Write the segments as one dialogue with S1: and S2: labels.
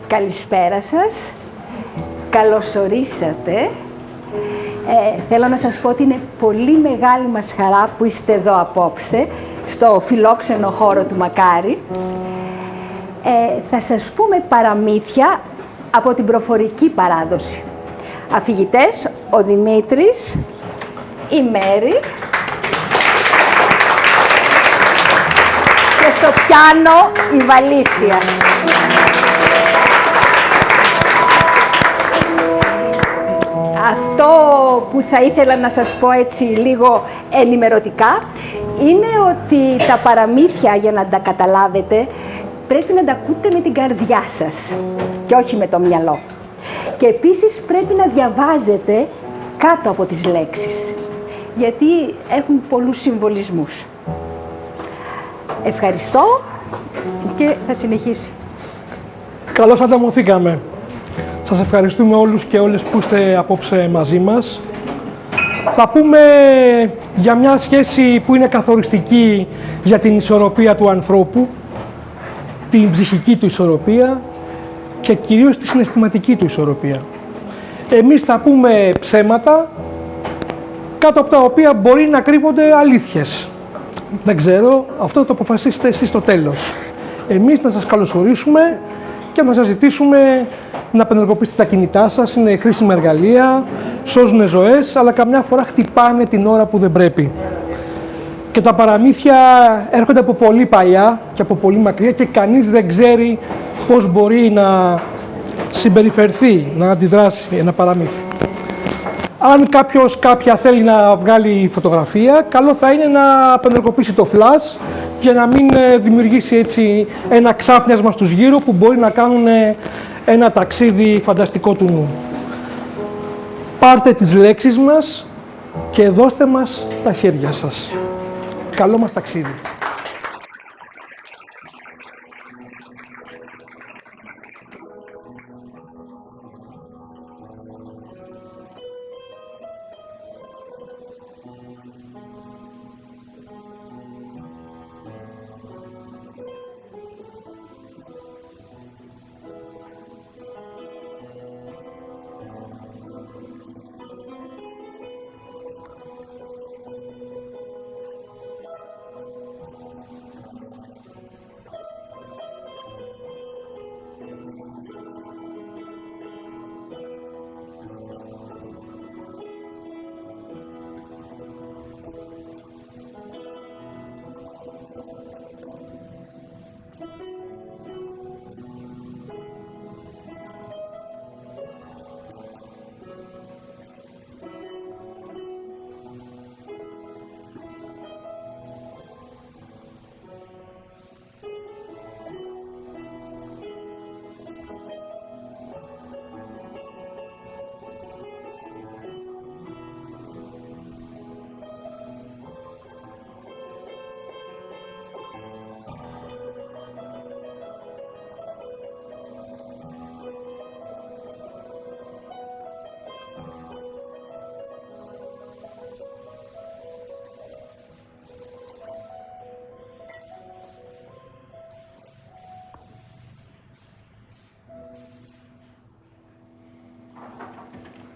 S1: Καλησπέρα σας. Καλώς ορίσατε. Θέλω να σας πω ότι είναι πολύ μεγάλη μας χαρά που είστε εδώ απόψε, στο φιλόξενο χώρο του Μακάρι. Θα σας πούμε παραμύθια από την προφορική παράδοση. Αφηγητές, ο Δημήτρης, η Μέρη και στο πιάνο η Βαλήσια. Αυτό που θα ήθελα να σας πω έτσι λίγο ενημερωτικά είναι ότι τα παραμύθια, για να τα καταλάβετε, πρέπει να τα ακούτε με την καρδιά σας και όχι με το μυαλό. Και επίσης πρέπει να διαβάζετε κάτω από τις λέξεις, γιατί έχουν πολλούς συμβολισμούς. Ευχαριστώ και θα συνεχίσει.
S2: Καλώς ανταμωθήκαμε. Σας ευχαριστούμε όλους και όλες που είστε απόψε μαζί μας. Θα πούμε για μια σχέση που είναι καθοριστική για την ισορροπία του ανθρώπου, την ψυχική του ισορροπία και κυρίως τη συναισθηματική του ισορροπία. Εμείς θα πούμε ψέματα κάτω από τα οποία μπορεί να κρύβονται αλήθειες. Δεν ξέρω, αυτό θα το αποφασίσετε εσείς στο τέλος. Εμείς να σας καλωσορίσουμε και να σας ζητήσουμε να απενεργοποιήσετε τα κινητά σας, είναι χρήσιμα εργαλεία, σώζουν ζωές, αλλά καμιά φορά χτυπάνε την ώρα που δεν πρέπει. Και τα παραμύθια έρχονται από πολύ παλιά και από πολύ μακριά και κανείς δεν ξέρει πώς μπορεί να συμπεριφερθεί, να αντιδράσει ένα παραμύθι. Αν κάποια θέλει να βγάλει φωτογραφία, καλό θα είναι να απενεργοποιήσει το flash για να μην δημιουργήσει έτσι ένα ξάφνιασμα στους γύρω που μπορεί να κάνουν ένα ταξίδι φανταστικό του νου. Πάρτε τις λέξεις μας και δώστε μας τα χέρια σας. Καλό μας ταξίδι.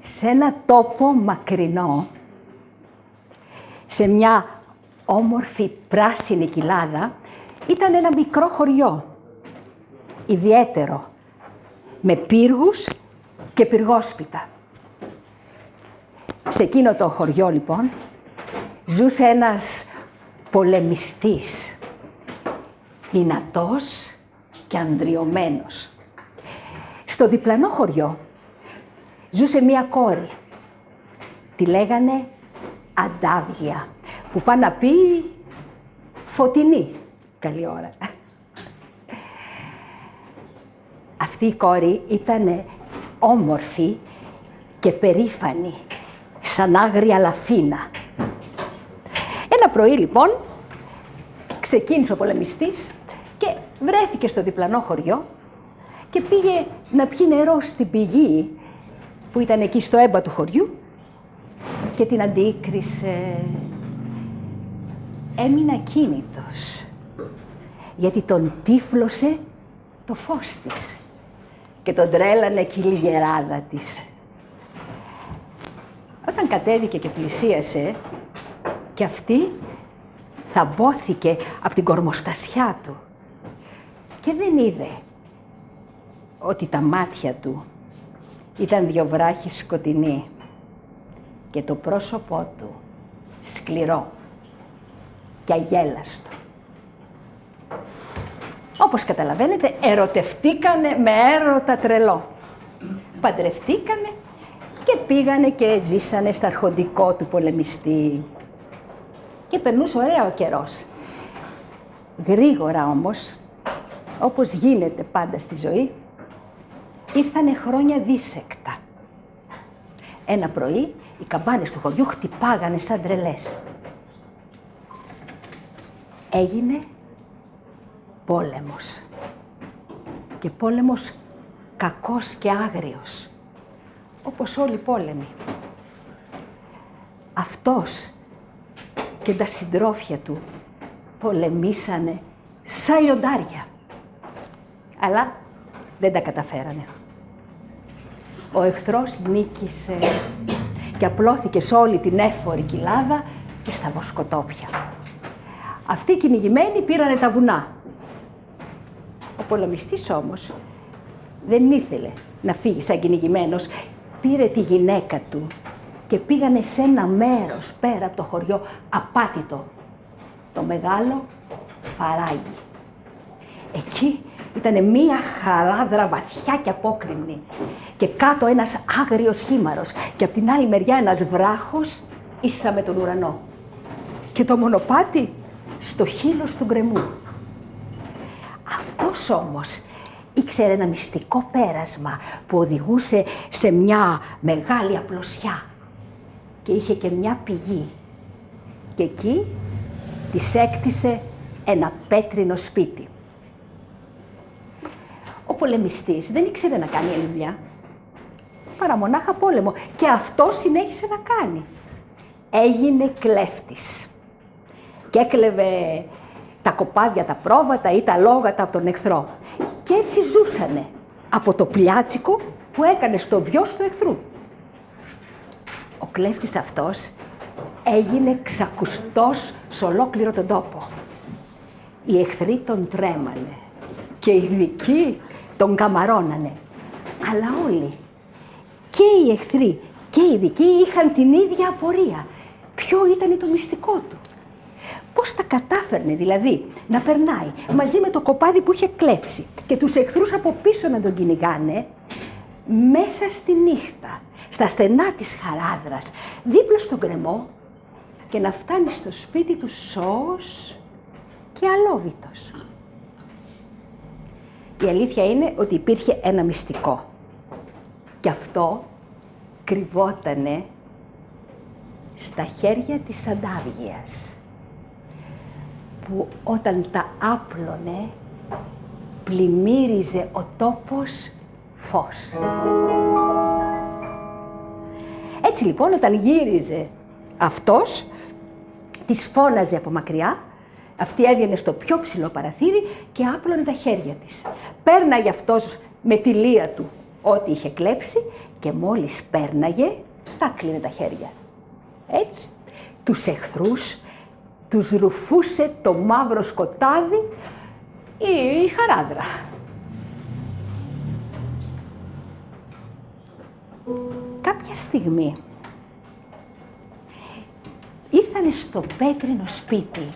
S1: Σε ένα τόπο μακρινό, σε μια όμορφη πράσινη κοιλάδα, ήταν ένα μικρό χωριό, ιδιαίτερο, με πύργους και πυργόσπιτα. Σε εκείνο το χωριό, λοιπόν, ζούσε ένας πολεμιστής, δυνατός και ανδριωμένος. Στο διπλανό χωριό ζούσε μία κόρη. Τη λέγανε Αντάβια, που πάει να πει φωτεινή. Καλή ώρα. Αυτή η κόρη ήταν όμορφη και περήφανη, σαν άγρια λαφίνα. Ένα πρωί, λοιπόν, ξεκίνησε ο πολεμιστής και βρέθηκε στο διπλανό χωριό και πήγε να πιει νερό στην πηγή που ήταν εκεί στο έμπα του χωριού και την αντίκρισε. Έμεινε ακίνητος, γιατί τον τύφλωσε το φως της. και τον τρέλανε και η λιγεράδα της. Όταν κατέβηκε και πλησίασε, και αυτή θαμπόθηκε από την κορμοστασιά του και δεν είδε ότι τα μάτια του ήταν δυο βράχοι σκοτεινοί και το πρόσωπό του σκληρό και αγέλαστο. Όπως καταλαβαίνετε, ερωτευτήκανε με έρωτα τρελό. Παντρευτήκανε και πήγανε και ζήσανε στα αρχοντικό του πολεμιστή. Και περνούσε ωραία ο καιρός. Γρήγορα όμως, όπως γίνεται πάντα στη ζωή, ήρθανε χρόνια δίσεκτα. Ένα πρωί, οι καμπάνες του χωριού χτυπάγανε σαν τρελές. Έγινε πόλεμος. Και πόλεμος κακός και άγριος, όπως όλοι οι πόλεμοι. Αυτός και τα συντρόφια του πολεμήσανε σαν λιοντάρια. Αλλά δεν τα καταφέρανε. Ο εχθρός νίκησε και απλώθηκε σε όλη την έφορη κοιλάδα και στα βοσκοτόπια. Αυτοί οι κυνηγημένοι πήρανε τα βουνά. Ο πολεμιστής όμως δεν ήθελε να φύγει σαν κυνηγημένος. Πήρε τη γυναίκα του και πήγανε σε ένα μέρος πέρα από το χωριό, απάτητο, το μεγάλο Φαράγγι. Εκεί ήτανε μία χαράδρα βαθιά και απόκρημνη και κάτω ένας άγριος χήμαρος και από την άλλη μεριά ένας βράχος ίσα με τον ουρανό και το μονοπάτι στο χείλος του γκρεμού. Αυτός όμως ήξερε ένα μυστικό πέρασμα που οδηγούσε σε μια μεγάλη απλωσιά και είχε και μια πηγή. Και εκεί της έκτισε ένα πέτρινο σπίτι. Ο πολεμιστής δεν ήξερε να κάνει άλλη δουλειά, παρά μονάχα πόλεμο, και αυτό συνέχισε να κάνει. Έγινε κλέφτης και έκλεβε τα κοπάδια, τα πρόβατα ή τα λόγατα από τον εχθρό. Και έτσι ζούσανε από το πλιάτσικο που έκανε στο βιός του εχθρού. Ο κλέφτης αυτός έγινε ξακουστός σε ολόκληρο τον τόπο. Οι εχθροί τον τρέμανε και οι δικοί τον καμαρώνανε. Αλλά όλοι, και οι εχθροί και οι δικοί, είχαν την ίδια απορία. Ποιο ήταν το μυστικό του? Πώς τα κατάφερνε δηλαδή να περνάει μαζί με το κοπάδι που είχε κλέψει και τους εχθρούς από πίσω να τον κυνηγάνε μέσα στη νύχτα, στα στενά της χαράδρας, δίπλα στον γκρεμό, και να φτάνει στο σπίτι του σώος και αλόβητος. Η αλήθεια είναι ότι υπήρχε ένα μυστικό και αυτό κρυβότανε στα χέρια της Αντάβγειας, που όταν τα άπλωνε πλημμύριζε ο τόπος φως. Έτσι λοιπόν, όταν γύριζε αυτός, της φώναζε από μακριά, αυτή έβγαινε στο πιο ψηλό παραθύρι και άπλωνε τα χέρια της. Πέρναγε αυτός με τη λία του ό,τι είχε κλέψει και μόλις πέρναγε, τα κλείνε τα χέρια. Έτσι, τους εχθρούς τους ρουφούσε το μαύρο σκοτάδι ή η χαράδρα. Κάποια στιγμή ήρθανε στο πέτρινο σπίτι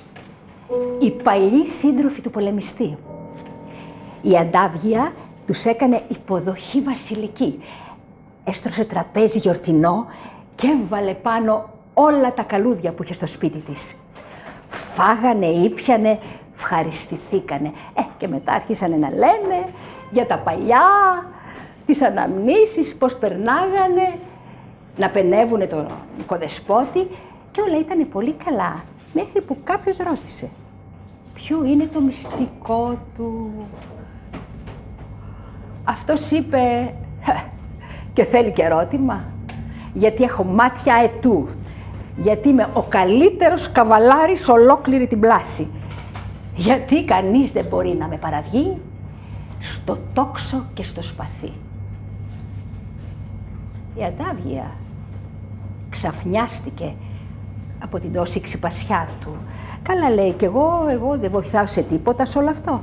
S1: οι παλιοί σύντροφοι του πολεμιστή. Η Αντάβγεια τους έκανε υποδοχή βασιλική. Έστρωσε τραπέζι γιορτινό και έβαλε πάνω όλα τα καλούδια που είχε στο σπίτι της. Φάγανε, ήπιανε, ευχαριστηθήκανε. Και μετά άρχισανε να λένε για τα παλιά, τις αναμνήσεις, πώς περνάγανε, να πενεύουνε τον οικοδεσπότη και όλα ήτανε πολύ καλά, μέχρι που κάποιος ρώτησε ποιο είναι το μυστικό του. Αυτός είπε, και θέλει και ερώτημα, γιατί έχω μάτια αετού, γιατί είμαι ο καλύτερος καβαλάρης ολόκληρη την πλάση, γιατί κανείς δεν μπορεί να με παραβγεί, στο τόξο και στο σπαθί. Η Αντάβια ξαφνιάστηκε από την τόση ξυπασιά του. Καλά, λέει, κι εγώ δεν βοηθάω σε τίποτα σε όλο αυτό.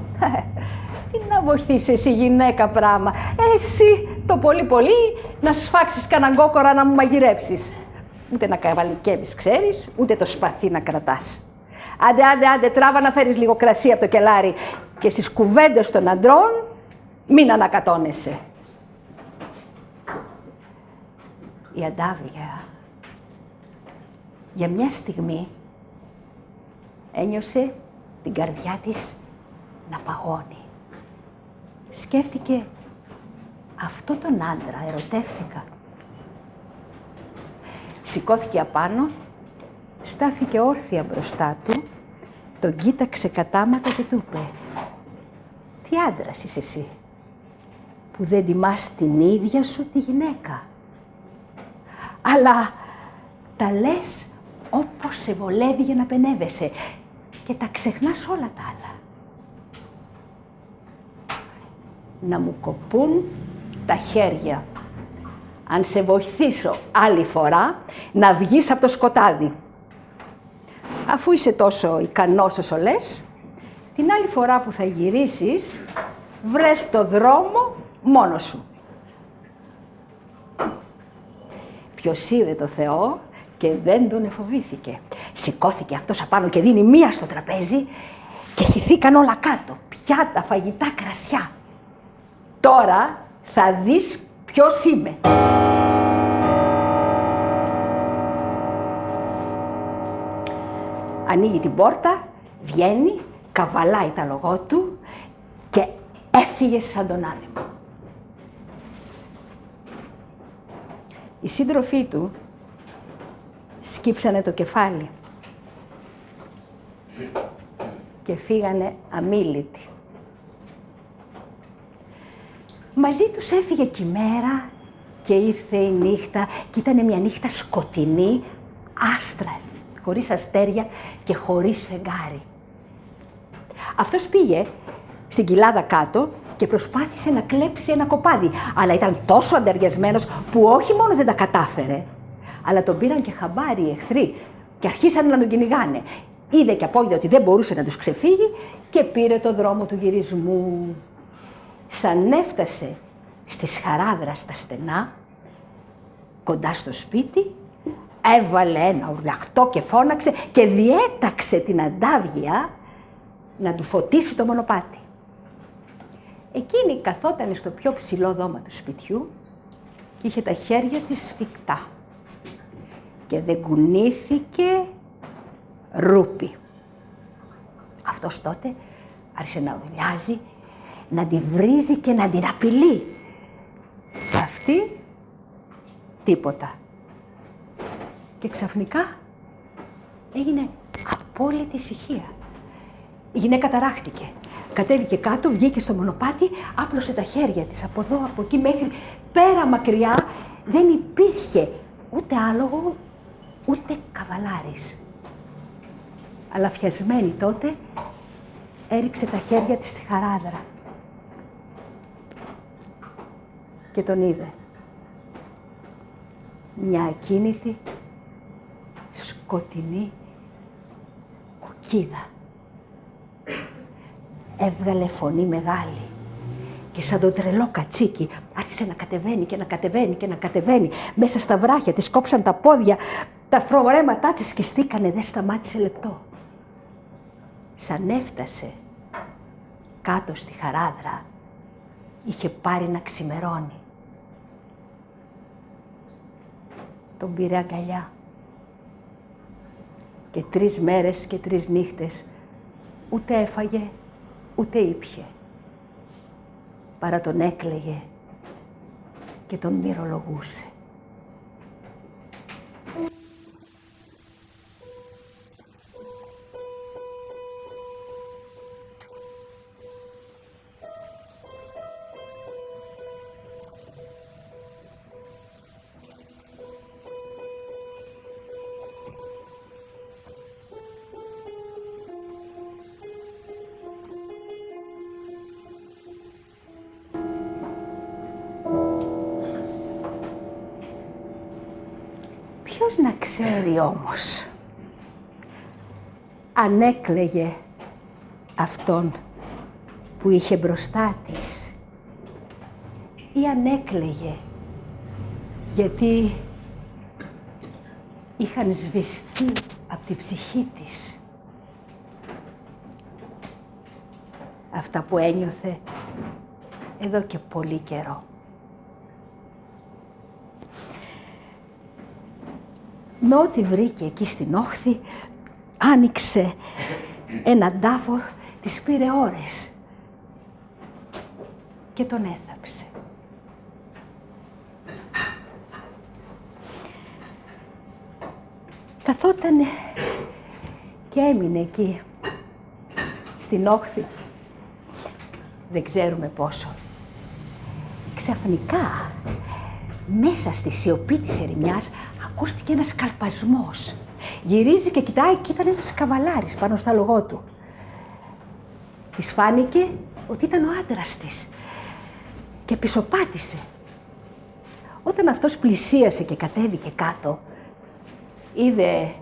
S1: Τι να βοηθήσει εσύ, γυναίκα, πράγμα. Εσύ το πολύ να σφάξεις κανέναν κόκορα να μου μαγειρέψεις. Ούτε να καβαλικεύεις ξέρεις, ούτε το σπαθί να κρατάς. Άντε, τράβα να φέρεις λίγο κρασί από το κελάρι και στις κουβέντες των αντρών μην ανακατώνεσαι. Η Αντάβια για μια στιγμή ένιωσε την καρδιά της να παγώνει. Σκέφτηκε, αυτό τον άντρα ερωτεύτηκα. Σηκώθηκε απάνω, στάθηκε όρθια μπροστά του, τον κοίταξε κατάματα και του είπε, τι άντρας είσαι εσύ, που δεν τιμάς την ίδια σου τη γυναίκα. Αλλά τα λες όπως σε βολεύει για να πενεύεσαι και τα ξεχνάς όλα τα άλλα. Να μου κοπούν τα χέρια. Αν σε βοηθήσω άλλη φορά, να βγεις από το σκοτάδι. Αφού είσαι τόσο ικανός όσο λες, την άλλη φορά που θα γυρίσεις, βρες το δρόμο μόνος σου. Ποιος είδε το Θεό και δεν τον εφοβήθηκε. Σηκώθηκε αυτός απάνω και δίνει μία στο τραπέζι και χυθήκαν όλα κάτω. Πιάτα, φαγητά, κρασιά. Τώρα θα δεις ποιος είμαι. Ανοίγει την πόρτα, βγαίνει, καβαλάει τα λογό του και έφυγε σαν τον άνεμο. Οι σύντροφοί του σκύψανε το κεφάλι και φύγανε αμίλητοι. Μαζί τους έφυγε και η μέρα και ήρθε η νύχτα και ήταν μια νύχτα σκοτεινή, άστρα, χωρίς αστέρια και χωρίς φεγγάρι. Αυτός πήγε στην κοιλάδα κάτω και προσπάθησε να κλέψει ένα κοπάδι, αλλά ήταν τόσο ανταριασμένος που όχι μόνο δεν τα κατάφερε, αλλά τον πήραν και χαμπάρι οι εχθροί και αρχίσαν να τον κυνηγάνε. Είδε και απόγειδε ότι δεν μπορούσε να τους ξεφύγει και πήρε το δρόμο του γυρισμού. Σαν έφτασε στη Σχαράδρα στα στενά, κοντά στο σπίτι, έβαλε ένα ουρλιαχτό και φώναξε και διέταξε την Αντάβια να του φωτίσει το μονοπάτι. Εκείνη καθότανε στο πιο ψηλό δώμα του σπιτιού και είχε τα χέρια της σφιχτά και δεν κουνήθηκε ρούπι. Αυτός τότε άρχισε να ουρλιάζει, να τη βρίζει και να την απειλεί. Αυτή τίποτα. Και ξαφνικά έγινε απόλυτη ησυχία. Η γυναίκα ταράχτηκε. Κατέβηκε κάτω, βγήκε στο μονοπάτι, άπλωσε τα χέρια της από εδώ, από εκεί, μέχρι πέρα μακριά. Δεν υπήρχε ούτε άλογο, ούτε καβαλάρης. Αλλά φιασμένη τότε, έριξε τα χέρια της στη Χαράδρα. Και τον είδε. Μια ακίνητη, σκοτεινή κουκκίδα. Έβγαλε φωνή μεγάλη και σαν το τρελό κατσίκι άρχισε να κατεβαίνει και να κατεβαίνει και να κατεβαίνει. Μέσα στα βράχια της κόψαν τα πόδια, τα φορέματά της σκιστήκανε, δεν σταμάτησε λεπτό. Σαν έφτασε κάτω στη Χαράδρα, είχε πάρει να ξημερώνει. Τον πήρε αγκαλιά και 3 μέρες και 3 νύχτες ούτε έφαγε, ούτε ήπιε. Παρά τον έκλαιγε και τον μυρολογούσε. Ποιος να ξέρει όμως αν έκλαιγε αυτόν που είχε μπροστά της ή αν έκλαιγε γιατί είχαν σβηστεί από την ψυχή της αυτά που ένιωθε εδώ και πολύ καιρό. Με ό,τι βρήκε εκεί στην όχθη, άνοιξε έναν τάφο, της πήρε ώρες και τον έθαψε. Καθότανε και έμεινε εκεί, στην όχθη, δεν ξέρουμε πόσο. Ξαφνικά, μέσα στη σιωπή της ερημιάς, ακούστηκε ένας καλπασμός. Γυρίζει και κοιτάει και ήταν ένας καβαλάρης πάνω στα λογό του. Της φάνηκε ότι ήταν ο άντρας της και πισωπάτησε. Όταν αυτός πλησίασε και κατέβηκε κάτω, είδε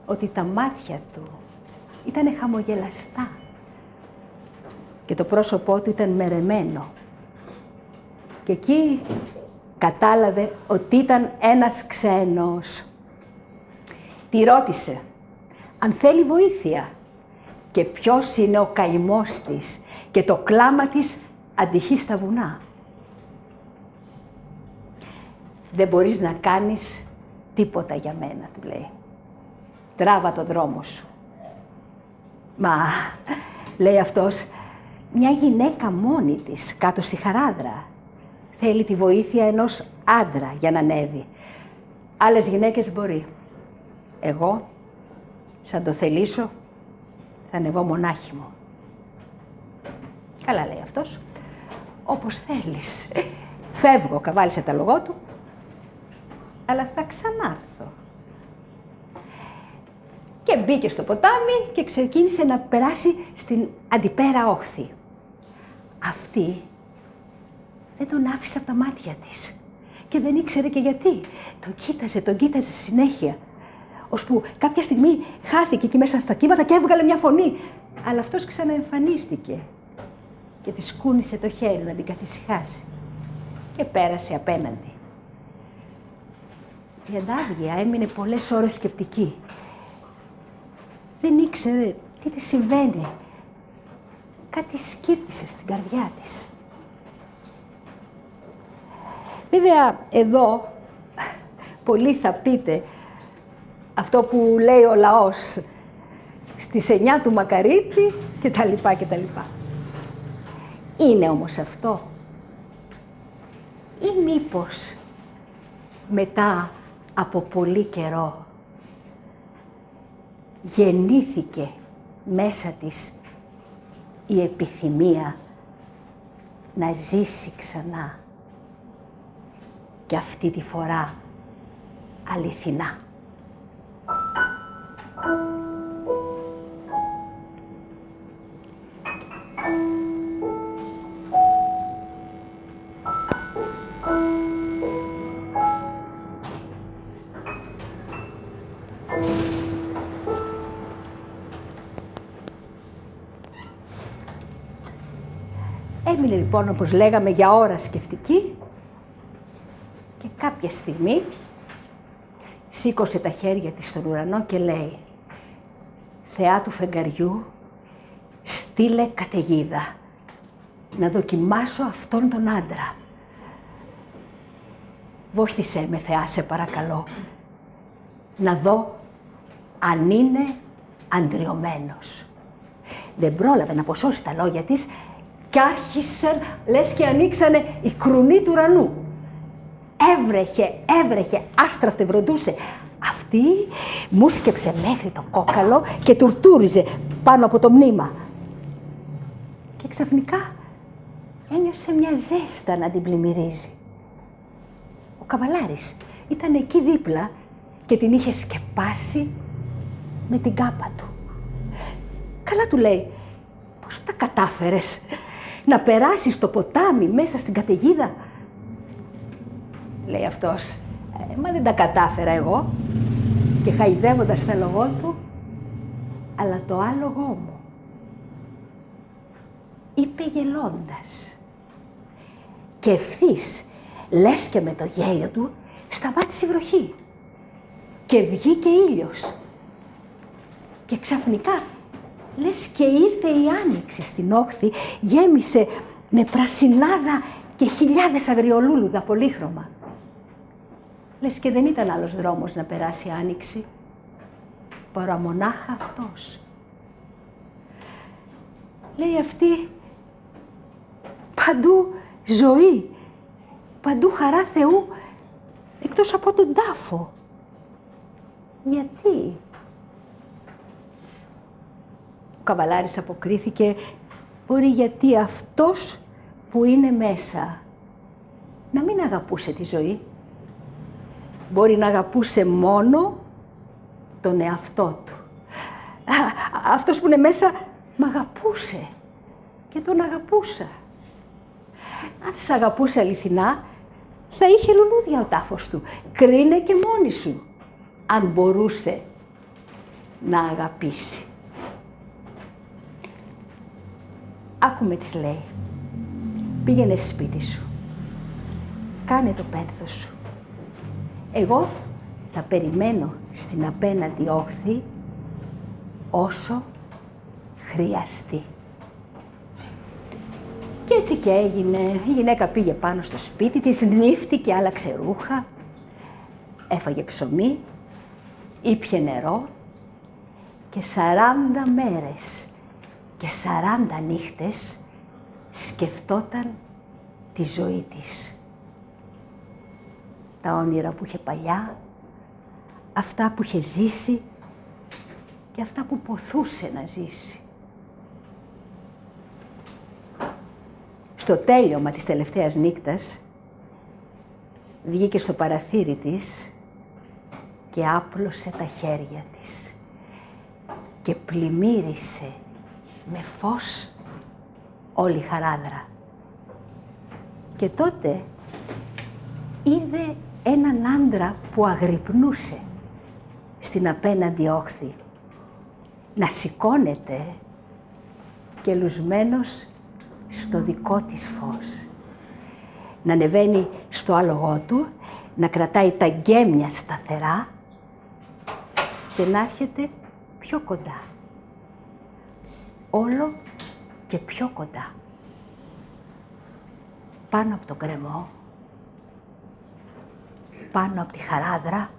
S1: ότι τα μάτια του ήταν χαμογελαστά και το πρόσωπό του ήταν μερεμένο. Και εκεί κατάλαβε ότι ήταν ένας ξένος. Τη ρώτησε αν θέλει βοήθεια και ποιος είναι ο καημός της και το κλάμα της αντυχεί στα βουνά. Δεν μπορείς να κάνεις τίποτα για μένα, του λέει. Τράβα το δρόμο σου. Μα, λέει αυτός, μια γυναίκα μόνη της κάτω στη χαράδρα θέλει τη βοήθεια ενός άντρα για να ανέβει. Άλλες γυναίκες μπορεί. Εγώ, σαν το θελήσω, θα ανεβώ μονάχη μου. Καλά, λέει αυτός, όπως θέλεις. Φεύγω, καβάλισε τα λογό του, αλλά θα ξανάρθω. Και μπήκε στο ποτάμι και ξεκίνησε να περάσει στην αντιπέρα όχθη. Αυτή δεν τον άφησε από τα μάτια της και δεν ήξερε και γιατί. Τον κοίταζε συνέχεια, ώσπου κάποια στιγμή χάθηκε εκεί μέσα στα κύματα και έβγαλε μια φωνή. Αλλά αυτός ξαναεμφανίστηκε και της κούνησε το χέρι να την καθησυχάσει και πέρασε απέναντι. Η Αντάβια έμεινε πολλές ώρες σκεπτική. Δεν ήξερε τι της συμβαίνει. Κάτι σκύρτησε στην καρδιά της. Βέβαια, εδώ, πολλοί θα πείτε αυτό που λέει ο λαός στις 9 του Μακαρίτη και τα λοιπά και τα λοιπά. Είναι όμως αυτό ή μήπως μετά από πολύ καιρό γεννήθηκε μέσα της η επιθυμία να ζήσει ξανά και αυτή τη φορά αληθινά. Έμεινε λοιπόν, όπως λέγαμε, για ώρα σκεφτική και κάποια στιγμή σήκωσε τα χέρια της στον ουρανό και λέει «Θεά του φεγγαριού, στείλε καταιγίδα, να δοκιμάσω αυτόν τον άντρα. Βόηθησέ με, Θεά, σε παρακαλώ, να δω αν είναι αντριωμένος». Δεν πρόλαβε να αποσώσει τα λόγια της κι άρχισαν, λες και ανοίξανε οι κρουνοί του ουρανού. Έβρεχε, άστραφτε, βροντούσε. Αυτή μουσκεψε μέχρι το κόκαλο και τουρτούριζε πάνω από το μνήμα. Και ξαφνικά ένιωσε μια ζέστα να την πλημμυρίζει. Ο καβαλάρης ήταν εκεί δίπλα και την είχε σκεπάσει με την κάπα του. Καλά, του λέει, πώς τα κατάφερες να περάσεις το ποτάμι μέσα στην καταιγίδα? Λέει αυτός, Μα δεν τα κατάφερα εγώ. Και χαϊδεύοντας τα λογό του, αλλά το άλογό μου είπε γελώντας. Και ευθύς, λες και με το γέλιο του, σταμάτησε η βροχή. Και βγήκε ήλιος. Και ξαφνικά, λες και ήρθε η άνοιξη στην όχθη, γέμισε με πρασινάδα και χιλιάδες αγριολούλουδα πολύχρωμα. Λες και δεν ήταν άλλος δρόμος να περάσει η άνοιξη, παρά μονάχα αυτός. Λέει αυτή, παντού ζωή, παντού χαρά Θεού, εκτός από τον τάφο. Γιατί? Ο καβαλάρης αποκρίθηκε, μπορεί γιατί αυτός που είναι μέσα να μην αγαπούσε τη ζωή. Μπορεί να αγαπούσε μόνο τον εαυτό του. Αυτός που είναι μέσα μ' αγαπούσε και τον αγαπούσα. Αν σ' αγαπούσε αληθινά, θα είχε λουλούδια ο τάφος του. Κρίνε και μόνη σου, αν μπορούσε να αγαπήσει. Άκου με τις λέει. Πήγαινε στο σπίτι σου. Κάνε το πένθος σου. Εγώ θα περιμένω στην απέναντι όχθη όσο χρειαστεί. Και έτσι και έγινε. Η γυναίκα πήγε πάνω στο σπίτι της, νύφτηκε, άλλαξε ρούχα, έφαγε ψωμί, ήπιε νερό και 40 μέρες και 40 νύχτες σκεφτόταν τη ζωή της. Τα όνειρα που είχε παλιά, αυτά που είχε ζήσει και αυτά που ποθούσε να ζήσει. Στο τέλειωμα της τελευταίας νύκτας, βγήκε στο παραθύρι της και άπλωσε τα χέρια της και πλημμύρισε με φως όλη η χαράδρα. Και τότε είδε έναν άντρα που αγρυπνούσε στην απέναντι όχθη, να σηκώνεται και λουσμένος στο δικό της φως. Να ανεβαίνει στο άλογό του, να κρατάει τα γκέμια σταθερά και να έρχεται πιο κοντά. Όλο και πιο κοντά. Πάνω από τον κρεμό, πάνω από τη χαράδρα,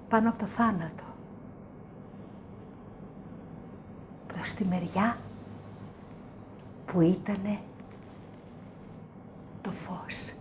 S1: πάνω από το θάνατο. Προς τη μεριά που ήτανε το φως.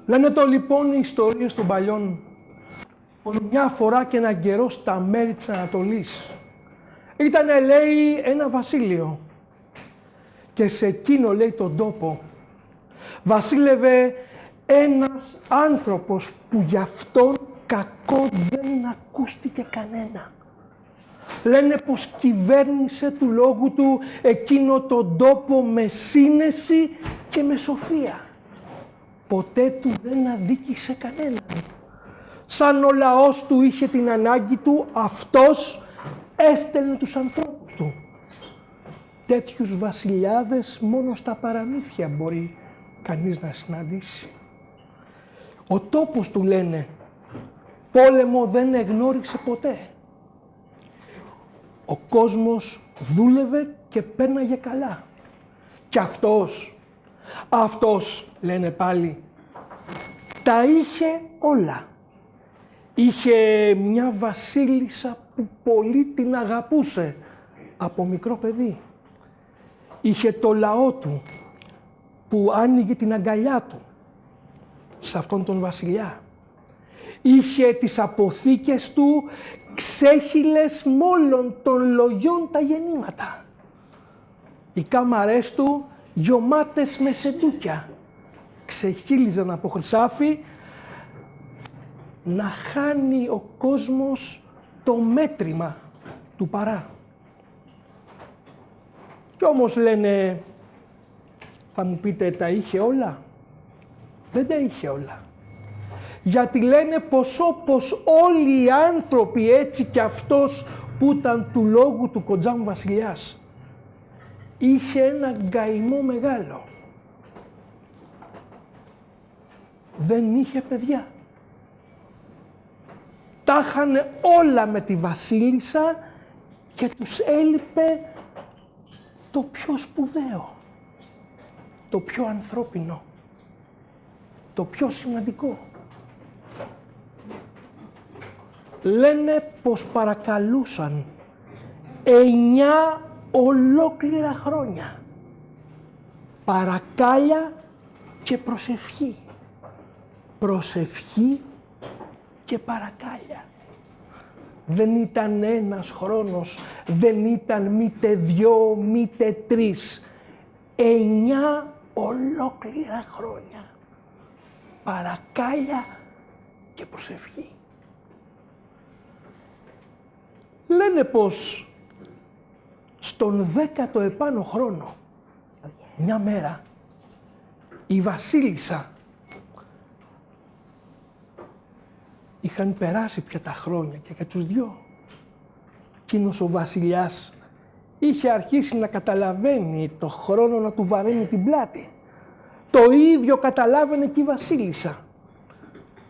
S2: Λένε το λοιπόν οι ιστορίες των παλιών Μια φορά και έναν καιρό στα μέρη της Ανατολής. Ήτανε, λέει, ένα βασίλειο. Και σε εκείνο, λέει, τον τόπο, βασίλευε ένας άνθρωπος που γι' αυτόν κακό δεν ακούστηκε κανένα. Λένε πως κυβέρνησε του λόγου του εκείνο τον τόπο με σύνεση και με σοφία. Ποτέ του δεν αδίκησε κανέναν. Σαν ο λαός του είχε την ανάγκη του, αυτός έστελνε τους ανθρώπους του. Τέτοιους βασιλιάδες μόνο στα παραμύθια μπορεί κανείς να συναντήσει. Ο τόπος του, λένε, πόλεμο δεν εγνώρισε ποτέ. Ο κόσμος δούλευε και πέρναγε καλά. Και αυτός, λένε πάλι, τα είχε όλα. Είχε μια βασίλισσα που πολύ την αγαπούσε από μικρό παιδί. Είχε το λαό του που άνοιγε την αγκαλιά του σε αυτόν τον βασιλιά. Είχε τις αποθήκες του ξέχυλες μ' όλων των λογιών τα γεννήματα. Οι κάμαρές του γιωμάτες με σεντούκια ξεχύλιζαν από χρυσάφι, να χάνει ο κόσμος το μέτρημα του παρά. Κι όμως, λένε, θα μου πείτε, τα είχε όλα? Δεν τα είχε όλα. Γιατί λένε πως όπως όλοι οι άνθρωποι, έτσι κι αυτός που ήταν του λόγου του Κοντζάμ βασιλιάς, είχε ένα γκαημό μεγάλο. Δεν είχε παιδιά. Τα είχανε όλα με τη βασίλισσα και τους έλειπε το πιο σπουδαίο, το πιο ανθρώπινο, το πιο σημαντικό. Λένε πως παρακαλούσαν 9 ολόκληρα χρόνια παρακάλια και προσευχή. Προσευχή και παρακάλια. Δεν ήταν ένας χρόνος, δεν ήταν μήτε 2, μήτε 3. 9 ολόκληρα χρόνια. Παρακάλια και προσευχή. Λένε πως στον 10ο επάνω χρόνο, μια μέρα, η βασίλισσα, είχαν περάσει πια τα χρόνια και για τους δυο. Εκείνος ο βασιλιάς είχε αρχίσει να καταλαβαίνει το χρόνο να του βαραίνει την πλάτη. Το ίδιο καταλάβαινε και η βασίλισσα.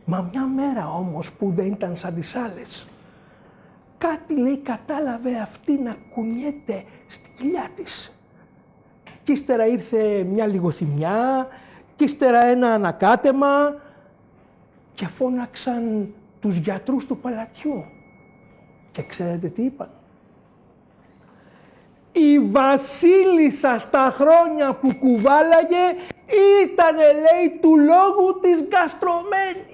S2: Μα μια μέρα όμως που δεν ήταν σαν τις άλλες, κάτι, λέει, κατάλαβε αυτή να κουνιέται στη κοιλιά της. Κι ύστερα ήρθε μια λιγοθυμιά, κι ύστερα ένα ανακάτεμα και φώναξαν τους γιατρούς του παλατιού. Και ξέρετε τι είπαν? Η βασίλισσα στα χρόνια που κουβάλαγε ήτανε, λέει, του λόγου της γκαστρωμένη.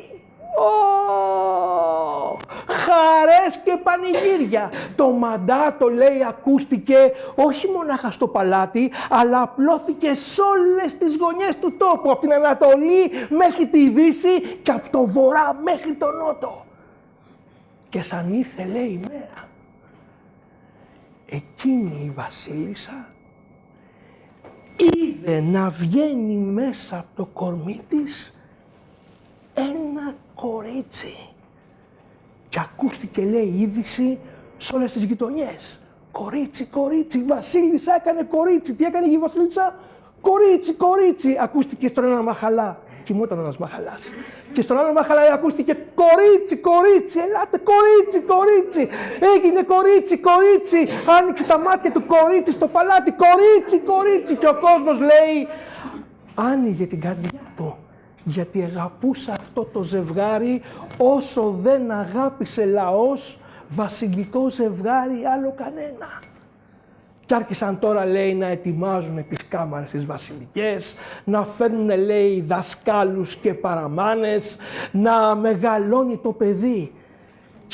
S2: Χαρές και πανηγύρια. Το μαντάτο, λέει, ακούστηκε όχι μονάχα στο παλάτι, αλλά απλώθηκε σε όλες τις γωνιές του τόπου, από την Ανατολή μέχρι τη Δύση και από το Βορρά μέχρι τον Νότο. Και σαν ήρθε, λέει, η μέρα, εκείνη η βασίλισσα είδε να βγαίνει μέσα από το κορμί της ένα κορίτσι. Και ακούστηκε, λέει, είδηση σε όλες τις γειτονιές. Κορίτσι, κορίτσι, η βασίλισσα έκανε κορίτσι. Τι έκανε η βασίλισσα? Κορίτσι, κορίτσι. Ακούστηκε στον ένα μαχαλά. Κοιμόταν ένας μαχαλάς. Και στον άλλο μαχαλά ακούστηκε κορίτσι, κορίτσι, ελάτε, κορίτσι, κορίτσι. Έγινε κορίτσι, κορίτσι. Άνοιξε τα μάτια του, κορίτσι στο παλάτι, κορίτσι, κορίτσι. Και ο κόσμος, λέει, άνοιγε την καρδιά του. Γιατί αγαπούσε αυτό το ζευγάρι όσο δεν αγάπησε λαός βασιλικό ζευγάρι άλλο κανένα. Κι άρχισαν τώρα, λέει, να ετοιμάζουν τις κάμαρες τις βασιλικές, να φέρνουν, λέει, δασκάλους και παραμάνες, να μεγαλώνει το παιδί.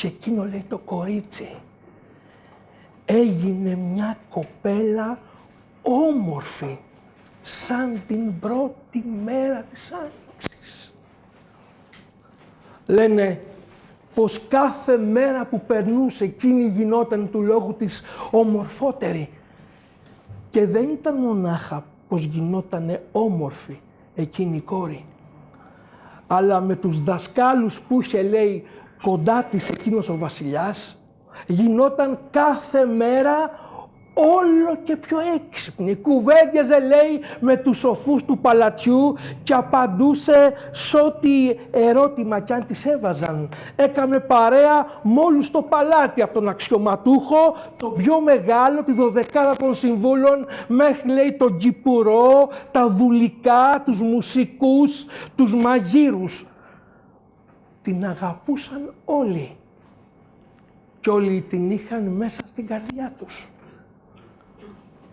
S2: Και εκείνο, λέει, το κορίτσι έγινε μια κοπέλα όμορφη σαν την πρώτη μέρα της Άνοιξης. Λένε πως κάθε μέρα που περνούσε εκείνη γινόταν του λόγου της ομορφότερη. Και δεν ήταν μονάχα πως γινότανε όμορφη εκείνη η κόρη, αλλά με τους δασκάλους που είχε, λέει, κοντά της εκείνος ο βασιλιάς, γινόταν κάθε μέρα όλο και πιο έξυπνη. Κουβέντιαζε, λέει, με τους σοφούς του παλατιού και απαντούσε σ' ό,τι ερώτημα κι αν της έβαζαν. Έκαμε παρέα με όλους στο παλάτι, από τον αξιωματούχο, τον πιο μεγάλο, τη δωδεκάδα των συμβούλων, μέχρι, λέει, τον κυπουρό, τα δουλικά, τους μουσικούς, τους μαγείρους. Την αγαπούσαν όλοι κι όλοι την είχαν μέσα στην καρδιά τους.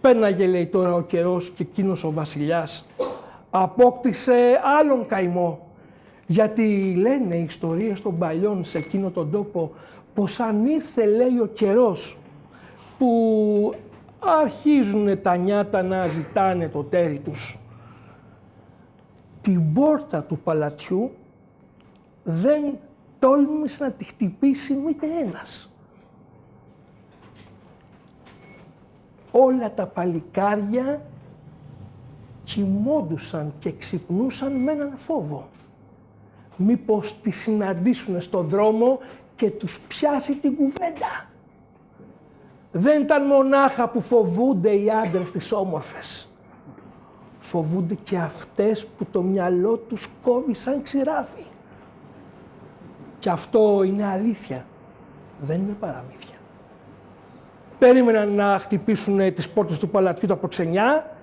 S2: Πέναγε, λέει, τώρα ο καιρός και εκείνος ο βασιλιάς απόκτησε άλλον καημό. Γιατί λένε οι ιστορίες των παλιών σε εκείνο τον τόπο πως αν ήρθε, λέει, ο καιρός που αρχίζουν τα νιάτα να ζητάνε το τέρι τους, την πόρτα του παλατιού δεν τόλμησε να τη χτυπήσει μήτε ένας. Όλα τα παλικάρια κοιμόντουσαν και ξυπνούσαν με έναν φόβο. Μήπως τη συναντήσουν στον δρόμο και τους πιάσει την κουβέντα. Δεν ήταν μονάχα που φοβούνται οι άντρες τις όμορφες. Φοβούνται και αυτές που το μυαλό τους κόβει σαν ξηράφι. Και αυτό είναι αλήθεια, δεν είναι παραμύθια. Περίμεναν να χτυπήσουν τις πόρτες του παλατιού τα προξενιά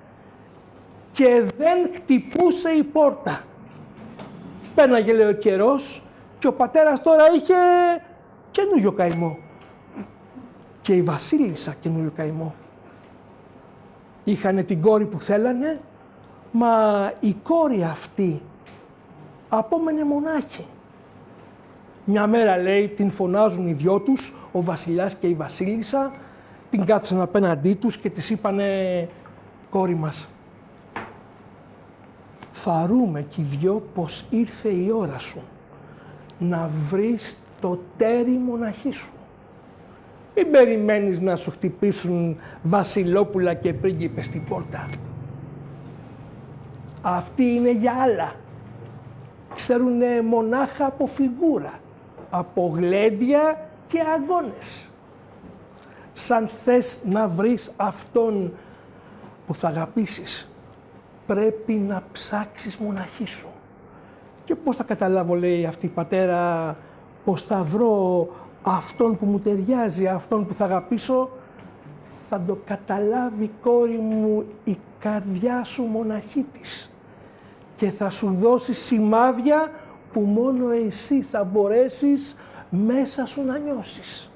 S2: και δεν χτυπούσε η πόρτα. Πέρναγε, λέει, ο καιρός και ο πατέρας τώρα είχε καινούριο καημό. Και η βασίλισσα καινούριο καημό. Είχανε την κόρη που θέλανε, μα η κόρη αυτή απόμενε μονάχη. Μια μέρα, λέει, την φωνάζουν οι δυο τους, ο βασιλιάς και η βασίλισσα, την κάθισαν απέναντί τους και της είπανε, κόρη μας, θαρούμε κι οι δυο πως ήρθε η ώρα σου να βρεις το τέρι μοναχή σου. Μην περιμένεις να σου χτυπήσουν βασιλόπουλα και πρίγκιπες στην πόρτα. Αυτοί είναι για άλλα. Ξέρουνε μονάχα από φιγούρα, από γλέντια και αγώνες. Σαν θες να βρεις αυτόν που θα αγαπήσεις, πρέπει να ψάξεις μοναχή σου. Και πώς θα καταλάβω, λέει αυτή η πατέρα, πώς θα βρω αυτόν που μου ταιριάζει, αυτόν που θα αγαπήσω? Θα το καταλάβει, κόρη μου, η καρδιά σου μοναχή της και θα σου δώσει σημάδια που μόνο εσύ θα μπορέσεις μέσα σου να νιώσεις.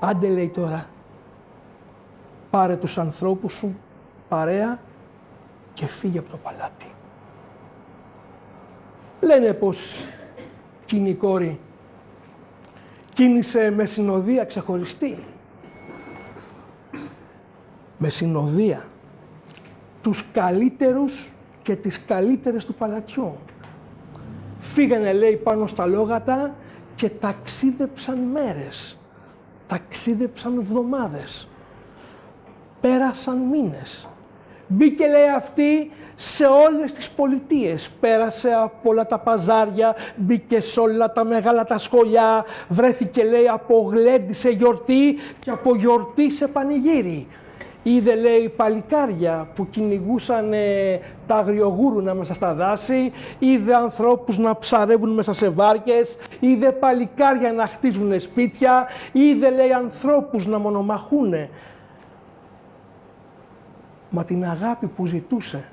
S2: Άντε, λέει, τώρα, πάρε τους ανθρώπους σου παρέα και φύγε από το παλάτι. Λένε πως εκείνη η κόρη κίνησε με συνοδεία ξεχωριστή. Με συνοδεία τους καλύτερους και τις καλύτερες του παλατιού. Φύγανε, λέει, πάνω στα λόγατα και ταξίδεψαν μέρες, ταξίδεψαν εβδομάδες, πέρασαν μήνες. Μπήκε, λέει, αυτή σε όλες τις πολιτείες, πέρασε από όλα τα παζάρια, μπήκε σε όλα τα μεγάλα τα σχολιά, βρέθηκε, λέει, από γλέντι σε γιορτή και από γιορτή σε πανηγύρι. Είδε, λέει, παλικάρια που κυνηγούσαν τα αγριογούρουνα μέσα στα δάση, είδε ανθρώπους να ψαρεύουν μέσα σε βάρκες, είδε παλικάρια να χτίζουν σπίτια, είδε, λέει, ανθρώπους να μονομαχούνε. Μα την αγάπη που ζητούσε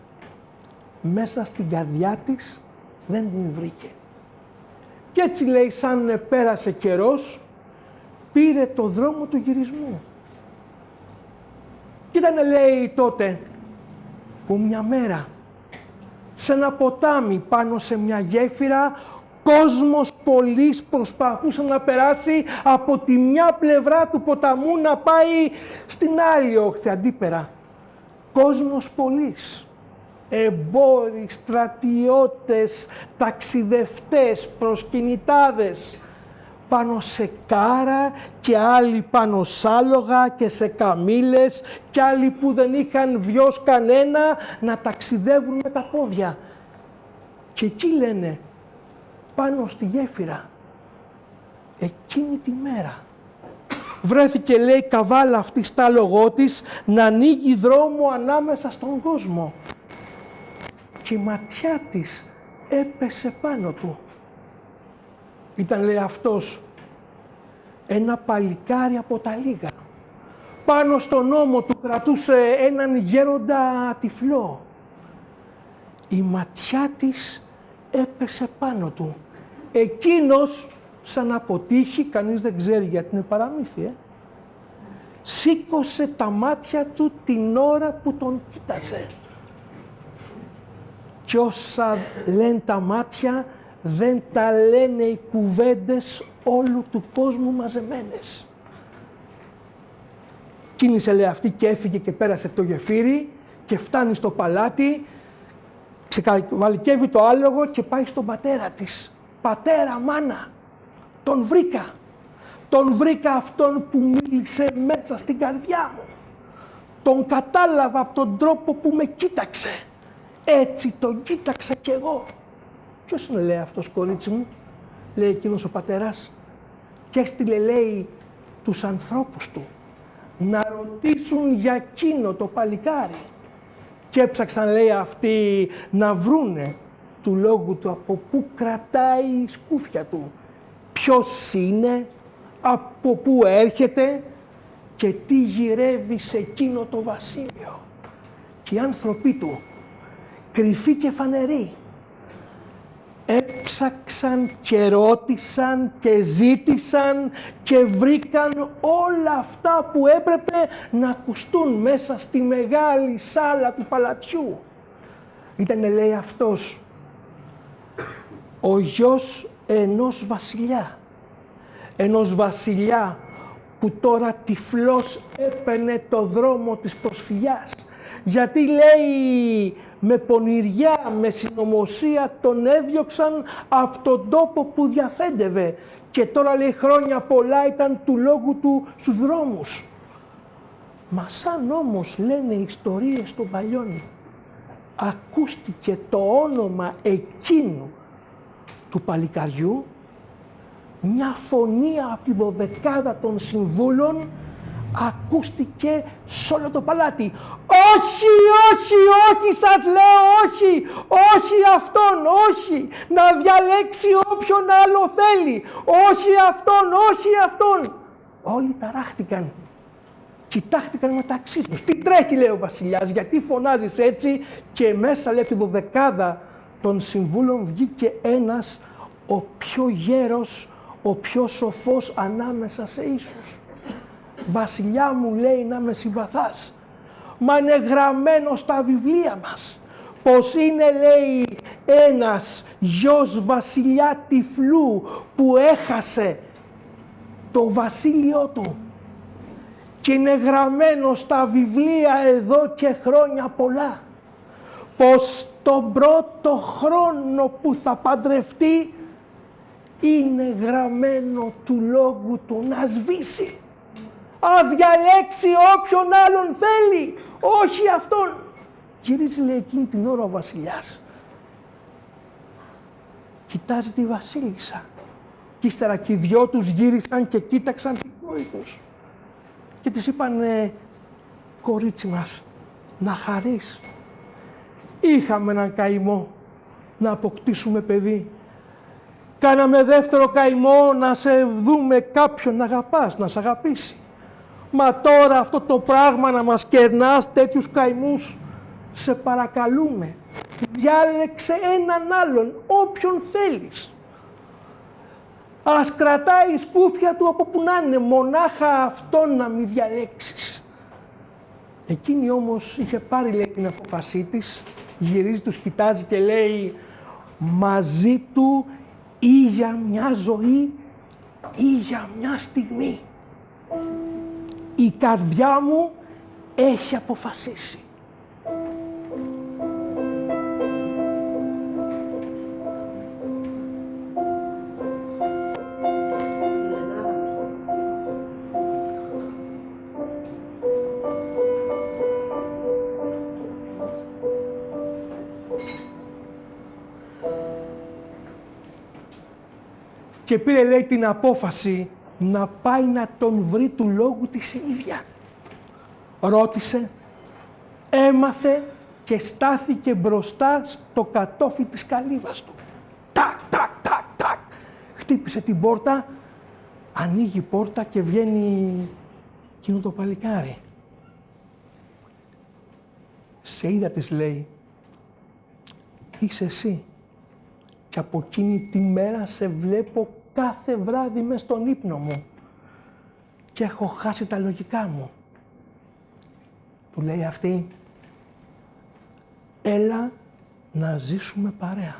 S2: μέσα στην καρδιά της δεν την βρήκε. Κι έτσι, λέει, σαν πέρασε καιρός, πήρε το δρόμο του γυρισμού. Κι ήτανε, λέει, τότε που μια μέρα σε ένα ποτάμι πάνω σε μια γέφυρα κόσμος πολύς προσπαθούσε να περάσει από τη μια πλευρά του ποταμού να πάει στην άλλη όχθη αντίπερα. Κόσμος πολύς. Εμπόροι, στρατιώτες, ταξιδευτές, προσκυνητάδες, πάνω σε κάρα και άλλοι πάνω σ' άλογα και σε καμήλες και άλλοι που δεν είχαν βιώσει κανένα να ταξιδεύουν με τα πόδια. Και εκεί λένε, πάνω στη γέφυρα, εκείνη τη μέρα, βρέθηκε, λέει, καβάλα αυτή στα άλογό της να ανοίγει δρόμο ανάμεσα στον κόσμο. Και η ματιά της έπεσε πάνω του. Ήταν, λέει, αυτός ένα παλικάρι από τα λίγα. Πάνω στον ώμο του κρατούσε έναν γέροντα τυφλό. Η ματιά της έπεσε πάνω του. Εκείνος, σαν αποτύχει, κανείς δεν ξέρει γιατί είναι παραμύθι, σήκωσε τα μάτια του την ώρα που τον κοίταζε. Κι όσα λένε τα μάτια, δεν τα λένε οι κουβέντες όλου του κόσμου μαζεμένες. Κίνησε, λέει, αυτή και έφυγε και πέρασε το γεφύρι και φτάνει στο παλάτι, ξεκαβαλικεύει το άλογο και πάει στον πατέρα της. «Πατέρα, μάνα, τον βρήκα. Τον βρήκα αυτόν που μίλησε μέσα στην καρδιά μου. Τον κατάλαβα από τον τρόπο που με κοίταξε. Έτσι τον κοίταξα κι εγώ». «Ποιος είναι», λέει, αυτός, κορίτσι μου?» Λέει εκείνος ο πατέρας. Και έστειλε, λέει, τους ανθρώπους του να ρωτήσουν για εκείνο το παλικάρι. Και έψαξαν, λέει, αυτοί να βρούνε του λόγου του από πού κρατάει η σκούφια του, ποιος είναι, από πού έρχεται και τι γυρεύει σε εκείνο το βασίλειο. Και οι άνθρωποι του, κρυφοί και φανεροί, έψαξαν και ρώτησαν και ζήτησαν και βρήκαν όλα αυτά που έπρεπε να ακουστούν μέσα στη μεγάλη σάλα του παλατιού. Ήτανε, λέει, αυτός ο γιος ενός βασιλιά. Ενός βασιλιά που τώρα τυφλός έπαιρνε το δρόμο της προσφυγιάς. Γιατί, λέει, με πονηριά, με συνωμοσία τον έδιωξαν από τον τόπο που διαφέντευε και τώρα, λέει, χρόνια πολλά ήταν του λόγου του στους δρόμους. Μα σαν όμως λένε οι ιστορίες των παλιών, ακούστηκε το όνομα εκείνου του παλικαριού, μια φωνή από τη δωδεκάδα των συμβούλων ακούστηκε σε όλο το παλάτι. «Όχι, όχι, όχι, σας λέω, όχι, όχι αυτόν, όχι, να διαλέξει όποιον άλλο θέλει, όχι αυτόν, όχι αυτόν». Όλοι ταράχτηκαν, κοιτάχτηκαν μεταξύ τους. «Τι τρέχει», λέει ο βασιλιάς, «γιατί φωνάζεις έτσι?» Και μέσα, λέει, από τη δωδεκάδα των συμβούλων βγήκε ένας, ο πιο γέρος, ο πιο σοφός ανάμεσα σε ίσους. «Βασιλιά μου», λέει, «να με συμπαθάς, μα είναι γραμμένο στα βιβλία μας πως είναι», λέει, «ένας γιος βασιλιά τυφλού που έχασε το βασίλειό του και είναι γραμμένο στα βιβλία εδώ και χρόνια πολλά πως τον πρώτο χρόνο που θα παντρευτεί είναι γραμμένο του λόγου του να σβήσει. Ας διαλέξει όποιον άλλον θέλει, όχι αυτόν». Γυρίζει, λέει, εκείνη την ώρα ο βασιλιάς. Κοιτάζει τη βασίλισσα. Κι ύστερα και οι δυο τους γύρισαν και κοίταξαν την κόρη τους. Και της είπανε, «Κορίτσι μας, να χαρείς. Είχαμε έναν καημό να αποκτήσουμε παιδί. Κάναμε δεύτερο καημό να σε δούμε κάποιον να αγαπάς, να σε αγαπήσει. Μα τώρα αυτό το πράγμα να μας κερνάς τέτοιους καημούς, σε παρακαλούμε, διάλεξε έναν άλλον, όποιον θέλεις. Ας κρατάει η σκούφια του από που να είναι, μονάχα αυτόν να μην διαλέξεις». Εκείνη όμως είχε πάρει, λέει, την απόφασή της, γυρίζει, τους κοιτάζει και λέει, «Μαζί του ή για μια ζωή ή για μια στιγμή. Η καρδιά μου έχει αποφασίσει. Και πήρε, λέει, την απόφαση να πάει να τον βρει του λόγου της ίδια. Ρώτησε, έμαθε και στάθηκε μπροστά στο κατόφλι της καλύβας του. Τάκ, τάκ, τάκ, τάκ. Χτύπησε την πόρτα, ανοίγει η πόρτα και βγαίνει εκείνο το παλικάρι. Σε είδα, της λέει, είσαι εσύ. Και από εκείνη τη μέρα σε βλέπω κάθε βράδυ μες στον ύπνο μου και έχω χάσει τα λογικά μου. Του λέει αυτή, έλα να ζήσουμε παρέα.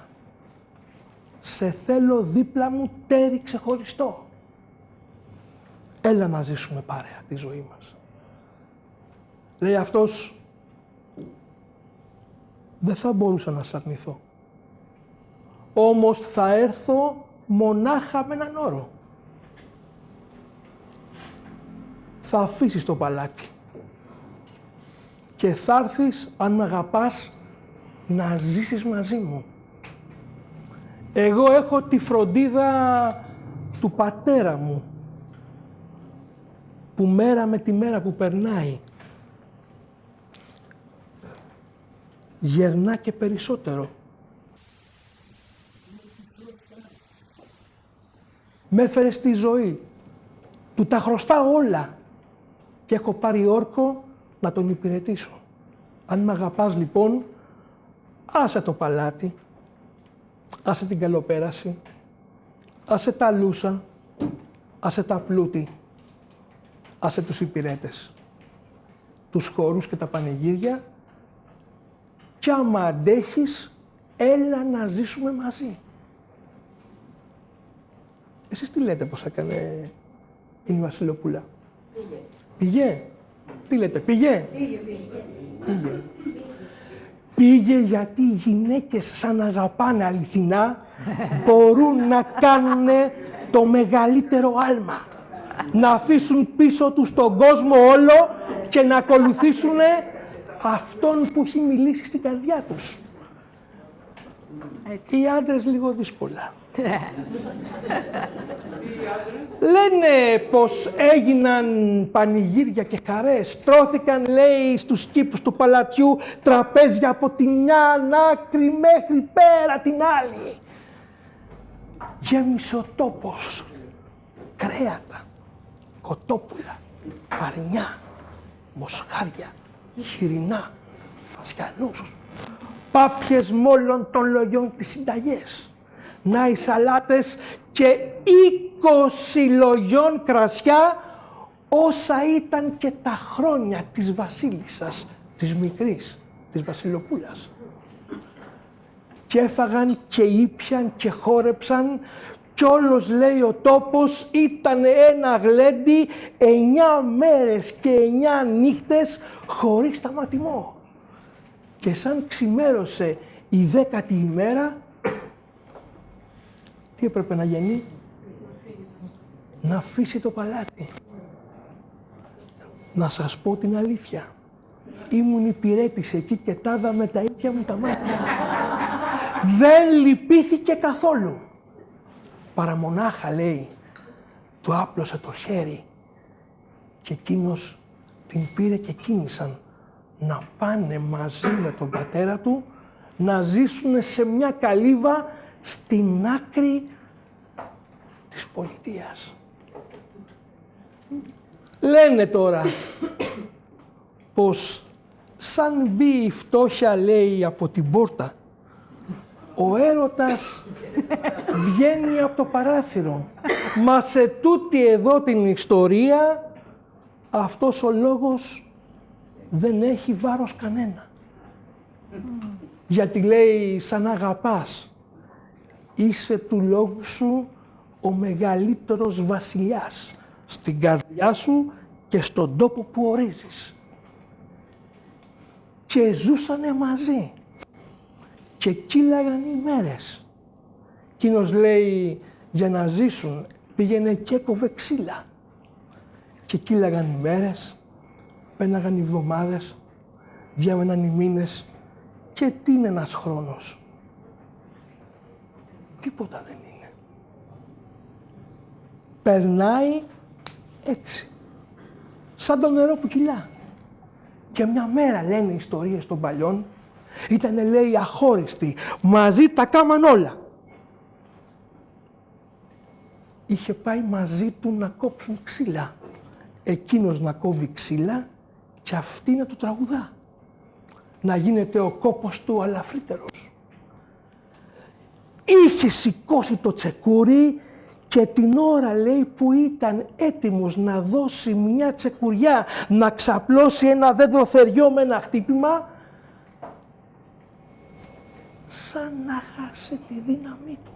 S2: Σε θέλω δίπλα μου τέρι ξεχωριστό. Έλα να ζήσουμε παρέα τη ζωή μας. Λέει αυτός, δεν θα μπορούσα να σ' αρνηθώ. Όμως θα έρθω μονάχα με έναν όρο. Θα αφήσεις το παλάτι και θα έρθεις, αν με αγαπάς, να ζήσεις μαζί μου. Εγώ έχω τη φροντίδα του πατέρα μου, που μέρα με τη μέρα που περνάει γερνά και περισσότερο. Με έφερε στη ζωή, του τα χρωστάω όλα και έχω πάρει όρκο να τον υπηρετήσω. Αν με αγαπάς λοιπόν, άσε το παλάτι, άσε την καλοπέραση, άσε τα λούσα, άσε τα πλούτη, άσε τους υπηρέτες, τους χορούς και τα πανηγύρια και άμα αντέχεις, έλα να ζήσουμε μαζί. Εσείς τι λέτε πως έκανε η Βασιλοπούλα? Πήγε. Τι λέτε, πήγε. Πήγε γιατί οι γυναίκες σαν αγαπάνε αληθινά μπορούν να κάνουν το μεγαλύτερο άλμα. Να αφήσουν πίσω τους τον κόσμο όλο και να ακολουθήσουν αυτόν που έχει μιλήσει στην καρδιά τους. Έτσι. Οι άντρες λίγο δύσκολα. Λένε πως έγιναν πανηγύρια και χαρές, στρώθηκαν, λέει, στους κήπους του παλατιού τραπέζια από τη μια άκρη μέχρι πέρα την άλλη. Γέμισε ο τόπος, κρέατα, κοτόπουλα, παρνιά, μοσχάρια, χοιρινά, φασιανούς, πάπιες μ' όλων των λογιών τις συνταγές. Να οι σαλάτες και 20 λογιών κρασιά, όσα ήταν και τα χρόνια της βασίλισσας, της μικρής, της Βασιλοπούλας. Και έφαγαν και ήπιαν και χόρεψαν κι όλος, λέει, ο τόπος ήταν ένα γλέντι 9 μέρες και 9 νύχτες χωρίς σταματημό. Και σαν ξημέρωσε η 10η ημέρα, τι έπρεπε να γίνει? Να αφήσει το παλάτι. Να σας πω την αλήθεια. Ήμουν υπηρέτης εκεί και τάδα με τα ίδια μου τα μάτια. Δεν λυπήθηκε καθόλου. Παραμονάχα, λέει, του άπλωσε το χέρι και εκείνος την πήρε και κίνησαν να πάνε μαζί με τον πατέρα του να ζήσουν σε μια καλύβα στην άκρη της πολιτείας. Λένε τώρα πως σαν μπει η φτώχεια, λέει, από την πόρτα, ο έρωτας βγαίνει από το παράθυρο. Μα σε τούτη εδώ την ιστορία αυτός ο λόγος δεν έχει βάρος κανένα. Γιατί, λέει, σαν αγαπάς είσαι του λόγου σου ο μεγαλύτερος βασιλιάς, στην καρδιά σου και στον τόπο που ορίζεις. Και ζούσανε μαζί και κύλαγαν οι μέρες. Εκείνος λέει, για να ζήσουν πήγαινε και έκοβε ξύλα. Και κύλαγαν οι μέρες, πέναγαν οι εβδομάδες, διάβαιναν οι μήνες. Και τι είναι ένας χρόνος? Τίποτα δεν είναι. Περνάει έτσι, σαν το νερό που κυλά. Και μια μέρα, λένε οι ιστορίες των παλιών, ήτανε, λέει, αχώριστοι, μαζί τα κάμαν όλα. Είχε πάει μαζί του να κόψουν ξύλα. Εκείνος να κόβει ξύλα και αυτή να του τραγουδά. Να γίνεται ο κόπος του αλαφρύτερος. Είχε σηκώσει το τσεκούρι και την ώρα, λέει, που ήταν έτοιμος να δώσει μια τσεκουριά, να ξαπλώσει ένα δέντρο θεριό με ένα χτύπημα, σαν να χάσε τη δύναμή του.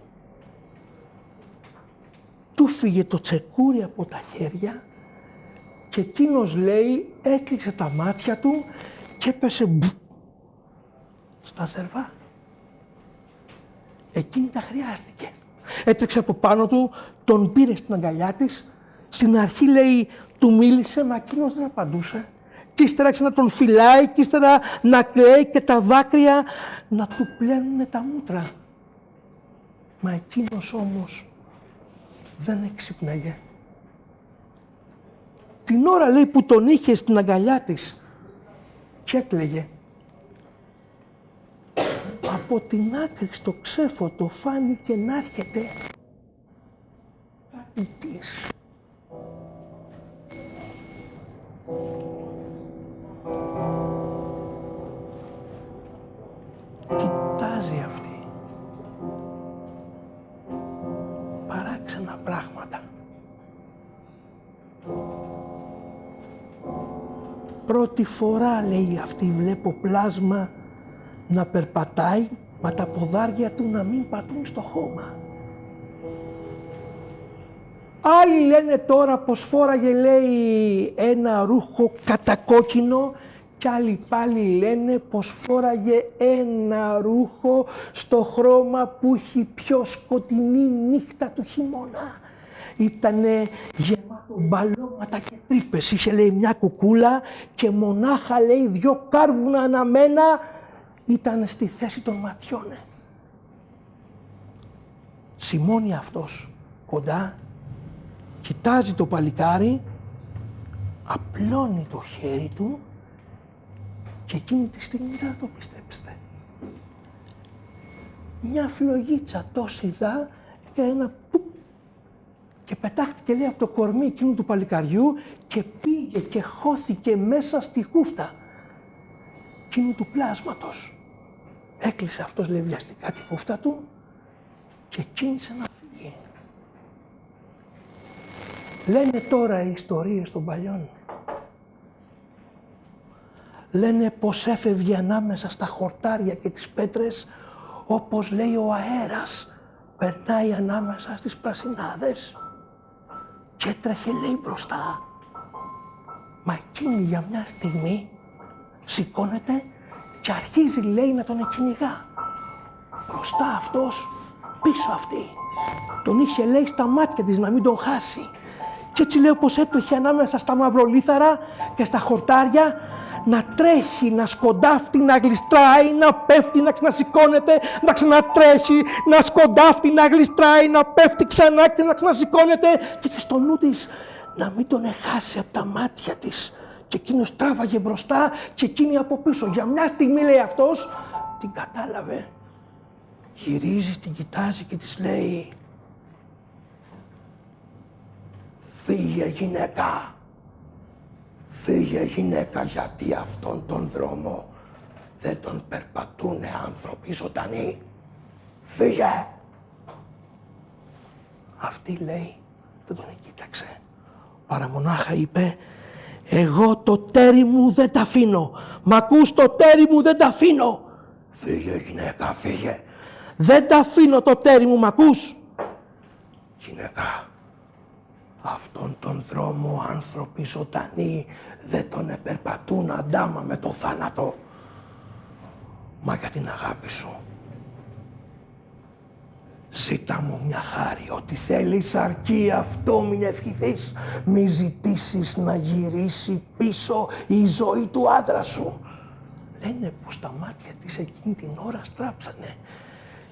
S2: Του φύγε το τσεκούρι από τα χέρια και εκείνος, λέει, έκλεισε τα μάτια του και έπεσε στα ζερβά. Εκείνη τα χρειάστηκε. Έτρεξε από πάνω του, τον πήρε στην αγκαλιά της. Στην αρχή, λέει, του μίλησε, μα εκείνος δεν απαντούσε. Κι ύστερα άρχισε να τον φυλάει, κι ύστερα να κλαίει και τα δάκρυα να του πλένουνε τα μούτρα. Μα εκείνος όμως δεν εξυπνάγε. Την ώρα, λέει, που τον είχε στην αγκαλιά της και έκλαιγε, από την άκρη στο ξέφωτο φάνηκε να έρχεται κάτι της. Κοιτάζει αυτή. Παράξενα πράγματα. Πρώτη φορά, λέει, αυτή βλέπω πλάσμα να περπατάει, μα τα ποδάρια του να μην πατούν στο χώμα. Άλλοι λένε τώρα πως φόραγε, λέει, ένα ρούχο κατακόκκινο κι άλλοι πάλι λένε πως φόραγε ένα ρούχο στο χρώμα που έχει πιο σκοτεινή νύχτα του χειμώνα. Ήτανε γεμάτο μπαλώματα και τρύπες. Είχε, λέει, μια κουκούλα και μονάχα, λέει, 2 κάρβουνα αναμένα ήταν στη θέση των ματιών. Σιμώνει αυτός κοντά, κοιτάζει το παλικάρι, απλώνει το χέρι του και εκείνη τη στιγμή δεν θα το πιστέψετε. Μια φλογίτσα τόση δα, έκανε ένα πουπ και πετάχτηκε, λέει, από το κορμί εκείνου του παλικαριού και πήγε και χώθηκε μέσα στη χούφτα εκείνου του πλάσματος. Έκλεισε αυτός, λέει, βιαστικά τη χούφτα του και κίνησε να φύγει. Λένε τώρα οι ιστορίες των παλιών. Λένε πως έφευγε ανάμεσα στα χορτάρια και τις πέτρες, όπως, λέει, ο αέρας περνάει ανάμεσα στις πρασινάδες και έτρεχε, λέει, μπροστά. Μα εκείνη για μια στιγμή σηκώνεται και αρχίζει, λέει, να τον εκκυνηγά. Μπροστά αυτός, πίσω αυτή. Τον είχε, λέει, στα μάτια της να μην τον χάσει. Και έτσι, λέει, πως έτρεχε ανάμεσα στα μαυρολίθαρα και στα χορτάρια, να τρέχει, να σκοντάφτει, να γλιστράει, να πέφτει, να ξανασηκώνεται, να ξανατρέχει, να σκοντάφτει, να γλιστράει, να πέφτει ξανά και να ξανασηκώνεται και στο νου της να μην τον εχάσει από τα μάτια της. Και εκείνος τράβαγε μπροστά και εκείνη από πίσω. Για μια στιγμή, λέει, αυτός την κατάλαβε. Γυρίζει, την κοιτάζει και της λέει, «Φύγε, γυναίκα, φύγε, γυναίκα, γιατί αυτόν τον δρόμο δεν τον περπατούνε άνθρωποι ζωντανοί. Φύγε!» Αυτή, λέει, δεν τον κοίταξε. Παρά μονάχα είπε, «Εγώ το τέρι μου δεν τα αφήνω. Μ' ακούς, το τέρι μου δεν τα αφήνω. Φύγε, γυναίκα, φύγε. Δεν τα αφήνω το τέρι μου, μ' ακούς? Γυναίκα, αυτόν τον δρόμο άνθρωποι ζωντανοί δεν τον επερπατούν αντάμα με το θάνατο. Μα για την αγάπη σου, ζήτα μου μια χάρη, ό,τι θέλεις αρκεί αυτό μην ευχηθείς. Μη ζητήσεις να γυρίσει πίσω η ζωή του άντρα σου. Λένε πως τα μάτια της εκείνη την ώρα στράψανε.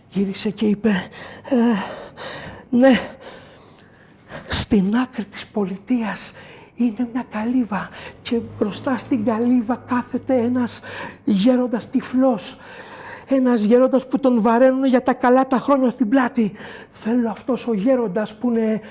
S2: Γύρισε και είπε, ναι, στην άκρη της πολιτείας είναι μια καλύβα και μπροστά στην καλύβα κάθεται ένας γέροντας τυφλός. Ένας γέροντας που τον βαραίνουν για τα καλά τα χρόνια στην πλάτη. Θέλω αυτός ο γέροντας που είναι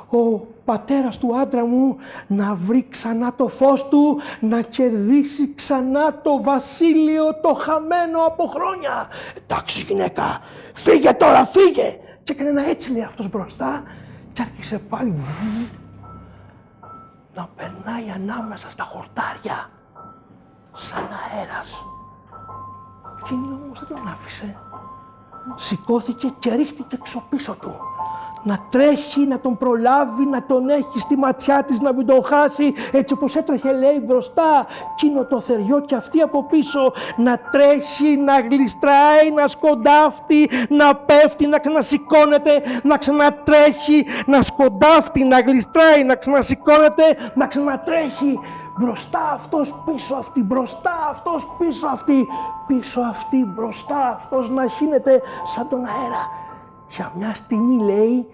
S2: ο πατέρας του άντρα μου να βρει ξανά το φως του, να κερδίσει ξανά το βασίλειο το χαμένο από χρόνια. Εντάξει γυναίκα, φύγε τώρα, φύγε! Και έκανε ένα έτσι λέει αυτός μπροστά και άρχισε πάλι να περνάει ανάμεσα στα χορτάρια σαν αέρας. Εκείνη όμως δεν τον άφησε. Σηκώθηκε και ρίχτηκε ξοπίσω του. Να τρέχει, να τον προλάβει, να τον έχει στη ματιά της, να μην τον χάσει. Έτσι όπως έτρεχε λέει μπροστά, εκείνο το θεριό και αυτή από πίσω. Να τρέχει, να γλιστράει, να σκοντάφτει, να πέφτει, να ξανασηκώνεται, να ξανατρέχει, να σκοντάφτει, να γλιστράει, να ξανασηκώνεται, να ξανατρέχει. Μπροστά αυτός, πίσω αυτή, μπροστά αυτός, πίσω αυτή, πίσω αυτή, μπροστά αυτός να χύνεται σαν τον αέρα. Για μια στιγμή λέει,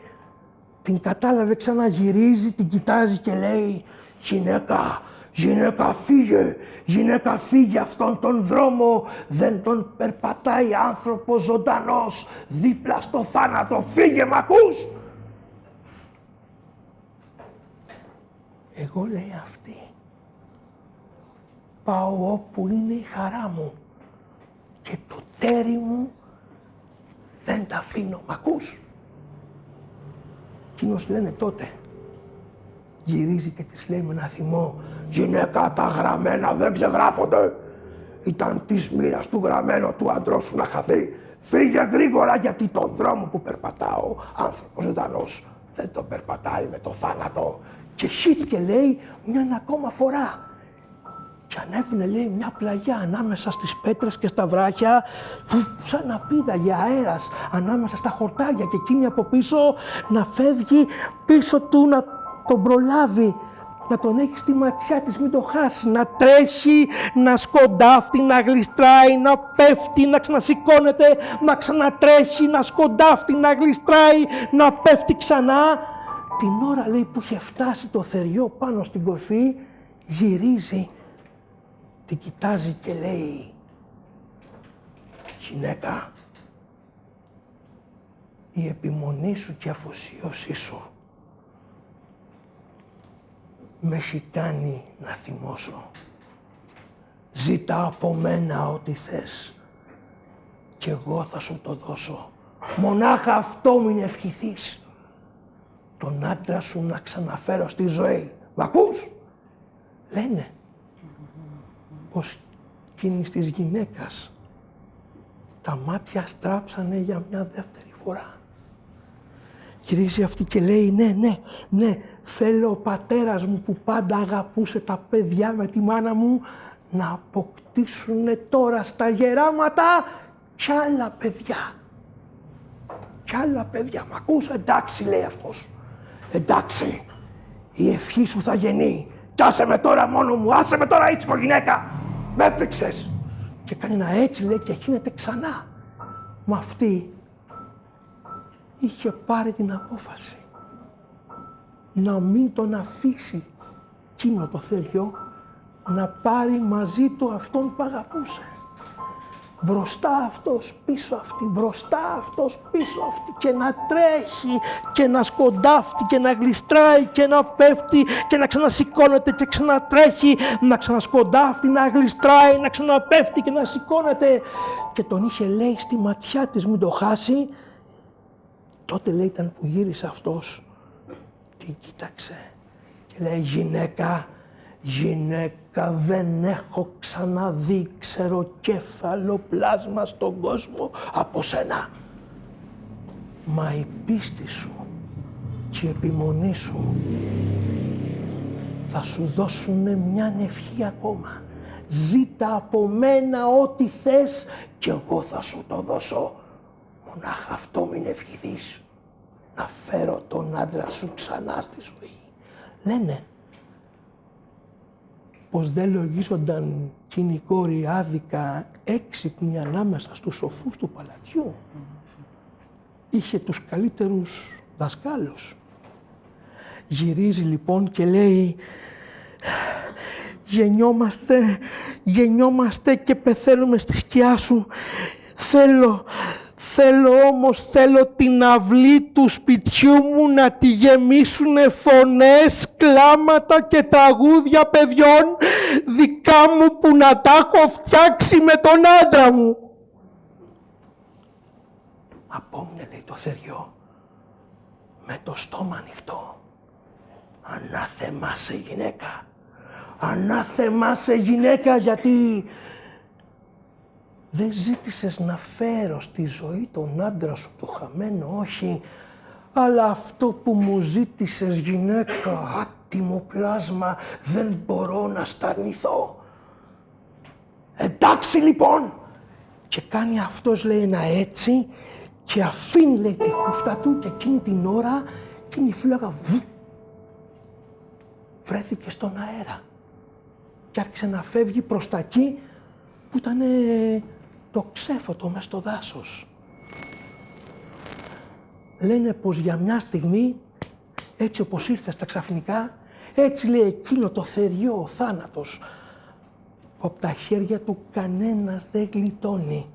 S2: την κατάλαβε ξαναγυρίζει, την κοιτάζει και λέει «Γυναίκα, γυναίκα φύγε, γυναίκα φύγε αυτόν τον δρόμο, δεν τον περπατάει άνθρωπος ζωντανός δίπλα στο θάνατο, φύγε μ' ακούς?» Εγώ λέει αυτή, πάω όπου είναι η χαρά μου και το τέρι μου δεν τα αφήνω, μ' ακούς? Εκείνος λένε τότε, γυρίζει και της λέει με ένα θυμό «Γυναίκα, τα γραμμένα δεν ξεγράφονται. Ήταν της μοίρας του γραμμένο του αντρός σου να χαθεί. Φύγε γρήγορα γιατί το δρόμο που περπατάω, άνθρωπος ζωντανός, δεν τον περπατάει με το θάνατο». Και χύθηκε λέει μια ακόμα φορά. Και ανέβαινε λέει μια πλαγιά ανάμεσα στις πέτρες και στα βράχια, σαν να πήδαγε αέρας ανάμεσα στα χορτάρια και εκείνη από πίσω να φεύγει πίσω του να τον προλάβει, να τον έχει στη ματιά της, μην το χάσει, να τρέχει, να σκοντάφτει, να γλιστράει, να πέφτει, να ξανασηκώνεται, να ξανατρέχει, να σκοντάφτει, να γλιστράει, να πέφτει ξανά. Την ώρα λέει που είχε φτάσει το θεριό πάνω στην κορφή, γυρίζει, την κοιτάζει και λέει «Γυναίκα, η επιμονή σου και η αφοσίωσή σου με έχει κάνει να θυμώσω. Ζήτα από μένα ό,τι θες και εγώ θα σου το δώσω. Μονάχα αυτό μην ευχηθείς, τον άντρα σου να ξαναφέρω στη ζωή. Μ' ακούς?» Λένε πως εκείνης της γυναίκας τα μάτια στράψανε για μια δεύτερη φορά. Γυρίζει αυτή και λέει ναι, θέλω ο πατέρας μου που πάντα αγαπούσε τα παιδιά με τη μάνα μου να αποκτήσουνε τώρα στα γεράματα κι άλλα παιδιά. Κι άλλα παιδιά, μ' ακούς? Εντάξει λέει αυτός. Εντάξει, η ευχή σου θα γεννεί. Κι άσε με τώρα μόνο μου, άσε με τώρα ίτσικο γυναίκα. Με έπρεξες. Και κάνει ένα έτσι λέει και χύνεται ξανά. Μα αυτή είχε πάρει την απόφαση να μην τον αφήσει εκείνο το θεριό να πάρει μαζί του αυτόν που αγαπούσε. Μπροστά αυτός, πίσω αυτή, μπροστά αυτός, πίσω αυτή και να τρέχει και να σκοντάφτει και να γλιστράει και να πέφτει και να ξανασηκώνεται και ξανατρέχει, να ξανασκοντάφτει, να γλιστράει, να ξαναπέφτει και να σηκώνεται. Και τον είχε λέει στη ματιά της μην το χάσει. Τότε λέει ήταν που γύρισε αυτός, την κοίταξε και λέει «Γυναίκα, Γυναίκα δεν έχω ξαναδεί ξεροκέφαλο πλάσμα στον κόσμο από σένα. Μα η πίστη σου και η επιμονή σου θα σου δώσουνε μια ευχή ακόμα. Ζήτα από μένα ό,τι θες και εγώ θα σου το δώσω. Μονάχα αυτό μην ευχηθείς, να φέρω τον άντρα σου ξανά στη ζωή. Λένε πως δεν λογίζονταν εκείνη η κόρη άδικα έξυπνη ανάμεσα στους σοφούς του παλατιού. Είχε τους καλύτερους δασκάλους. Γυρίζει λοιπόν και λέει γεννιόμαστε και πεθαίνουμε στη σκιά σου. Θέλω την αυλή του σπιτιού μου να τη γεμίσουνε φωνές, κλάματα και τραγούδια παιδιών δικά μου που να τα έχω φτιάξει με τον άντρα μου. Απόμεινε, λέει, το θεριό με το στόμα ανοιχτό. Ανάθεμά σε γυναίκα. Ανάθεμά σε γυναίκα, γιατί δεν ζήτησες να φέρω στη ζωή τον άντρα σου το χαμένο, όχι, αλλά αυτό που μου ζήτησες γυναίκα, άτιμο πλάσμα, δεν μπορώ να σταρνηθώ. Εντάξει λοιπόν, και κάνει αυτός, λέει, ένα έτσι και αφήνει, λέει, τη χούφτα του και εκείνη την ώρα εκείνη η φύλακα βρέθηκε στον αέρα και άρχισε να φεύγει προς τα εκεί που ήταν το ξέφωτο μες στο δάσος. Λένε πως για μια στιγμή, έτσι όπως ήρθε στα ξαφνικά, έτσι, λέει, εκείνο το θεριό, ο θάνατος, που από τα χέρια του κανένας δεν γλιτώνει.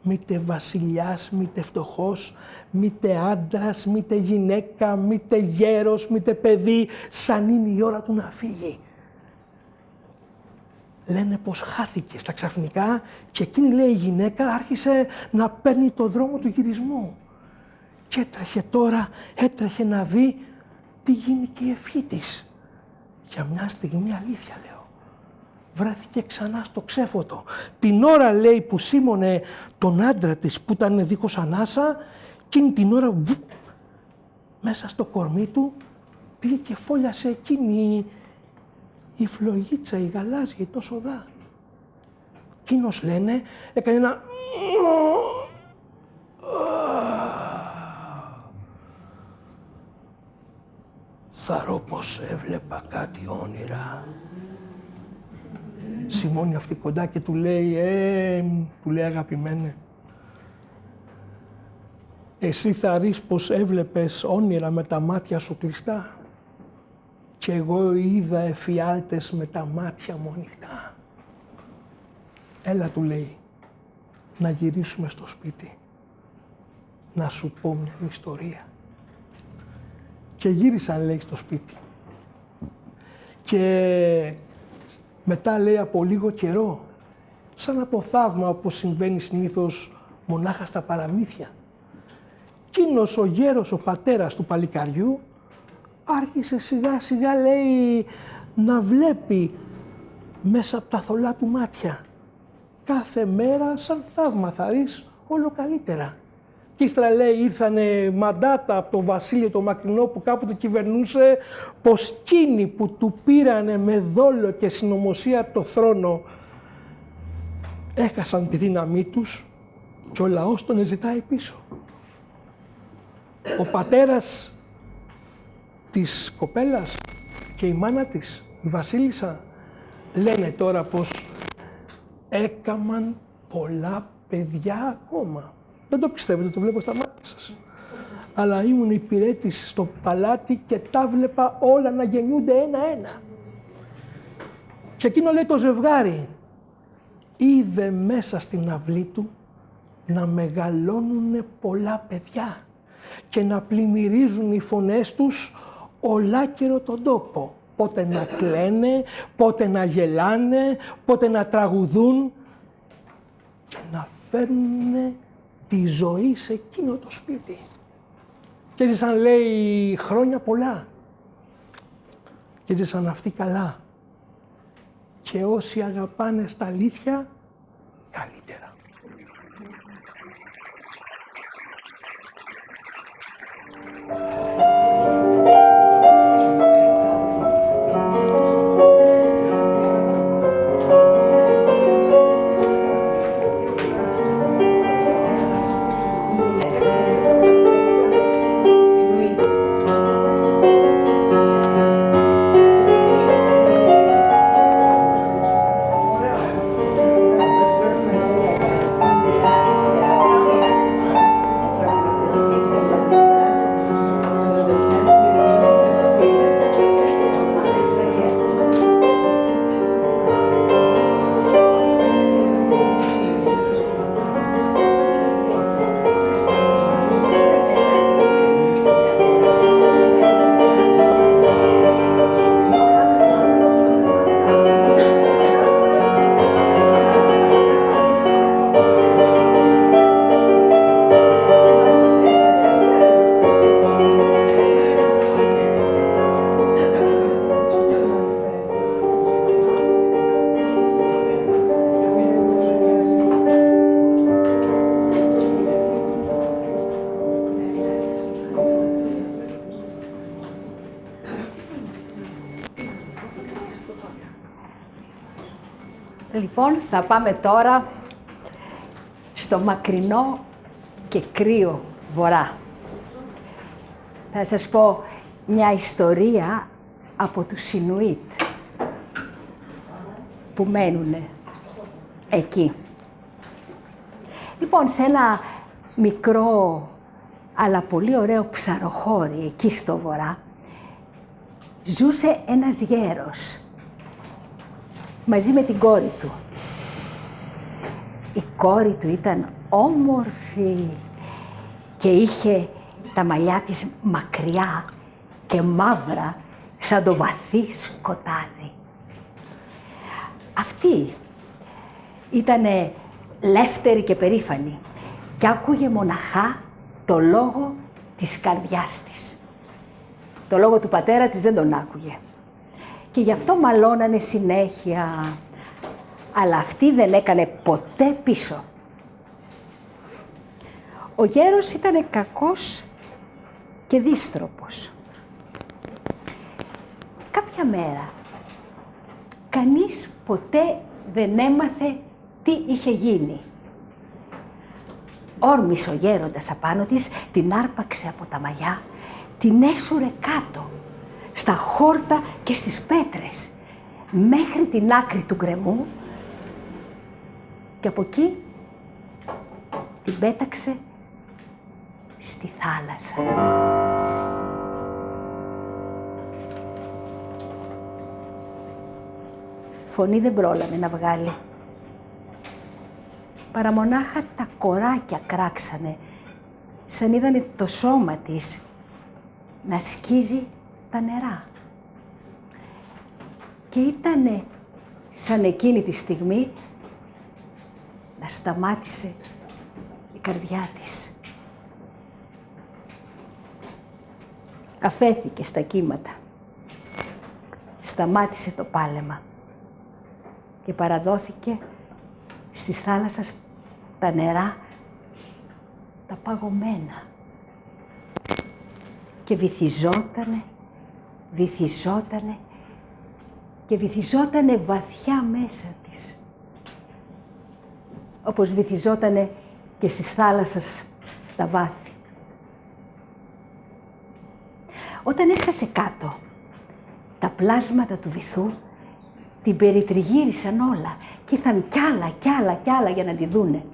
S2: Μήτε βασιλιάς, μήτε φτωχός, μήτε άντρας, μήτε γυναίκα, μήτε γέρος, μήτε παιδί, σαν είναι η ώρα του να φύγει. Λένε πως χάθηκε στα ξαφνικά και εκείνη, λέει, η γυναίκα άρχισε να παίρνει το δρόμο του γυρισμού. Και έτρεχε να δει τι γίνει και η ευχή της. Για μια στιγμή, αλήθεια λέω, βρέθηκε ξανά στο ξέφωτο. Την ώρα, λέει, που σίμωνε τον άντρα της που ήταν δίχως ανάσα, εκείνη την ώρα μέσα στο κορμί του πήγε και φόλιασε εκείνη η φλογίτσα, η γαλάζια, τόσο δά. Εκείνος, λένε, έκανε ένα... Θαρώ πως έβλεπα κάτι όνειρα. Σιμώνει αυτή κοντά και του λέει, του λέει, αγαπημένε, εσύ θα ρεις πως έβλεπες όνειρα με τα μάτια σου κλειστά και εγώ είδα εφιάλτες με τα μάτια μου ανοιχτά. Έλα, του λέει, να γυρίσουμε στο σπίτι, να σου πω μια ιστορία. Και γύρισαν, λέει, στο σπίτι. Και μετά, λέει, από λίγο καιρό, σαν από θαύμα, όπως συμβαίνει συνήθως μονάχα στα παραμύθια, εκείνος ο γέρος, ο πατέρας του παλικαριού, άρχισε σιγά σιγά, λέει, να βλέπει μέσα από τα θολά του μάτια. Κάθε μέρα σαν θαύμα θα ρεις όλο καλύτερα. Και ύστερα, λέει, ήρθανε μαντάτα από το βασίλειο το μακρινό που κάποτε κυβερνούσε, πως εκείνοι που του πήρανε με δόλο και συνωμοσία το θρόνο έχασαν τη δύναμή τους και ο λαός τον ζητάει πίσω. Ο πατέρας της κοπέλας και η μάνα της, η βασίλισσα, λένε τώρα πως έκαμαν πολλά παιδιά ακόμα. Δεν το πιστεύετε, το βλέπω στα μάτια σας. Αλλά ήμουν υπηρέτης στο παλάτι και τα βλέπα όλα να γεννιούνται ένα-ένα. Και εκείνο, λέει, το ζευγάρι είδε μέσα στην αυλή του να μεγαλώνουνε πολλά παιδιά και να πλημμυρίζουν οι φωνές τους ολάκερο τον τόπο. Πότε να κλαίνε, πότε να γελάνε, πότε να τραγουδούν και να φέρνουνε τη ζωή σε εκείνο το σπίτι. Και έζησαν, λέει, χρόνια πολλά. Και έζησαν αυτοί καλά. και όσοι αγαπάνε στα αλήθεια, καλύτερα.
S1: Λοιπόν, θα πάμε τώρα στο μακρινό και κρύο βορρά. Θα σας πω μια ιστορία από τους Ινουίτ που μένουνε εκεί. Λοιπόν, σε ένα μικρό αλλά πολύ ωραίο ψαροχώρι εκεί στο βορρά ζούσε ένας γέρος μαζί με την κόρη του. Η κόρη του ήταν όμορφη και είχε τα μαλλιά της μακριά και μαύρα σαν το βαθύ σκοτάδι. Αυτή ήτανε λεύτερη και περήφανη και άκουγε μοναχά το λόγο της καρδιάς της. Το λόγο του πατέρα της δεν τον άκουγε. Και γι' αυτό μαλώνανε συνέχεια, αλλά αυτή δεν έκανε ποτέ πίσω. Ο γέρος ήταν κακός και δύστροπος. Κάποια μέρα, κανείς ποτέ δεν έμαθε τι είχε γίνει. Όρμησε ο γέροντας απάνω της, την άρπαξε από τα μαλλιά, την έσουρε κάτω, στα χόρτα και στις πέτρες, μέχρι την άκρη του γκρεμού και από εκεί την πέταξε στη θάλασσα. Φωνή δεν πρόλαβε να βγάλει. Παραμονάχα τα κοράκια κράξανε, σαν είδανε το σώμα της να σκίζει τα νερά. Και ήτανε σαν εκείνη τη στιγμή να σταμάτησε η καρδιά της. Αφέθηκε στα κύματα. Σταμάτησε το πάλεμα και παραδόθηκε στις θάλασσας τα νερά τα παγωμένα. Και βυθιζότανε και βυθιζότανε βαθιά μέσα της. Όπως βυθιζότανε και στις θάλασσας τα βάθη. Όταν έφτασε κάτω, τα πλάσματα του βυθού την περιτριγύρισαν όλα και ήρθαν κι άλλα για να τη δούνε.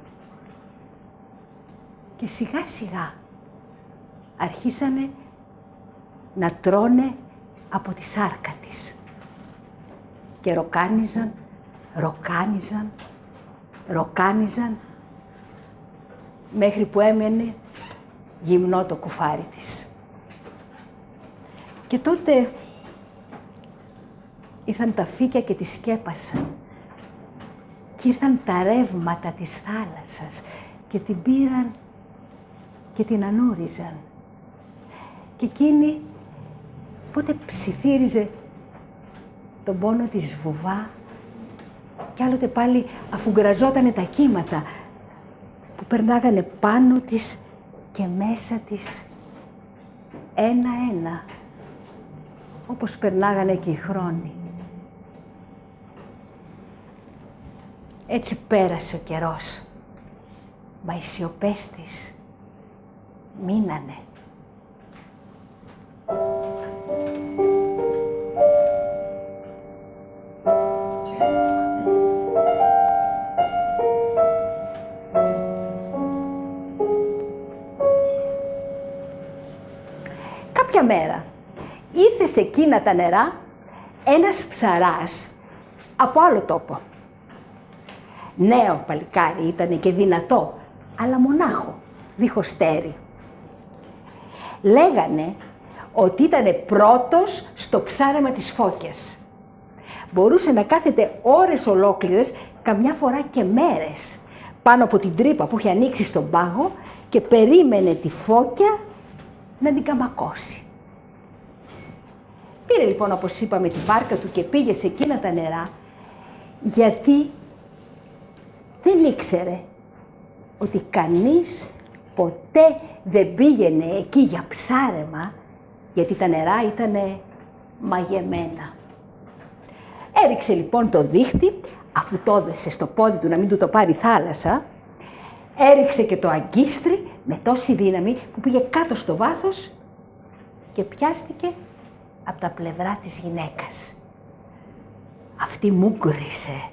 S1: Και σιγά σιγά αρχίσανε να τρώνε από τη σάρκα της. Και ροκάνιζαν, μέχρι που έμενε γυμνό το κουφάρι της. Και τότε ήρθαν τα φύκια και τη σκέπασαν. Και ήρθαν τα ρεύματα της θάλασσας και την πήραν και την ανούριζαν. Και εκείνη πότε ψιθύριζε τον πόνο της βουβά κι άλλοτε πάλι αφού γκραζότανε τα κύματα που περνάγανε πάνω της και μέσα της ένα-ένα, όπως περνάγανε και οι χρόνοι. Έτσι πέρασε ο καιρός, μα οι σιωπές της μείνανε. Κάποια μέρα ήρθε σε εκείνα τα νερά ένας ψαράς από άλλο τόπο. Νέο παλικάρι ήτανε και δυνατό, αλλά μονάχο, δίχως στέρι. Λέγανε ότι ήτανε πρώτος στο ψάρεμα της φώκιας. Μπορούσε να κάθεται ώρες ολόκληρες, καμιά φορά και μέρες, πάνω από την τρύπα που είχε ανοίξει στον πάγο και περίμενε τη φώκια να την καμακώσει. Πήρε λοιπόν, όπως είπαμε, την βάρκα του και πήγε σε εκείνα τα νερά, γιατί δεν ήξερε ότι κανείς ποτέ δεν πήγαινε εκεί για ψάρεμα, γιατί τα νερά ήτανε μαγεμένα. Έριξε λοιπόν το δίχτυ, αφού το έδεσε στο πόδι του να μην του το πάρει θάλασσα, έριξε και το αγκίστρι με τόση δύναμη που πήγε κάτω στο βάθος και πιάστηκε από τα πλευρά της γυναίκας. Αυτή μούγκρισε,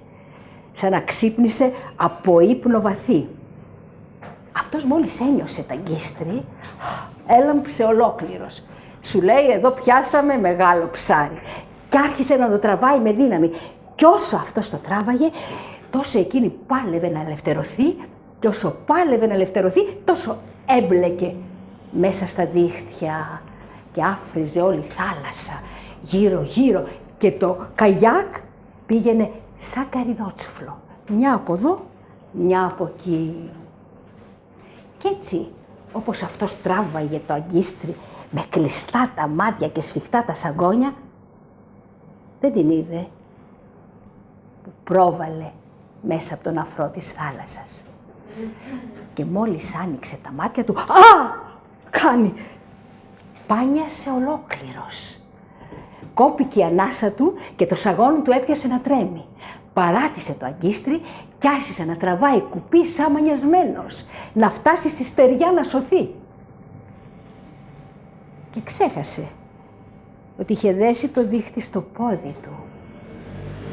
S1: σαν να ξύπνησε από ύπνο βαθύ. Αυτός μόλις ένιωσε τα αγκίστρι, έλαμψε ολόκληρος. Σου λέει, εδώ πιάσαμε μεγάλο ψάρι. Και άρχισε να το τραβάει με δύναμη. Κι όσο αυτός το τράβαγε, τόσο εκείνη πάλευε να ελευθερωθεί, και όσο πάλευε να ελευθερωθεί, τόσο έμπλεκε μέσα στα δίχτυα και άφριζε όλη η θάλασσα γύρω-γύρω και το καγιάκ πήγαινε σαν καρυδότσουφλο. Μια από εδώ, μια από εκεί. Κι έτσι, όπως αυτός τράβαγε το αγκίστρι με κλειστά τα μάτια και σφιχτά τα σαγόνια, δεν την είδε που πρόβαλε μέσα από τον αφρό της θάλασσας. Και μόλις άνοιξε τα μάτια του, κάνει! Πάνιασε ολόκληρος. Κόπηκε η ανάσα του και το σαγόνι του έπιασε να τρέμει. Παράτησε το αγκίστρι κι άρχισε να τραβάει κουπί σαν μανιασμένος, να φτάσει στη στεριά να σωθεί. Και ξέχασε ότι είχε δέσει το δίχτυ στο πόδι του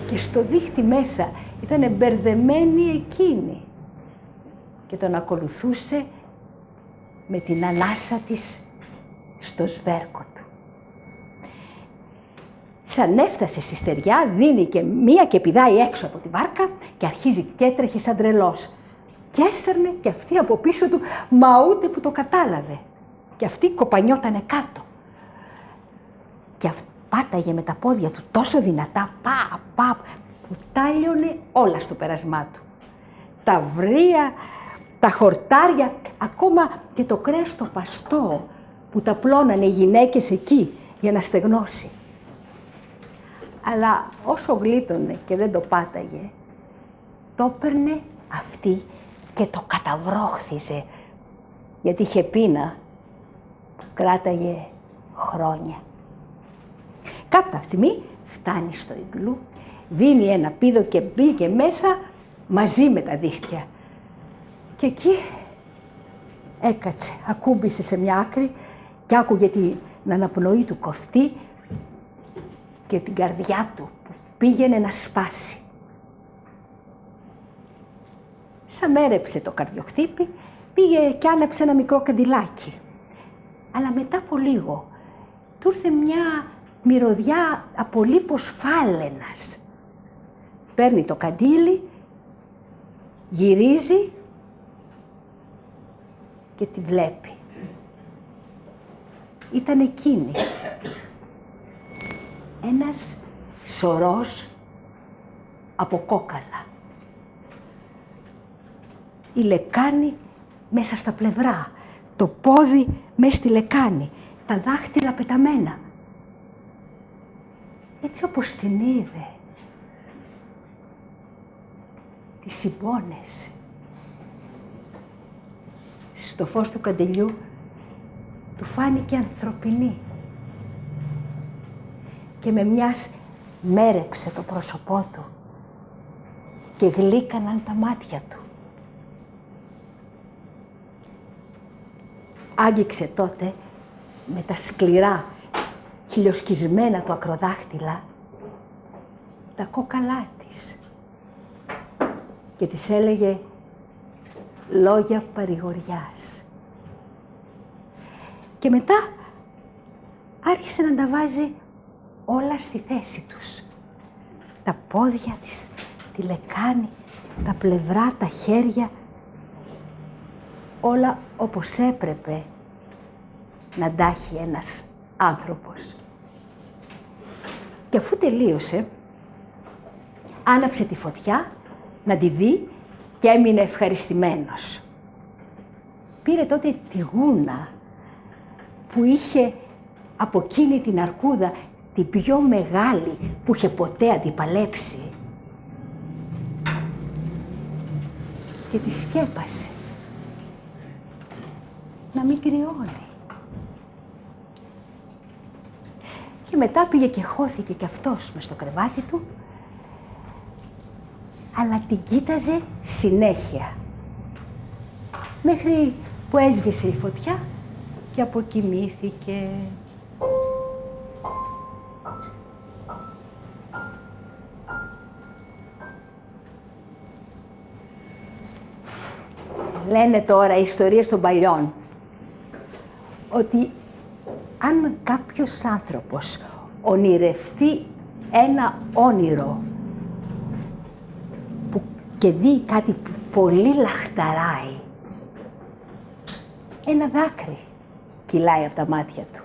S1: και στο δίχτυ μέσα ήταν μπερδεμένη εκείνη και τον ακολουθούσε με την ανάσα της στο σβέρκο του. Σαν έφτασε στη στεριά, δίνει και μία και πηδάει έξω από τη βάρκα και αρχίζει και έτρεχε σαν τρελός. Και έσερνε και αυτή από πίσω του, μα ούτε που το κατάλαβε. Και αυτή κοπανιότανε κάτω. Και πάταγε με τα πόδια του τόσο δυνατά, που τάλιωνε όλα στο πέρασμά του. Τα βρύα, τα χορτάρια, ακόμα και το κρέας το παστό που τα πλώνανε οι γυναίκες εκεί για να στεγνώσει. Αλλά όσο γλίτωνε και δεν το πάταγε, το έπαιρνε αυτή και το καταβρόχθιζε, γιατί είχε πείνα που κράταγε χρόνια. Κάποια στιγμή φτάνει στο ιγκλού, δίνει ένα πήδο και μπήκε μέσα μαζί με τα δίχτυα. Και εκεί έκατσε, ακούμπησε σε μια άκρη και άκουγε την αναπνοή του κοφτή και την καρδιά του που πήγαινε να σπάσει. Σαν μέρεψε το καρδιοχτύπη, πήγε και άναψε ένα μικρό καντιλάκι. Αλλά μετά από λίγο του ήρθε μια μυρωδιά από λίπος φάλαινας. Παίρνει το καντήλι, γυρίζει και τη βλέπει. Ήταν εκείνη. Ένας σωρός από κόκαλα. Η λεκάνη μέσα στα πλευρά, το πόδι μέσα στη λεκάνη, τα δάχτυλα πεταμένα. Έτσι όπως την είδε, τις συμπόνεσε. Στο φως του καντελιού του φάνηκε ανθρωπινή και με μιας μέρεψε το πρόσωπό του και γλύκαναν τα μάτια του. Άγγιξε τότε με τα σκληρά, χιλιοσκισμένα του ακροδάχτυλα τα κόκαλά της και της έλεγε λόγια παρηγοριάς. Και μετά άρχισε να τα βάζει όλα στη θέση τους. Τα πόδια της, τη λεκάνη, τα πλευρά, τα χέρια, όλα όπως έπρεπε να τα έχει ένας άνθρωπος. Και αφού τελείωσε, άναψε τη φωτιά να τη δει και έμεινε ευχαριστημένος. Πήρε τότε τη γούνα που είχε από εκείνη την αρκούδα, την πιο μεγάλη που είχε ποτέ αντιπαλέψει, και τη σκέπασε να μην κρυώνει. Και μετά πήγε και χώθηκε κι αυτός μες στο κρεβάτι του, αλλά την κοίταζε συνέχεια, μέχρι που έσβησε η φωτιά και αποκοιμήθηκε. Λένε τώρα οι ιστορίες των παλιών ότι αν κάποιος άνθρωπος ονειρευτεί ένα όνειρο και δει κάτι που πολύ λαχταράει, ένα δάκρυ κυλάει από τα μάτια του.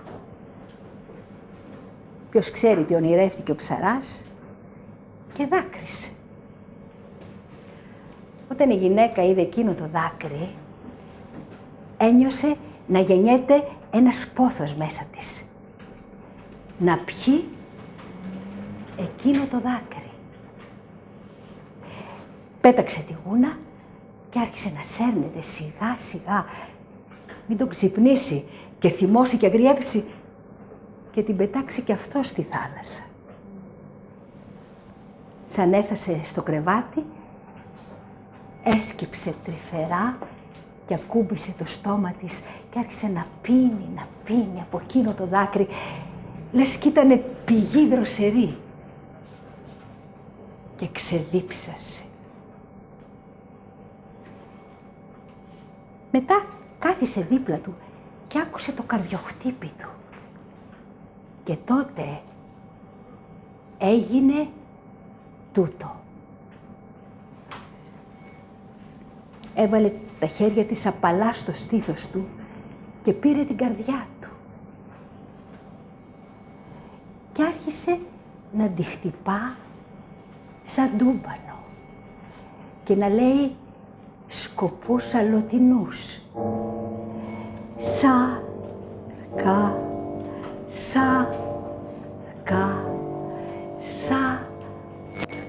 S1: Ποιος ξέρει τι ονειρεύτηκε ο ψαράς και δάκρυσε. Όταν η γυναίκα είδε εκείνο το δάκρυ, ένιωσε να γεννιέται ένας πόθος μέσα της. Να πιει εκείνο το δάκρυ. Πέταξε τη γούνα και άρχισε να σέρνεται σιγά σιγά. Μην τον ξυπνήσει και θυμώσει και αγριέψει και την πετάξει και αυτό στη θάλασσα. Σαν έφτασε στο κρεβάτι, έσκυψε τρυφερά και ακούμπησε το στόμα της και άρχισε να πίνει από εκείνο το δάκρυ, λες κι ήτανε πηγή δροσερή. Και ξεδίψασε. Μετά κάθισε δίπλα του και άκουσε το καρδιοχτύπι του. Και τότε έγινε τούτο. Έβαλε τα χέρια της απαλά στο στήθος του και πήρε την καρδιά του. Και άρχισε να τη χτυπά σαν τούμπανο και να λέει σκοπούς αλλοτινούς. Σα, κα, σα, κα, σα,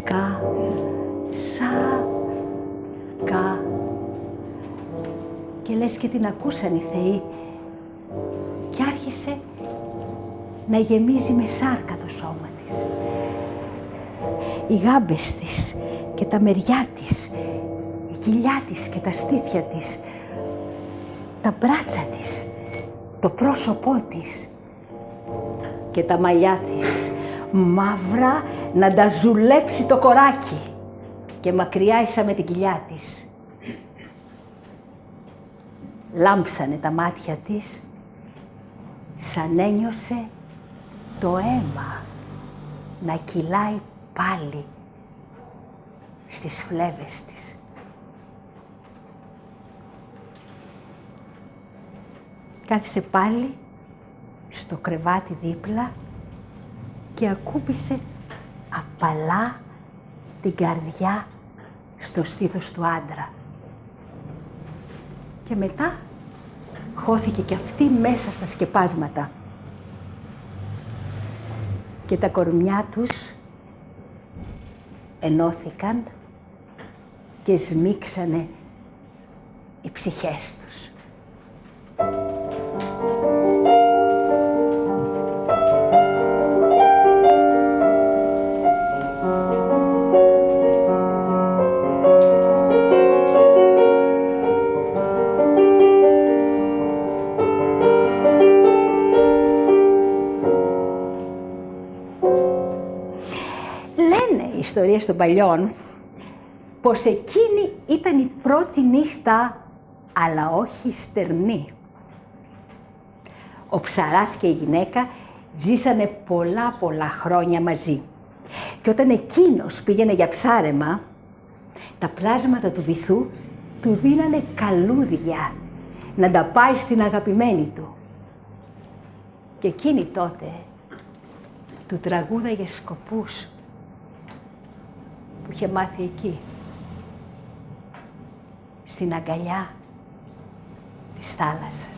S1: κα, σα, κα. Και λες και την ακούσαν οι θεοί και άρχισε να γεμίζει με σάρκα το σώμα της. Οι γάμπες της και τα μεριά της, η κοιλιά της και τα στήθια της, τα μπράτσα της, το πρόσωπό της και τα μαλλιά της, μαύρα να τα ζουλέψει το κοράκι και μακριά ίσα με την κοιλιά της. Λάμψανε τα μάτια της, σαν ένιωσε το αίμα να κυλάει πάλι στις φλέβες της. Κάθισε πάλι στο κρεβάτι δίπλα και ακούμπησε απαλά την καρδιά στο στήθος του άντρα. Και μετά χώθηκε κι αυτή μέσα στα σκεπάσματα. Και τα κορμιά τους ενώθηκαν και σμίξανε οι ψυχές τους. Λένε οι ιστορίες των παλιών πως εκείνη ήταν η πρώτη νύχτα, αλλά όχι στερνή. Ο ψαράς και η γυναίκα ζήσανε πολλά χρόνια μαζί. Και όταν εκείνος πήγαινε για ψάρεμα, τα πλάσματα του βυθού του δίνανε καλούδια να τα πάει στην αγαπημένη του. Και εκείνη τότε του τραγούδαγε σκοπούς που είχε μάθει εκεί, στην αγκαλιά της θάλασσας.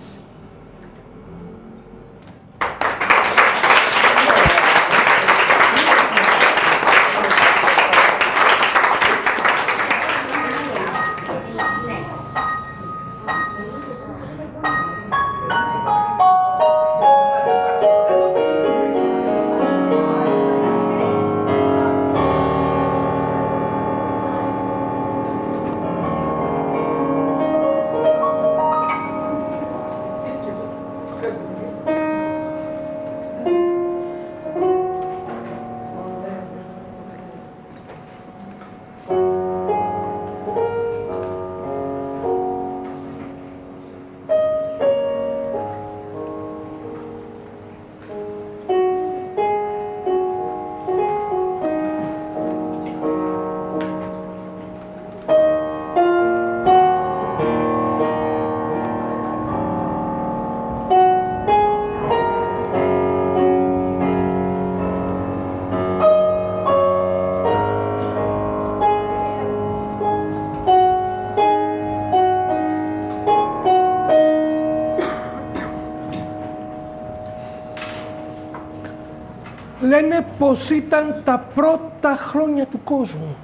S2: Λένε πως ήταν τα πρώτα χρόνια του κόσμου.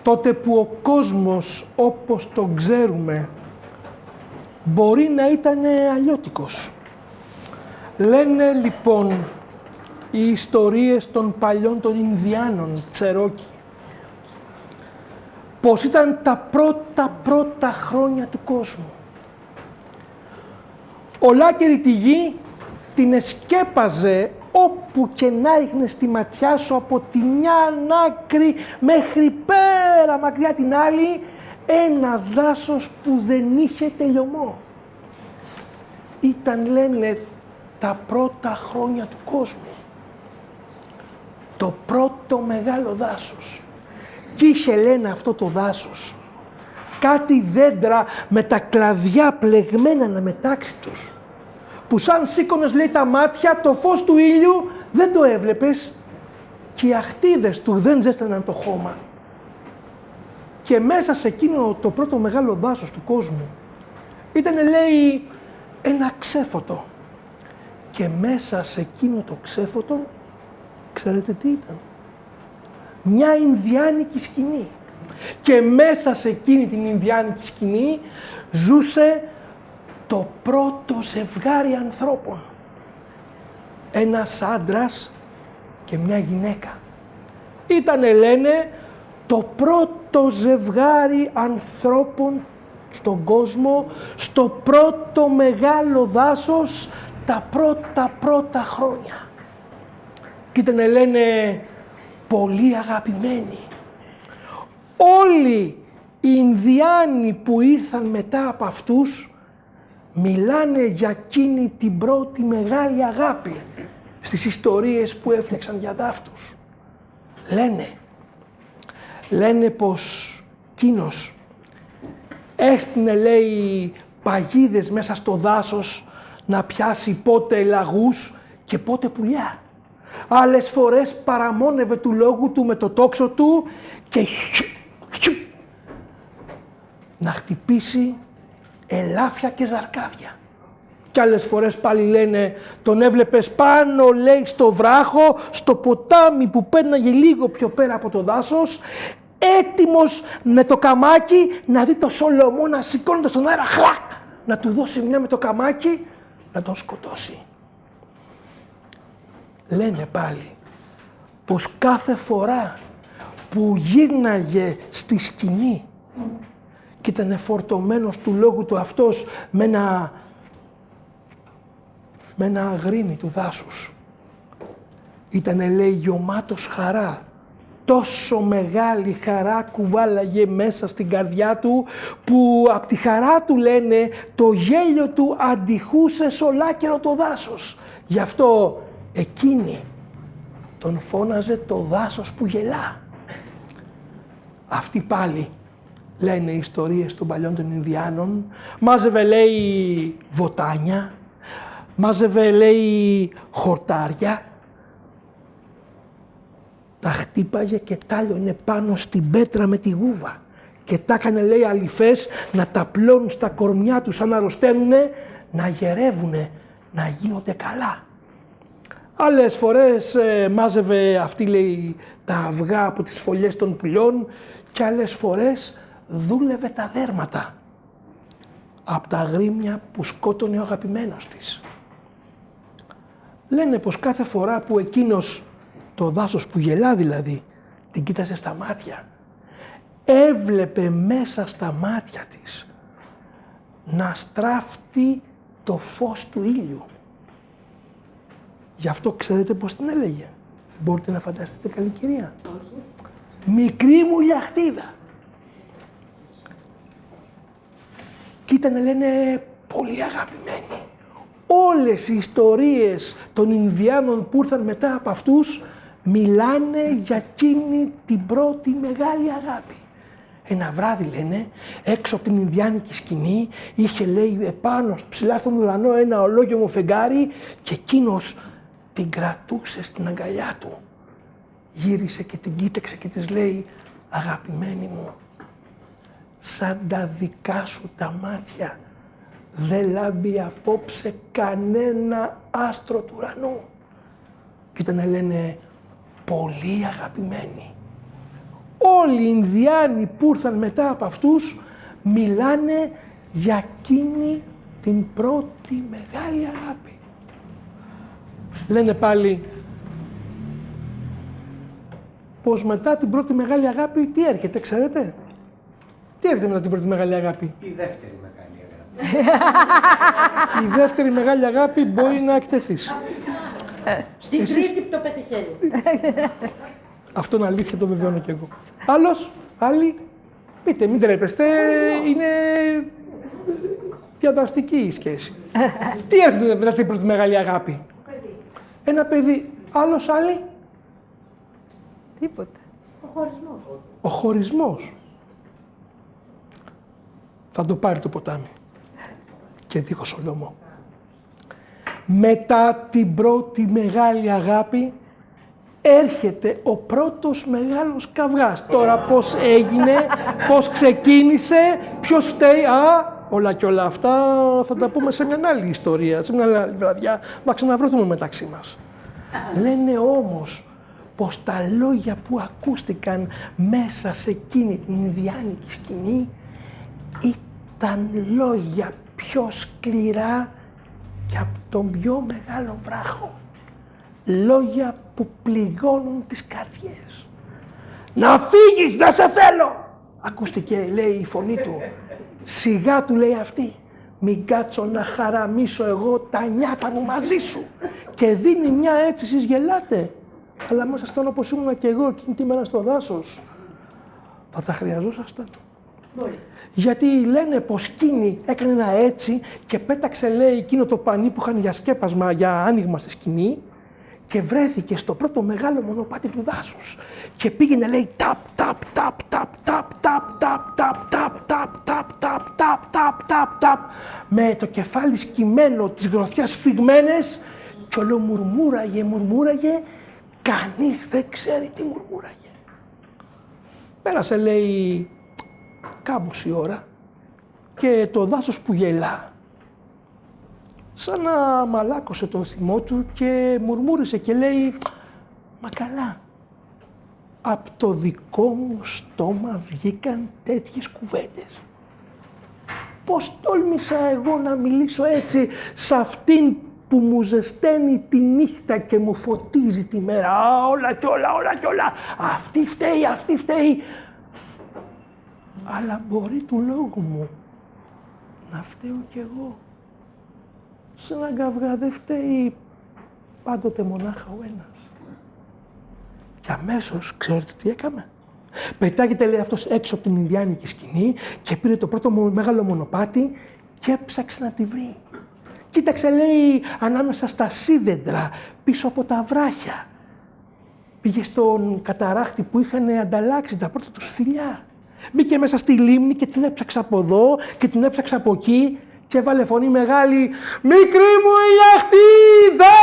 S2: Τότε που ο κόσμος όπως τον ξέρουμε μπορεί να ήταν αλλιώτικος. Λένε λοιπόν οι ιστορίες των παλιών των Ινδιάνων, Τσερόκι, πως ήταν τα πρώτα χρόνια του κόσμου. Ολάκερη τη γη την εσκέπαζε όπου και να ρίχνες τη ματιά σου, από τη μια άκρη μέχρι πέρα μακριά την άλλη, ένα δάσος που δεν είχε τελειωμό. Ήταν, λένε, τα πρώτα χρόνια του κόσμου. Το πρώτο μεγάλο δάσος. Κι είχε, λένε, αυτό το δάσος κάτι δέντρα με τα κλαδιά πλεγμένα αναμετάξι τους, που σαν σήκωνες, λέει, τα μάτια, το φως του ήλιου δεν το έβλεπες και οι αχτίδες του δεν ζέσταναν το χώμα. Και μέσα σε εκείνο το πρώτο μεγάλο δάσος του κόσμου ήτανε, λέει, ένα ξέφωτο. Και μέσα σε εκείνο το ξέφωτο, ξέρετε τι ήταν? Μια Ινδιάνικη σκηνή. Και μέσα σε εκείνη την Ινδιάνικη σκηνή ζούσε το πρώτο ζευγάρι ανθρώπων. Ένας άντρας και μια γυναίκα. Ήτανε, λένε, το πρώτο ζευγάρι ανθρώπων στον κόσμο, στο πρώτο μεγάλο δάσος, τα πρώτα χρόνια. Και ήτανε, λένε, πολύ αγαπημένοι. Όλοι οι Ινδιάνοι που ήρθαν μετά από αυτούς μιλάνε για εκείνη την πρώτη μεγάλη αγάπη στις ιστορίες που έφτιαξαν για δάφτους. Λένε πως εκείνος έστεινε, λέει, παγίδες μέσα στο δάσος να πιάσει πότε λαγούς και πότε πουλιά. Άλλες φορές παραμόνευε του λόγου του με το τόξο του και να χτυπήσει ελάφια και ζαρκάδια. Κι άλλες φορές πάλι, λένε, τον έβλεπες πάνω, λέει, στο βράχο, στο ποτάμι που πέρναγε λίγο πιο πέρα από το δάσος, έτοιμος με το καμάκι να δει το Σολομό να σηκώνεται στον αέρα, χλακ, να του δώσει μια με το καμάκι, να τον σκοτώσει. Λένε πάλι πως κάθε φορά που γύρναγε στη σκηνή και ήταν φορτωμένος του λόγου του αυτός με ένα αγρίμι του δάσους, ήτανε, λέει, γεμάτος χαρά. Τόσο μεγάλη χαρά κουβάλαγε μέσα στην καρδιά του που απ' τη χαρά του, λένε, το γέλιο του αντιχούσε σ' ολάκερο το δάσος. Γι' αυτό εκείνη τον φώναζε το δάσος που γελά. Αυτή πάλι, λένε οι ιστορίες των παλιών των Ινδιάνων, μάζευε, λέει, βοτάνια, μάζευε, λέει, χορτάρια, τα χτύπαγε και τα άλιωνε πάνω στην πέτρα με τη γούβα και τα έκανε, λέει, αληφές να τα πλώνουν στα κορμιά τους σαν να αρρωσταίνουνε, να γερεύουνε, να γίνονται καλά. Άλλες φορές μάζευε αυτή, λέει, τα αυγά από τις φωλιές των πουλιών και άλλες φορές δούλευε τα δέρματα από τα αγρίμια που σκότωνε ο αγαπημένος της. Λένε πως κάθε φορά που εκείνος, το δάσος που γελά δηλαδή, την κοίταζε στα μάτια, έβλεπε μέσα στα μάτια της να στράφτει το φως του ήλιου. Γι' αυτό ξέρετε πώς την έλεγε? Μπορείτε να φανταστείτε, καλή κυρία?
S3: Όχι.
S2: Μικρή μου λιαχτίδα. Και ήταν, λένε, πολύ αγαπημένη. Όλες οι ιστορίες των Ινδιάνων που ήρθαν μετά από αυτούς μιλάνε για εκείνη την πρώτη μεγάλη αγάπη. Ένα βράδυ, λένε, έξω από την Ινδιάνικη σκηνή, είχε, λέει, επάνω ψηλά στον ουρανό ένα ολόγιομο φεγγάρι και εκείνος την κρατούσε στην αγκαλιά του. Γύρισε και την κοίταξε και της λέει, αγαπημένη μου, σαν τα δικά σου τα μάτια δεν λάμπει απόψε κανένα άστρο του ουρανού. Και ήταν, λένε, πολύ αγαπημένοι. Όλοι οι Ινδιάνοι που ήρθαν μετά από αυτούς μιλάνε για εκείνη την πρώτη μεγάλη αγάπη. Λένε πάλι πως μετά την πρώτη μεγάλη αγάπη τι έρχεται, ξέρετε? Τι έρχεται μετά την πρώτη μεγάλη αγάπη?
S4: Η δεύτερη μεγάλη αγάπη.
S2: Η δεύτερη μεγάλη αγάπη μπορεί να εκτεθείς.
S3: Στην τρίτη που το πετυχαίνει.
S2: Αυτό είναι αλήθεια, το βεβαιώνω κι εγώ. Άλλος, άλλη, πείτε, μην τρέπεστε, είναι διαδραστική η σχέση. Τι έρχεται μετά την πρώτη μεγάλη αγάπη? Ένα παιδί. Άλλος, άλλη.
S1: Τίποτα.
S3: Ο χωρισμός.
S2: Ο χωρισμός. Θα το πάρει το ποτάμι. Και δίχω Σολομό. Μετά την πρώτη μεγάλη αγάπη έρχεται ο πρώτος μεγάλος καυγάς. Τώρα πώς έγινε, πώς ξεκίνησε, ποιος φταίει, όλα και όλα αυτά θα τα πούμε σε μια άλλη ιστορία, σε μια άλλη βραδιά, να ξαναβρεθούμε μεταξύ μας. Λένε όμως πως τα λόγια που ακούστηκαν μέσα σε εκείνη την Ινδιάνικη σκηνή ήταν λόγια πιο σκληρά και από τον πιο μεγάλο βράχο. Λόγια που πληγώνουν τις καρδιές. «Να φύγεις, δεν σε θέλω!» ακούστηκε, λέει, η φωνή του. «Σιγά», του λέει αυτή, «μην κάτσω να χαραμίσω εγώ τα νιάτα μου μαζί σου». Και δίνει μια έτσι, εσείς γελάτε. Αλλά μέσα στον όπως ήμουν και εγώ εκείνη τη μέρα στο δάσος, θα τα χρειαζόσασταν.
S3: Μπορεί.
S2: Γιατί λένε πως εκείνη έκανε ένα έτσι και πέταξε, λέει, εκείνο το πανί που είχαν για σκέπασμα, για άνοιγμα στη σκηνή και βρέθηκε στο πρώτο μεγάλο μονοπάτι του δάσους και πήγαινε, λέει, ταπ, ταπ, ταπ, ταπ, ταπ, ταπ, ταπ, ταπ, ταπ, ταπ, ταπ, ταπ, ταπ, ταπ, ταπ, ταπ, με το κεφάλι σκυμμένο, τις γροθιάς φυγμένες και όλο μουρμούραγε, κανείς δεν ξέρει τι μουρμούραγε. Πέρασε, λέει, κάμποση ώρα και το δάσος που γελά σαν να μαλάκωσε το θυμό του και μουρμούρισε και λέει, «Μα καλά, από το δικό μου στόμα βγήκαν τέτοιες κουβέντες. Πώς τόλμησα εγώ να μιλήσω έτσι σε αυτήν που μου ζεσταίνει τη νύχτα και μου φωτίζει τη μέρα. Όλα κι όλα, όλα κι όλα. Αυτή φταίει, αυτή φταίει. Αλλά μπορεί του λόγου μου να φταίω κι εγώ. Σε έναν καυγά δεν φταίει πάντοτε μονάχα ο ένας. Και αμέσως ξέρετε τι έκαμε. Πετάγεται, λέει, αυτός έξω από την Ινδιάνικη σκηνή και πήρε το πρώτο μεγάλο μονοπάτι και έψαξε να τη βρει. Κοίταξε, λέει, ανάμεσα στα σίδεντρα, πίσω από τα βράχια. Πήγε στον καταράχτη που είχαν ανταλλάξει τα πρώτα τους φιλιά. Μπήκε μέσα στη λίμνη και την έψαξε από εδώ και την έψαξε από εκεί και έβαλε φωνή μεγάλη. «Μικρή μου η γιαχτίδα!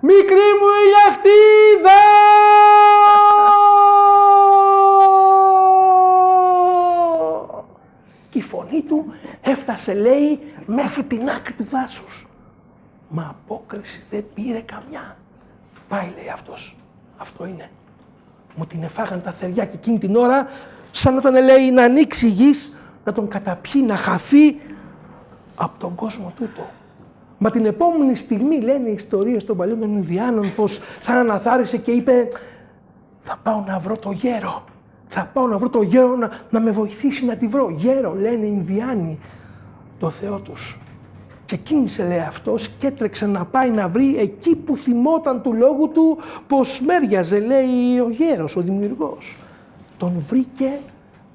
S2: Μικρή μου η γιαχτίδα!» Και η φωνή του έφτασε, λέει, μέχρι την άκρη του δάσους. Μα απόκριση δεν πήρε καμιά. Πάει, λέει αυτός. Αυτό είναι. Μου την εφάγαν τα θεριά και εκείνη την ώρα, σαν όταν, λέει, να ανοίξει η γης, να τον καταπιεί, να χαθεί από τον κόσμο τούτο. Μα την επόμενη στιγμή λένε οι ιστορίες των παλιών των Ινδιάνων πως σαν αναθάρισε και είπε «Θα πάω να βρω το γέρο. Θα πάω να βρω το γέρο να με βοηθήσει να τη βρω». Γέρο, λένε οι Ινδιάνοι, το Θεό τους. Και κίνησε, λέει, αυτός και έτρεξε να πάει να βρει εκεί που θυμόταν του λόγου του πως μέριαζε, λέει, ο γέρος, ο δημιουργός. Τον βρήκε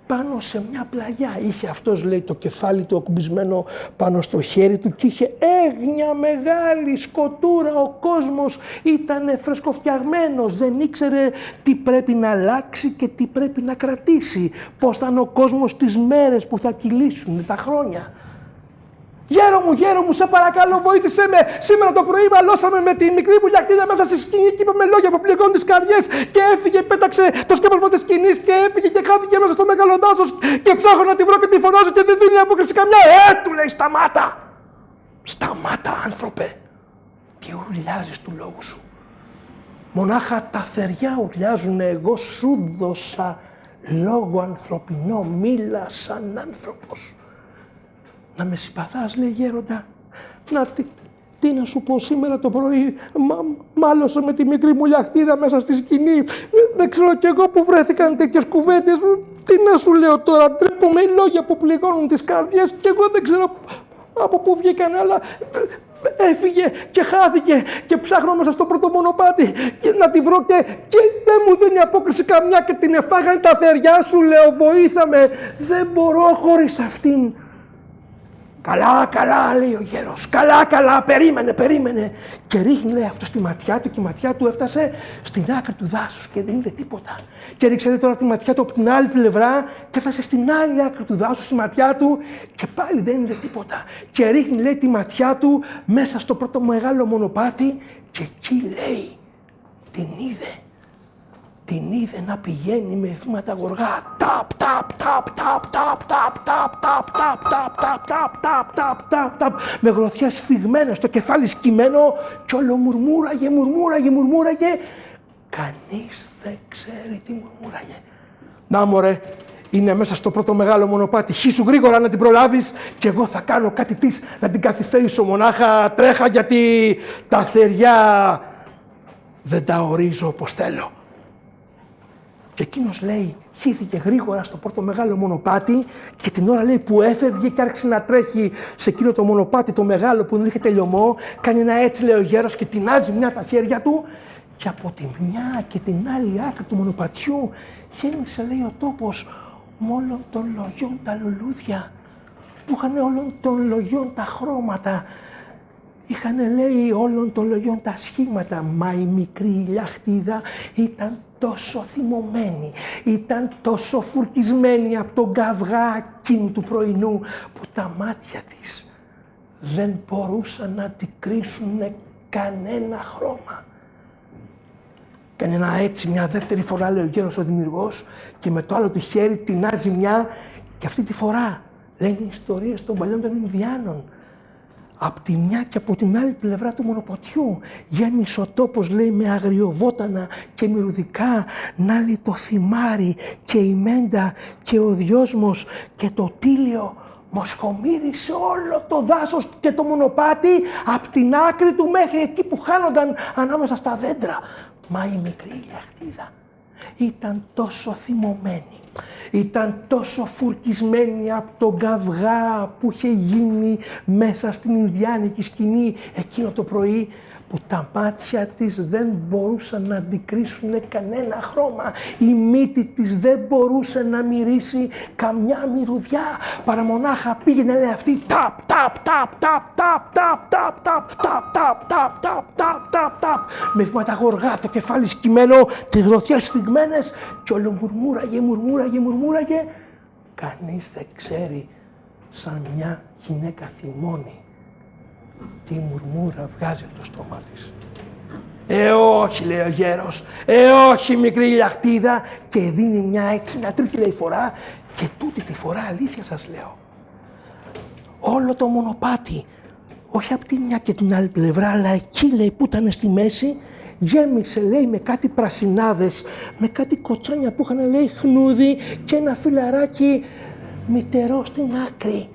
S2: πάνω σε μια πλαγιά. Είχε αυτός, λέει, το κεφάλι του ακουμπισμένο πάνω στο χέρι του και είχε έγνοια μεγάλη σκοτούρα. Ο κόσμος ήταν φρεσκοφτιαγμένος, δεν ήξερε τι πρέπει να αλλάξει και τι πρέπει να κρατήσει. Πώς θα είναι ο κόσμος τις μέρες που θα κυλήσουν, τα χρόνια. Γέρο μου, σε παρακαλώ, βοήθησέ με. Σήμερα το πρωί μαλώσαμε με τη μικρή μου γιαχτίδα μέσα στη σκηνή και είπαμε λόγια που πληγώνουν τις καρδιές. Και έφυγε, πέταξε το σκέπασμα της σκηνής και έφυγε και χάθηκε μέσα στο μεγάλο δάσος. Και ψάχνω να τη βρω και τη φωνάζω και δεν δίνει απόκριση καμιά. Του λέει, σταμάτα! Σταμάτα, άνθρωπε! Τι ουρλιάζεις του λόγου σου. Μονάχα τα θεριά ουρλιάζουν. Εγώ σου δώσα λόγο ανθρωπινό, μίλα σαν άνθρωπος. Να με συμπαθάς, λέει, γέροντα. Τι να σου πω, σήμερα το πρωί μάλωσα με τη μικρή μου γιαχτίδα μέσα στη σκηνή. Δεν ξέρω κι εγώ που βρέθηκαν τέτοιες κουβέντες. Τι να σου λέω τώρα, ντρέπομαι, λόγια που πληγώνουν τις καρδιές και εγώ δεν ξέρω από πού βγήκαν, αλλά έφυγε και χάθηκε και ψάχνω μέσα στο πρώτο μονοπάτι και να τη βρω και δεν μου δίνει απόκριση καμιά και την εφάγαν τα θεριά σου, λέω, βοήθαμε. Δεν μπορώ χωρίς αυτήν. Καλά, λέει ο γέρος, καλά, περίμενε. Και ρίχνει, λέει, αυτό στη ματιά του και η ματιά του έφτασε στην άκρη του δάσους και δεν είδε τίποτα. Και ρίξε τώρα τη ματιά του από την άλλη πλευρά και έφτασε στην άλλη άκρη του δάσους η ματιά του και πάλι δεν είδε τίποτα. Και ρίχνει, λέει, τη ματιά του μέσα στο πρώτο μεγάλο μονοπάτι και εκεί, λέει, την είδε να πηγαίνει με βήματα γοργά. Ταπ, με γροθιές σφιγμένες, το κεφάλι σκυμμένο κι όλο μουρμούραγε. Κανείς δεν ξέρει τι μουρμούραγε. Να, μωρέ, είναι μέσα στο πρώτο μεγάλο μονοπάτι. Χύσου γρήγορα να την προλάβεις και εγώ θα κάνω κάτι της να την καθυστερήσω. Μονάχα τρέχα γιατί τα θεριά δεν τα ορίζω όπως θέλω. Και εκείνος, λέει, χύθηκε γρήγορα στο πρώτο μεγάλο μονοπάτι και την ώρα, λέει, που έφευγε και άρχισε να τρέχει σε εκείνο το μονοπάτι το μεγάλο που δεν είχε τελειωμό, κάνει ένα έτσι, λέει, ο γέρος και τεινάζει μια τα χέρια του και από τη μια και την άλλη άκρη του μονοπατιού γέμισε, λέει, ο τόπος με όλων των λογιών τα λουλούδια που είχαν όλων των λογιών τα χρώματα. Είχαν, λέει, όλων των λογιών τα σχήματα, μα η μικρή γιαχτίδα ήταν τόσο θυμωμένη, ήταν τόσο φουρκισμένη από τον καυγά εκείνου του πρωινού που τα μάτια της δεν μπορούσαν να αντικρίσουν κανένα χρώμα. Κάνει ένα έτσι μια δεύτερη φορά, λέει ο γέρος ο δημιουργός, και με το άλλο του χέρι τεινάζει μια και αυτή τη φορά λένε οι ιστορίες των παλιών των Ινδιάνων. Απ' τη μια και από την άλλη πλευρά του μονοπατιού γέμισε ο τόπος, λέει, με αγριοβότανα και μυρουδικά, να λέει το θυμάρι και η μέντα και ο δυόσμος και το τήλιο. Μοσχομύρισε όλο το δάσος και το μονοπάτι απ' την άκρη του μέχρι εκεί που χάνονταν ανάμεσα στα δέντρα. Μα η μικρή ηλιακτίδα ήταν τόσο θυμωμένη, ήταν τόσο φουρκισμένη από τον καυγά που είχε γίνει μέσα στην Ινδιάνικη σκηνή εκείνο το πρωί, που τα μάτια της δεν μπορούσαν να αντικρίσουν κανένα χρώμα, η μύτη της δεν μπορούσε να μυρίσει καμιά μυρουδιά, παρά μονάχα πήγαινε, λέει, αυτή ταπ, ταπ, ταπ, ταπ, ταπ, ταπ, ταπ, ταπ, ταπ, ταπ, ταπ, ταπ, ταπ, ταπ, ταπ, με βήματα γοργά, το κεφάλι σκυμμένο, τις γροθιές σφιγμένες κι όλο μουρμούραγε. Κανείς δεν ξέρει, σαν μια γυναίκα θυμώνει, τι μουρμούρα βγάζει από το στόμα της. Όχι, λέει ο γέρος, όχι, μικρή ηλιακτίδα, και δίνει μια τρίτη, λέει, φορά, και τούτη τη φορά, αλήθεια σας λέω, όλο το μονοπάτι, όχι από τη μια και την άλλη πλευρά, αλλά εκεί, λέει, που ήταν στη μέση, γέμισε, λέει, με κάτι πρασινάδες, με κάτι κοτσόνια που είχαν, λέει, χνούδι και ένα φιλαράκι μητερό στην άκρη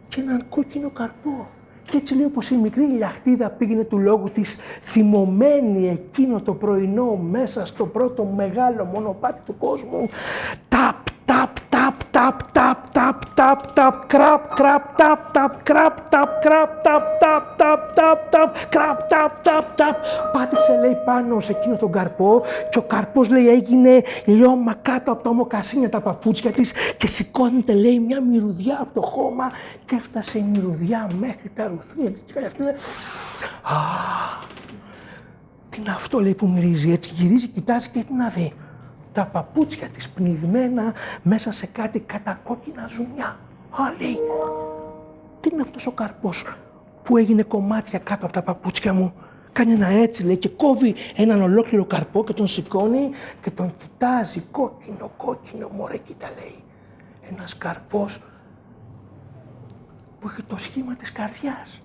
S2: και έναν κόκκινο καρπό. Και έτσι, λέει, πως η μικρή ηλιακτίδα πήγαινε του λόγου της θυμωμένη εκείνο το πρωινό μέσα στο πρώτο μεγάλο μονοπάτι του κόσμου. Ταπ, ταπ, ταπ, ταπ, ταπ, ταπ, ταπ, ταπ, κραπ, κραπ, ταπ, ταπ, κραπ, ταπ, κραπ, ταπ, ταπ, ταπ, ταπ, ταπ, κραπ, ταπ, ταπ, ταπ. Πάτησε, λέει, πάνω σε εκείνο τον καρπό και ο καρπός, λέει, έγινε λιώμα κάτω από τα μοκασίνια τα παπούτσια της και σηκώνεται, λέει, μια μυρουδιά από το χώμα και έφτασε η μυρουδιά μέχρι τα ρουθούνια της και έφτασε. Τι είναι αυτό, λέει, που μυρίζει? Έτσι γυρίζει, κοιτάζει και τι να δει. Τα παπούτσια της πνιγμένα μέσα σε κάτι κατακόκκινα ζουμιά. Λέει, τι είναι αυτός ο καρπός που έγινε κομμάτια κάτω από τα παπούτσια μου? Κάνει ένα έτσι, λέει, και κόβει έναν ολόκληρο καρπό και τον σηκώνει και τον κοιτάζει. Κόκκινο, μωρέ, κοίτα, λέει. Ένας καρπός που έχει το σχήμα της καρδιάς.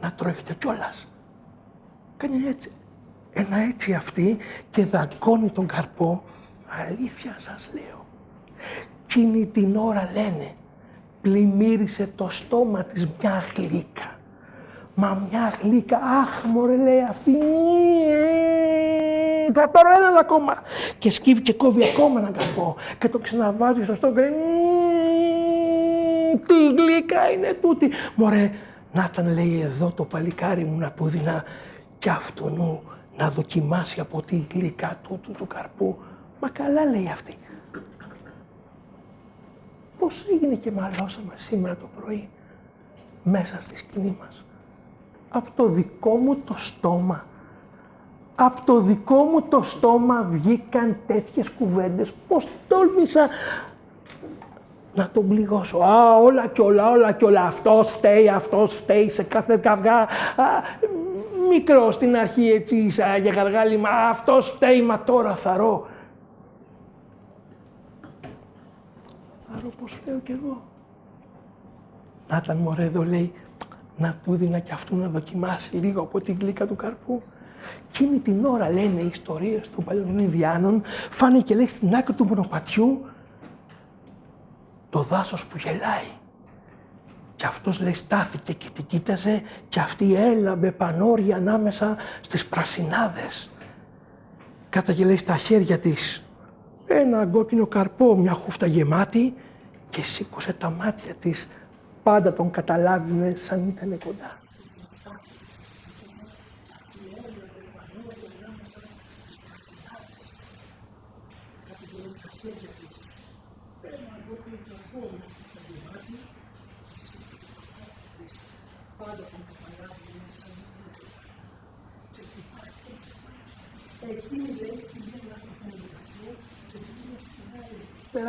S2: Να τρώγεται κιόλας. Κάνει έτσι. Ένα έτσι αυτή και δαγκώνει τον καρπό. Αλήθεια σας λέω. Εκείνη την ώρα, λένε, πλημμύρισε το στόμα της μια γλύκα. Μα μια γλύκα, αχ, μωρέ, λέει, αυτή, θα πάρω έναν ακόμα. Και σκύβει και κόβει ακόμα έναν καρπό και το ξαναβάζει στο στόμα και τι γλύκα είναι τούτη? Μωρέ, να ήταν, λέει, εδώ το παλικάρι μου να του δίνα κι αυτού να δοκιμάσει από τη γλύκα του καρπού. Μα καλά, λέει αυτή. Πώς έγινε και μαλώσαμε σήμερα το πρωί μέσα στη σκηνή μας? Από το δικό μου το στόμα. Από το δικό μου το στόμα βγήκαν τέτοιες κουβέντες πως τόλμησα να τον πληγώσω. Όλα κι όλα. Αυτός φταίει σε κάθε καυγά. Μικρό στην αρχή, έτσι, για γαργάλιμα. Αυτός φταίει, μα τώρα θαρώ. Θαρώ πως φταίω κι εγώ. Να ήταν, μωρέ, εδώ, λέει, να του δίνα κι αυτού να δοκιμάσει λίγο από την γλύκα του καρπού. Εκείνη την ώρα, λένε οι ιστορίες των παλιών Ινδιάνων, φάνηκε, λέει, στην άκρη του μονοπατιού το δάσος που γελάει. Και αυτός, λέει, στάθηκε και την κοίταζε και αυτή έλαμπε πανόρια ανάμεσα στις πρασινάδες. Κάταγε, λέει, στα χέρια της ένα κόκκινο καρπό, μια χούφτα γεμάτη και σήκωσε τα μάτια της. Πάντα τον καταλάβαινε σαν ήταν κοντά.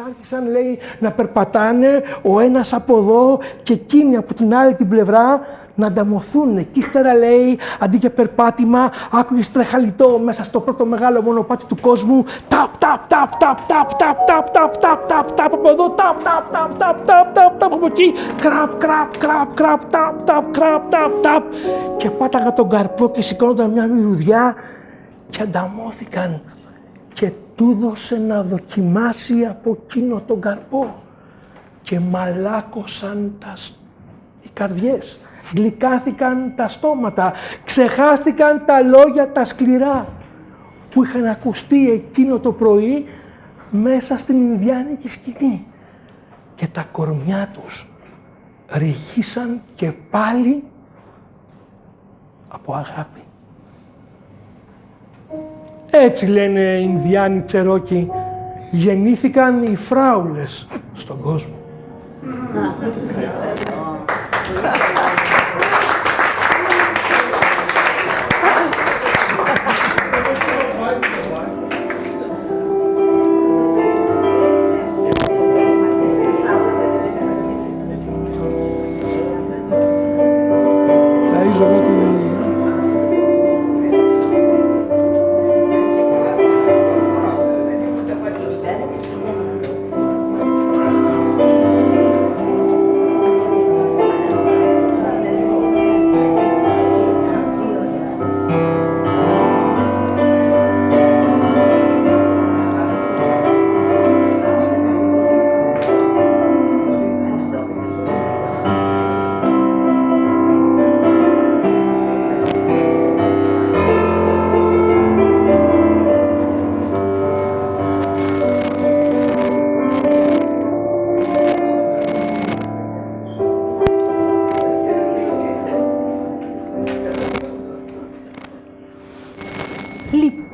S2: Άρχισαν, λέει, να περπατάνε ο ένας από εδώ και εκείνη από την άλλη την πλευρά να ανταμωθούν. Και ύστερα λέει, αντί για περπάτημα, άκουγες τρεχαλιτό μέσα στο πρώτο μεγάλο μονοπάτι του κόσμου. Ταπ, ταπ, ταπ, ταπ, ταπ, ταπ, ταπ, ταπ, ταπ, ταπ, ταπ, από εδώ, ταπ, ταπ, ταπ, ταπ, ταπ, ταπ, ταπ, από εκεί, κραπ, κραπ, κραπ, κραπ, ταπ, ταπ, κραπ, ταπ, ταπ. Και πάταγα τον καρπό και σηκώνονταν μια μυρωδιά και ανταμώθηκαν. Και του δώσε να δοκιμάσει από εκείνο τον καρπό. Και μαλάκωσαν οι καρδιές, γλυκάθηκαν τα στόματα, ξεχάστηκαν τα λόγια τα σκληρά που είχαν ακουστεί εκείνο το πρωί μέσα στην Ινδιάνικη σκηνή. Και τα κορμιά τους ρηγήσαν και πάλι από αγάπη. Έτσι λένε οι Ινδιάνοι Τσερόκι, γεννήθηκαν οι φράουλες στον κόσμο.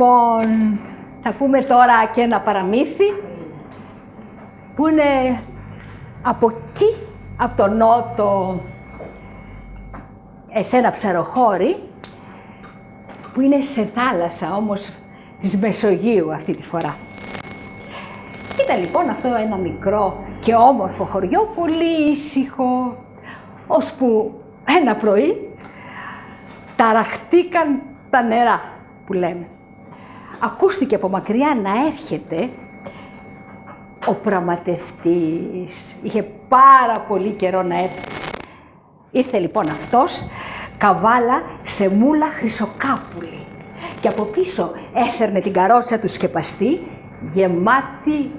S1: Λοιπόν, θα πούμε τώρα και ένα παραμύθι που είναι από εκεί, από το νότο, σε ένα ψαροχώρι, που είναι σε θάλασσα όμως της Μεσογείου αυτή τη φορά. Ήταν λοιπόν αυτό ένα μικρό και όμορφο χωριό, πολύ ήσυχο, ώσπου ένα πρωί ταραχτήκαν τα νερά, που λέμε. Ακούστηκε από μακριά να έρχεται ο πραγματευτής. Είχε πάρα πολύ καιρό να έρθει. Ήρθε λοιπόν αυτός, καβάλα σε μούλα χρυσοκάπουλη. Και από πίσω έσερνε την καρότσα του σκεπαστή, γεμάτη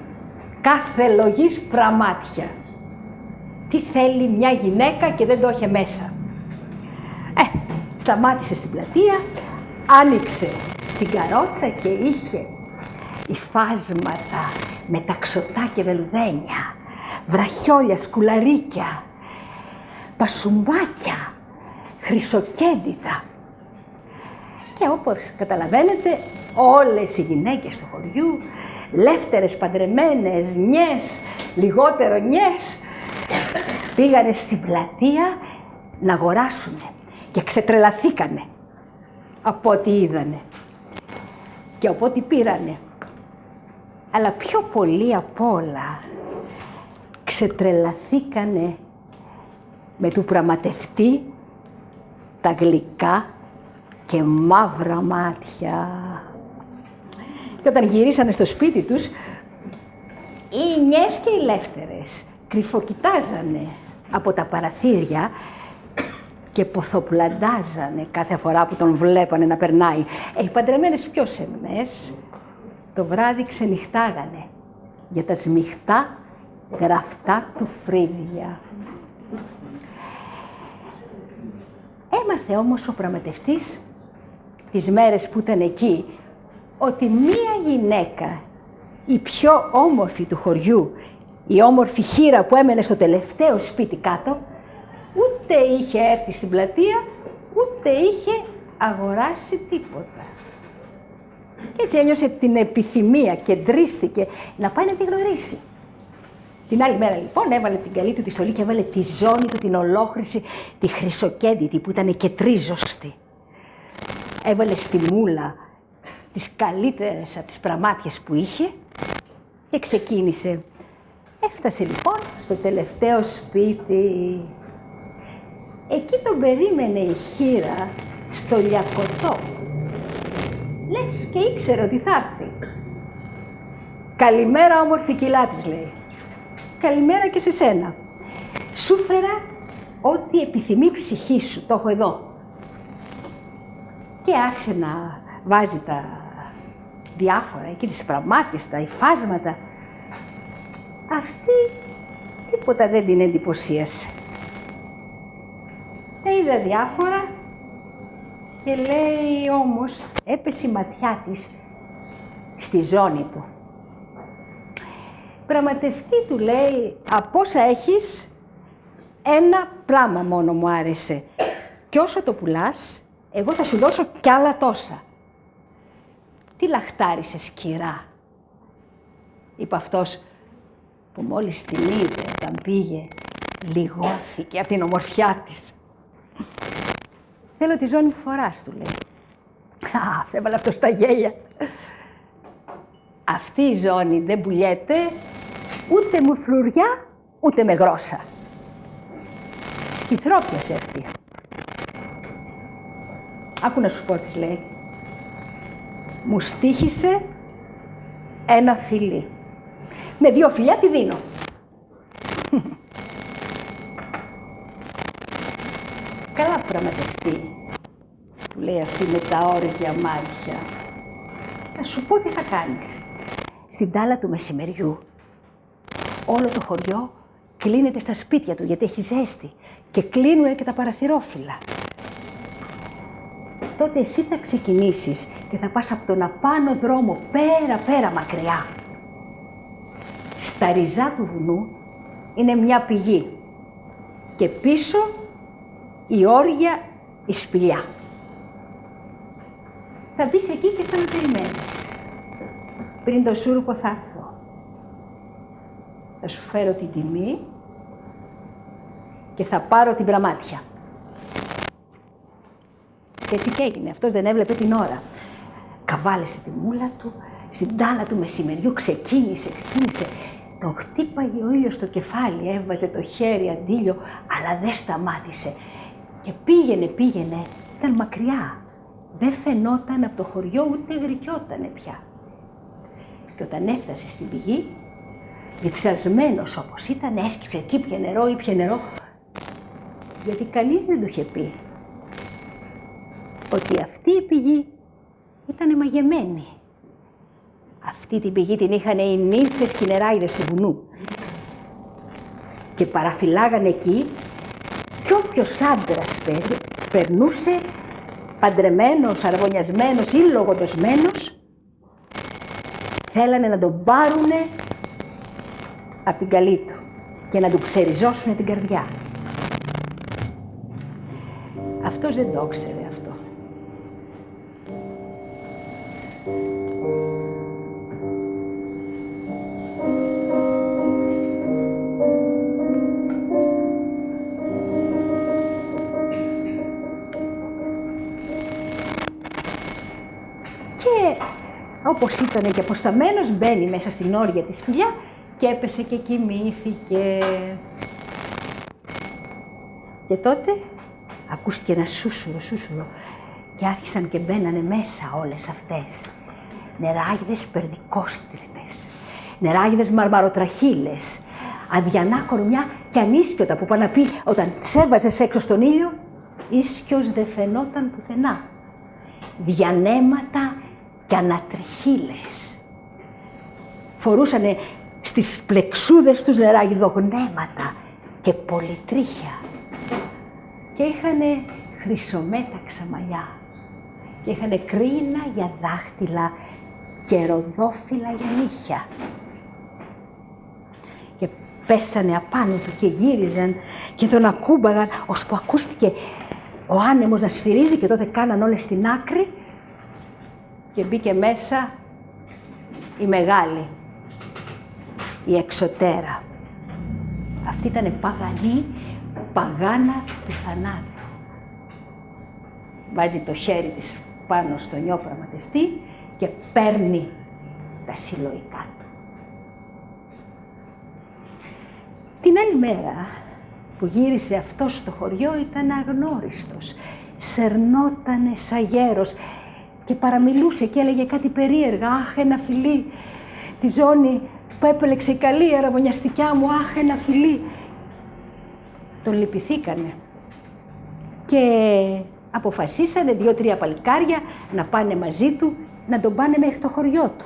S1: κάθε λογής πραμάτια. Τι θέλει μια γυναίκα και δεν το είχε μέσα. Σταμάτησε στην πλατεία, άνοιξε την καρότσα και είχε υφάσματα με ταξωτά και βελουδένια, βραχιόλια, σκουλαρίκια, πασουμπάκια, χρυσοκέντητα. Και όπως καταλαβαίνετε, όλες οι γυναίκες του χωριού, λεύτερες, παντρεμένες, νιές, λιγότερο νιές, πήγανε στην πλατεία να αγοράσουνε και ξετρελαθήκανε από ό,τι είδανε και από ό,τι πήρανε. Αλλά πιο πολύ απ' όλα ξετρελαθήκανε με του πραγματευτή τα γλυκά και μαύρα μάτια. Και όταν γυρίσανε στο σπίτι τους, οι νιές και οι λεύτερες κρυφοκοιτάζανε από τα παραθύρια και ποθοπλαντάζανε κάθε φορά που τον βλέπανε να περνάει. Οι παντρεμένες πιο σεμνές το βράδυ ξενυχτάγανε για τα σμιχτά γραφτά του φρύδια. Έμαθε όμως ο πραγματευτής τις μέρες που ήταν εκεί ότι μία γυναίκα, η πιο όμορφη του χωριού, η όμορφη χήρα που έμενε στο τελευταίο σπίτι κάτω, ούτε είχε έρθει στην πλατεία, ούτε είχε αγοράσει τίποτα. Και έτσι ένιωσε την επιθυμία και ντρίστηκε να πάει να τη γνωρίσει. Την άλλη μέρα λοιπόν έβαλε την καλή του τη στολή και έβαλε τη ζώνη του την ολόχρυση, τη χρυσοκέντητη που ήταν και τρίζωστη. Έβαλε στη μούλα τις καλύτερες από τις πραμάτιες που είχε και ξεκίνησε. Έφτασε λοιπόν στο τελευταίο σπίτι. Εκεί τον περίμενε η χήρα στο λιακωτό. Λες και ήξερε ότι θα έρθει. «Καλημέρα, όμορφη κιλά», της λέει. «Καλημέρα και σε σένα. Σου φέρα ό,τι επιθυμεί η ψυχή σου, το έχω εδώ». Και άρχισε να βάζει τα διάφορα, εκεί τις πραγμάτιες, τα υφάσματα. Αυτή τίποτα δεν την εντυπωσίασε. Τα είδα διάφορα και λέει όμως, έπεσε η ματιά της στη ζώνη του. «Πραγματευτή», του λέει, «από όσα έχεις, ένα πράγμα μόνο μου άρεσε. Και όσο το πουλάς, εγώ θα σου δώσω κι άλλα τόσα». «Τι λαχτάρισες, κυρά», είπε αυτός που μόλις την είδε όταν πήγε, λιγώθηκε από την ομορφιά της. «Θέλω τη ζώνη που φοράς», του λέει. «Α, έβαλε αυτό στα γέλια. Αυτή η ζώνη δεν πουλιέται ούτε με φλουριά, ούτε με γρόσα. Σκυθρόπιας αυτή». «Άκου να σου πω», της λέει. «Μου στοίχησε ένα φιλί. Με 2 φιλιά τη δίνω». «Καλά πραγματευτεί», του λέει αυτή με τα όργια μάτια. «Θα σου πω τι θα κάνεις. Στην τάλα του μεσημεριού, όλο το χωριό κλείνεται στα σπίτια του γιατί έχει ζέστη και κλείνουν και τα παραθυρόφυλλα. Τότε εσύ θα ξεκινήσεις και θα πας από τον απάνω δρόμο πέρα μακριά. Στα ριζά του βουνού είναι μια πηγή και πίσω η όργια, η σπηλιά. Θα μπεις εκεί και θα με περιμένεις. Πριν το σούρουπο θα έρθω. Θα σου φέρω την τιμή και θα πάρω την πραμάτια». Και έτσι και έγινε. Αυτός δεν έβλεπε την ώρα. Καβάλεσε τη μούλα του, στην τάλα του μεσημεριού ξεκίνησε. Τον χτύπαγε ο ήλιος στο κεφάλι, έβαζε το χέρι αντίλιο, αλλά δεν σταμάτησε. Και πήγαινε, ήταν μακριά. Δεν φαινόταν από το χωριό, ούτε γρικιότανε πια. Και όταν έφτασε στην πηγή, διψασμένος όπως ήταν, έσκυψε εκεί, ήπιε νερό, γιατί κανείς δεν του είχε πει ότι αυτή η πηγή ήταν μαγεμένη. Αυτή την πηγή την είχαν οι νύμφες και οι νεράιδες του βουνού. Και παραφυλάγανε εκεί κι όποιος άντρας περνούσε, παντρεμένος, αραβωνιασμένος ή λογοδοσμένος, θέλανε να τον πάρουνε από την καλή του και να του ξεριζώσουνε την καρδιά. Αυτός δεν το ήξερε αυτό. Και όπως ήταν και αποσταμένος, μπαίνει μέσα στην όργια τη σπηλιά και έπεσε και κοιμήθηκε. Και τότε ακούστηκε ένα σούσουρο και άρχισαν και μπαίνανε μέσα όλες αυτές. Νεράιδες περδικόστριτες, νεράιδες μαρμαροτραχύλες, αδιανά κορμιά και ανίσκιωτα που πάνε να πει όταν τις έβαζες έξω στον ήλιο, ίσκιος δεν φαινόταν πουθενά. Διανέματα και ανατριχύλες. Φορούσανε στις πλεξούδες τους νεραγιδογνέματα και πολυτρίχια. Και είχανε χρυσομέταξα μαλλιά. Και είχανε κρίνα για δάχτυλα και ροδόφυλλα για νύχια. Και πέσανε απάνω του και γύριζαν και τον ακούμπαγαν, ώσπου ακούστηκε ο άνεμος να σφυρίζει και τότε κάναν όλες στην άκρη και μπήκε μέσα η μεγάλη, η εξωτέρα. Αυτή ήταν παγανή, παγάνα του θανάτου. Βάζει το χέρι της πάνω στο νιό πραγματευτή και παίρνει τα συλλογικά του. Την άλλη μέρα που γύρισε αυτός στο χωριό ήταν αγνώριστος. Σερνότανε σαν γέρος και παραμιλούσε και έλεγε κάτι περίεργα. «Αχ, ένα φιλί, τη ζώνη που έπελεξε η καλή αραβωνιαστικιά μου, αχ, ένα φιλί». Τον λυπηθήκανε και αποφασίσανε 2-3 παλικάρια να πάνε μαζί του, να τον πάνε μέχρι το χωριό του.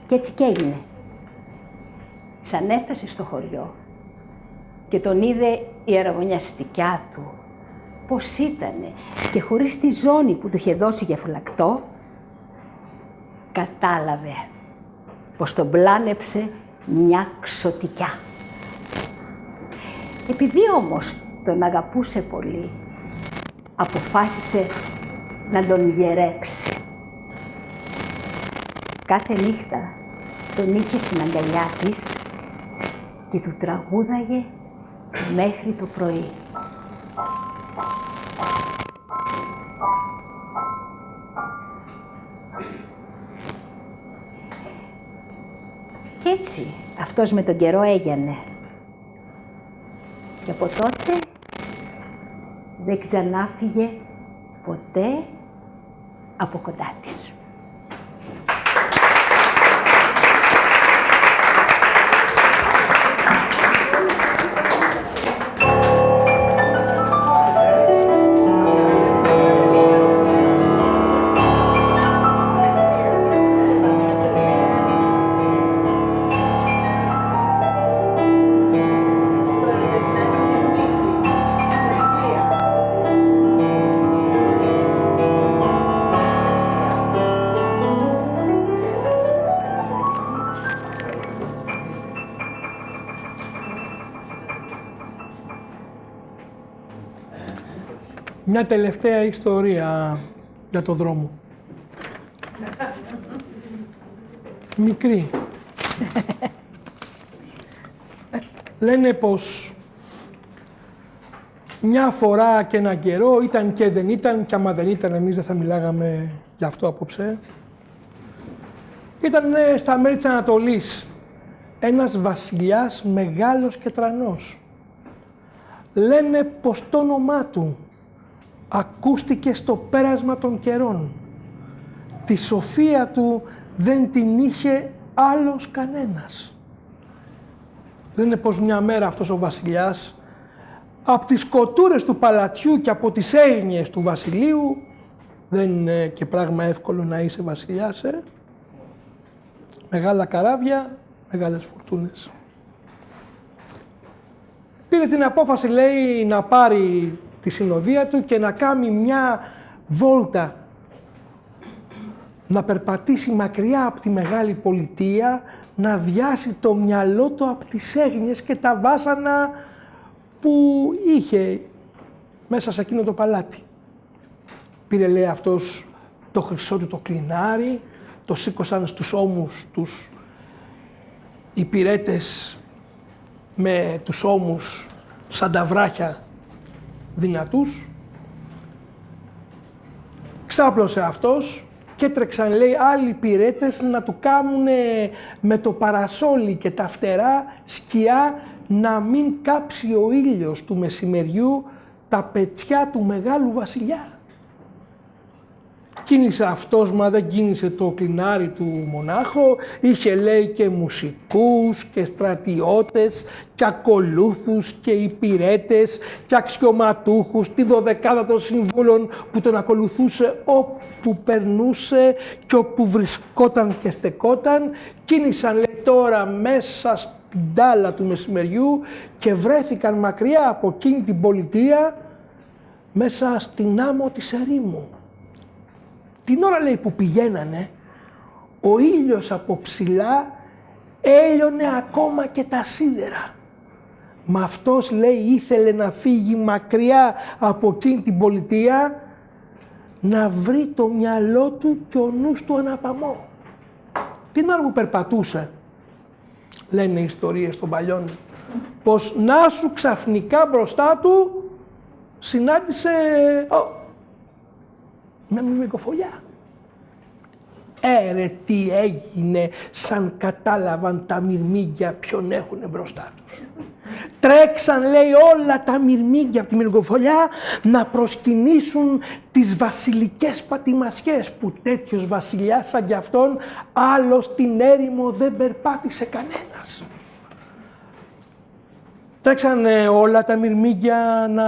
S1: Και έτσι κι έγινε. Σαν έφτασε στο χωριό και τον είδε η αραβωνιαστικιά του, πώς ήτανε, και χωρίς τη ζώνη που του είχε δώσει για φυλακτό, κατάλαβε πως τον πλάνεψε μια ξωτικιά. Επειδή όμως τον αγαπούσε πολύ, αποφάσισε να τον γερέψει. Κάθε νύχτα τον είχε στην αγκαλιά της και του τραγούδαγε μέχρι το πρωί. Κι έτσι αυτός με τον καιρό έγιανε. Και από τότε δεν ξανάφυγε ποτέ από κοντά της.
S2: Μια τελευταία ιστορία για το δρόμο. Μικρή. Λένε πως μια φορά και έναν καιρό, ήταν και δεν ήταν, και άμα δεν ήταν εμείς δεν θα μιλάγαμε γι' αυτό απόψε. Ήταν στα μέρη της Ανατολής ένας βασιλιάς μεγάλος και τρανός. Λένε πως το όνομά του ακούστηκε στο πέρασμα των καιρών. Τη σοφία του δεν την είχε άλλος κανένας. Λένε πως μια μέρα αυτός ο βασιλιάς, από τις κοτούρες του παλατιού και από τις έγνοιες του βασιλείου, δεν είναι και πράγμα εύκολο να είσαι βασιλιάς, μεγάλα καράβια, μεγάλες φορτούνες. Πήρε την απόφαση, λέει, να πάρει τη συνοδεία του και να κάνει μια βόλτα, να περπατήσει μακριά από τη μεγάλη πολιτεία, να διάσει το μυαλό του από τις έγνοιες και τα βάσανα που είχε μέσα σε εκείνο το παλάτι. Πήρε, λέει, αυτός το χρυσό του το κλινάρι, το σήκωσαν στους ώμους τους υπηρέτες με τους ώμους σαν τα βράχια δυνατούς. Ξάπλωσε αυτός και έτρεξαν, λέει, άλλοι υπηρέτες να του κάνουν με το παρασόλι και τα φτερά σκιά να μην κάψει ο ήλιος του μεσημεριού τα πετσιά του μεγάλου βασιλιά. Κίνησε αυτός, μα δεν κίνησε το κλινάρι του μονάχο, είχε, λέει, και μουσικούς και στρατιώτες και ακολούθους και υπηρέτες και αξιωματούχους, τη δωδεκάδα των συμβούλων που τον ακολουθούσε όπου περνούσε και όπου βρισκόταν και στεκόταν. Κίνησαν, λέει, τώρα μέσα στην τάλα του μεσημεριού και βρέθηκαν μακριά από εκείνη την πολιτεία, μέσα στην άμμο της ερήμου. Την ώρα, λέει, που πηγαίνανε, ο ήλιος από ψηλά έλειωνε ακόμα και τα σίδερα. Μα αυτός, λέει, ήθελε να φύγει μακριά από εκείνη την πολιτεία, να βρει το μυαλό του και ο νους του αναπαμό. Την ώρα που περπατούσε, λένε οι ιστορίες των παλιών, πως να σου ξαφνικά μπροστά του συνάντησε μια μυρμικοφολιά. Ρε τι έγινε σαν κατάλαβαν τα μυρμήγκια ποιον έχουνε μπροστά τους. Τρέξαν, λέει, όλα τα μυρμήγκια από τη μυρμικοφολιά να προσκυνήσουν τις βασιλικές πατημασιές, που τέτοιος βασιλιάς σαν κι αυτόν άλλο στην έρημο δεν περπάτησε κανένας. Τρέξανε όλα τα μυρμήγκια να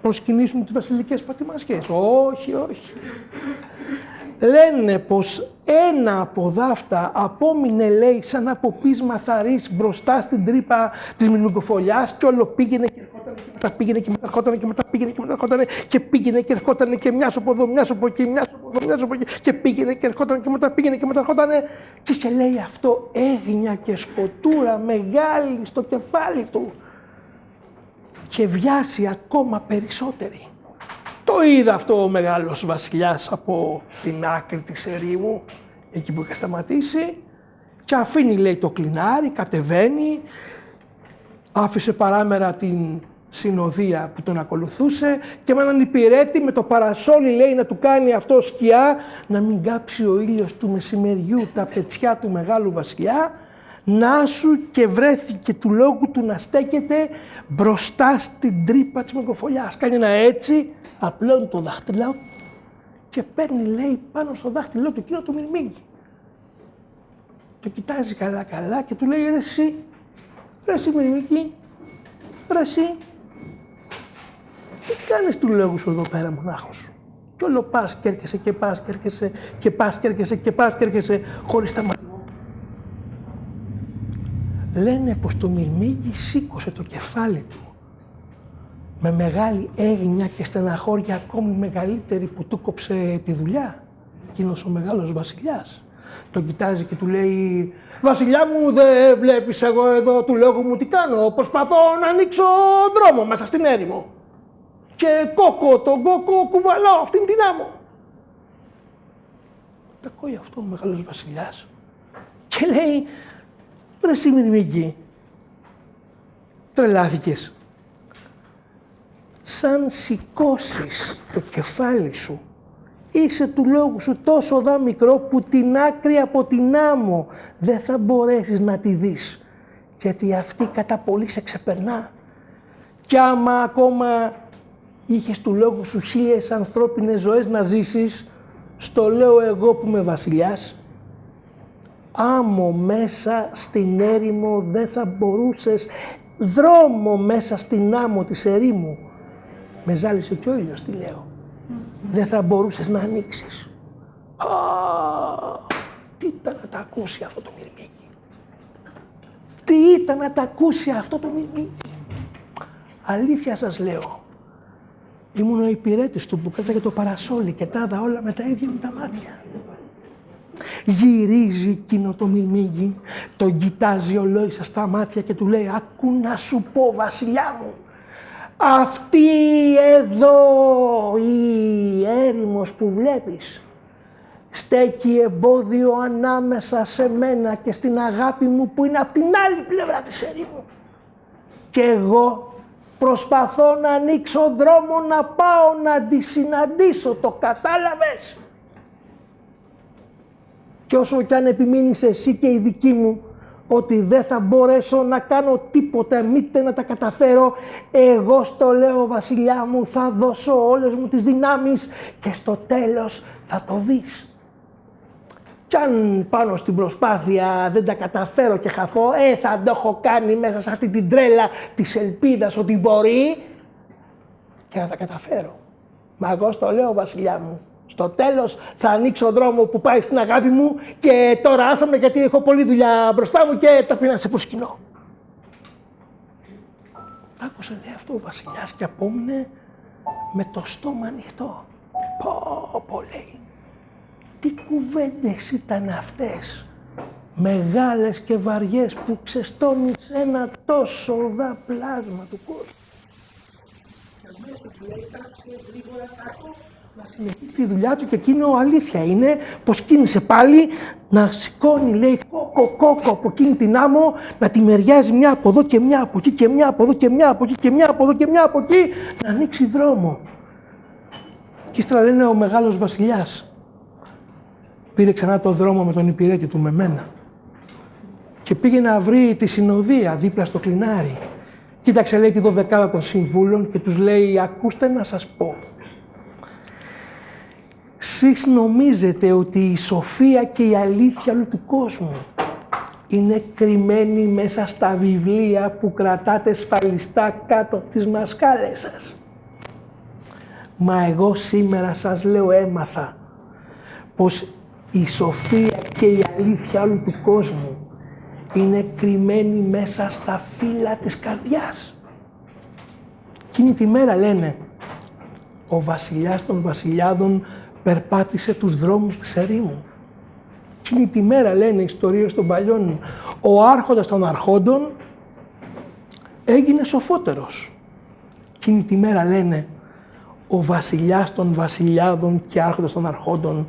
S2: προσκυνήσουν τις βασιλικές πατημασιές. Όχι, όχι. Λένε πως ένα από δάφτα απόμεινε, λέει, σαν από πείσμα θαρής μπροστά στην τρύπα της μυρμικοφολιάς και όλο πήγαινε και ερχότανε και μετά πήγαινε και μετά ερχότανε και μετά πήγαινε και μετά ερχότανε και πήγαινε και ερχότανε και μιας από εδώ, μιας από εκεί, μιας από εδώ, μιας από εκεί και πήγαινε και ερχότανε και μετά πήγαινε και μετά ερχότανε και είχε, λέει, αυτό έγνοια και σκοτούρα μεγάλη στο κεφάλι του και βιάσει ακόμα περισσότερη. Το είδε αυτό ο μεγάλος βασιλιάς από την άκρη της ερήμου, εκεί που είχε σταματήσει, και αφήνει, λέει, το κλινάρι, κατεβαίνει, άφησε παράμερα την συνοδεία που τον ακολουθούσε και με έναν υπηρέτη με το παρασόλι, λέει, να του κάνει αυτό σκιά, να μην κάψει ο ήλιος του μεσημεριού τα πετσιά του μεγάλου βασιλιά, να σου και βρέθηκε του λόγου του να στέκεται μπροστά στην τρύπα της μυρμικοφολιάς. Κάνει ένα έτσι, απλώνει το δάχτυλο και παίρνει, λέει, πάνω στο δάχτυλό του εκείνο το μυρμήγκι. Το κοιτάζει καλά και του λέει, ρε εσύ μυρμήγκι, ρε εσύ, τι κάνεις, του λόγου σου εδώ πέρα μονάχος σου? Κι όλο πας και έρχεσαι και πας και έρχεσαι και πας και έρχεσαι και πας και έρχεσαι χωρίς σταματημό. Λένε πως το μυρμήγκι σήκωσε το κεφάλι του με μεγάλη έγνοια και στεναχώρια ακόμη μεγαλύτερη που του κόψε τη δουλειά, εκείνος ο μεγάλος βασιλιάς. Τον κοιτάζει και του λέει, βασιλιά μου, δεν βλέπεις εγώ εδώ του λόγου μου τι κάνω? Προσπαθώ να ανοίξω δρόμο μέσα στην έρημο και τον κόκο κουβαλάω αυτήν την άμμο. Τα ακούει αυτό ο μεγάλος βασιλιάς και λέει, ρε εσύ μυρμήγκι, τρελάθηκες? Σαν σηκώσεις το κεφάλι σου, είσαι του λόγου σου τόσο δα μικρό που την άκρη από την άμμο δεν θα μπορέσεις να τη δεις, γιατί αυτή κατά πολύ σε ξεπερνά. Κι άμα ακόμα είχες του λόγου σου 1000 ανθρώπινες ζωές να ζήσεις, στο λέω εγώ που είμαι βασιλιάς, άμμο μέσα στην έρημο δεν θα μπορούσες, δρόμο μέσα στην άμμο της ερήμου, με ζάλισε κι ο ήλιος, τι λέω, δεν θα μπορούσες να ανοίξεις. Τι ήταν να τα ακούσει αυτό το μυρμήγκι. Τι ήταν να τα ακούσει αυτό το μυρμήγκι. Αλήθεια σας λέω, ήμουν ο υπηρέτης του που κράταγε το παρασόλι και τα είδα όλα με τα ίδια μου τα μάτια. Γυρίζει εκείνο το μυρμήγκι, τον κοιτάζει ολόισα στα μάτια και του λέει, άκου να σου πω, βασιλιά μου, αυτή εδώ η έρημος που βλέπεις στέκει εμπόδιο ανάμεσα σε μένα και στην αγάπη μου που είναι από την άλλη πλευρά της ερήμου. Και εγώ προσπαθώ να ανοίξω δρόμο να πάω να τη συναντήσω, το κατάλαβες? Και όσο κι αν επιμείνεις εσύ και η δική μου ότι δεν θα μπορέσω να κάνω τίποτα, μήτε να τα καταφέρω, εγώ στο λέω, βασιλιά μου, θα δώσω όλες μου τις δυνάμεις και στο τέλος θα το δεις. Κι αν πάνω στην προσπάθεια δεν τα καταφέρω και χαθώ, θα το έχω κάνει μέσα σε αυτή την τρέλα της ελπίδας ότι μπορεί και να τα καταφέρω. Μα εγώ στο λέω, βασιλιά μου, στο τέλος θα ανοίξω δρόμο που πάει στην αγάπη μου και τώρα άσαμε γιατί έχω πολλή δουλειά μπροστά μου και τα να σε προσκυνώ. Τ' άκουσε, λέει, αυτό ο βασιλιάς και απόμεινε με το στόμα ανοιχτό. Πω, λέει, τι κουβέντες ήταν αυτές, μεγάλες και βαριές που ξεστώνουν σε ένα τόσο οδά πλάσμα του κόσμου. Και αμέσως, λέει, κάτσε γρήγορα κάτω να συνεχίσει τη δουλειά του και εκείνο αλήθεια είναι πως κίνησε πάλι να σηκώνει, λέει, κόκο από εκείνη την άμμο, να τη μεριάζει μια από εδώ και μια από εκεί και μια από εδώ και μια από εκεί και μια από εδώ και μια από εκεί, να ανοίξει δρόμο. Και ύστερα λένε ο μεγάλος βασιλιάς πήρε ξανά το δρόμο με τον υπηρέτη του, με μένα, και πήγε να βρει τη συνοδεία δίπλα στο κλινάρι Κοίταξε, λέει, τη δωδεκάδα των συμβούλων και τους λέει, ακούστε να σας πω. Σεις νομίζετε ότι η σοφία και η αλήθεια όλου του κόσμου είναι κρυμμένη μέσα στα βιβλία που κρατάτε σφαλιστά κάτω από τις μασκάλες σας. Μα εγώ σήμερα σας λέω έμαθα πως η σοφία και η αλήθεια όλου του κόσμου είναι κρυμμένη μέσα στα φύλλα της καρδιάς. Εκείνη τη μέρα λένε, ο βασιλιάς των βασιλιάδων περπάτησε τους δρόμους της ερήμου. Εκείνη τη μέρα λένε οι ιστορίες των παλιών, ο άρχοντας των αρχόντων έγινε σοφότερος. Εκείνη τη μέρα λένε, ο βασιλιάς των βασιλιάδων και άρχοντας των αρχόντων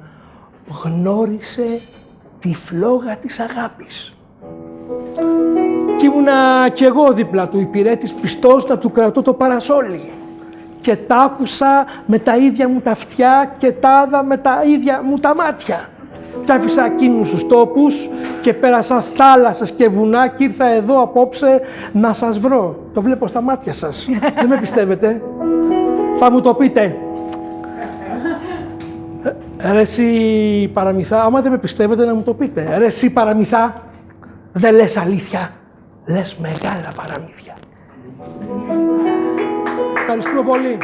S2: γνώρισε τη φλόγα της αγάπης. Κι ήμουνα κι εγώ δίπλα του, υπηρέτης πιστός, να του κρατώ το παρασόλι. Και τ' άκουσα με τα ίδια μου τα αυτιά και τ' είδα με τα ίδια μου τα μάτια. Κι άφησα εκείνους τους τόπους και πέρασα θάλασσες και βουνά και ήρθα εδώ απόψε να σας βρω. Το βλέπω στα μάτια σας. Δεν με πιστεύετε? Θα μου το πείτε. Ρε εσύ παραμυθά, άμα δεν με πιστεύετε να μου το πείτε. Ρε εσύ παραμυθά, δεν λες αλήθεια, λες μεγάλα παραμύθια. Ευχαριστούμε πολύ.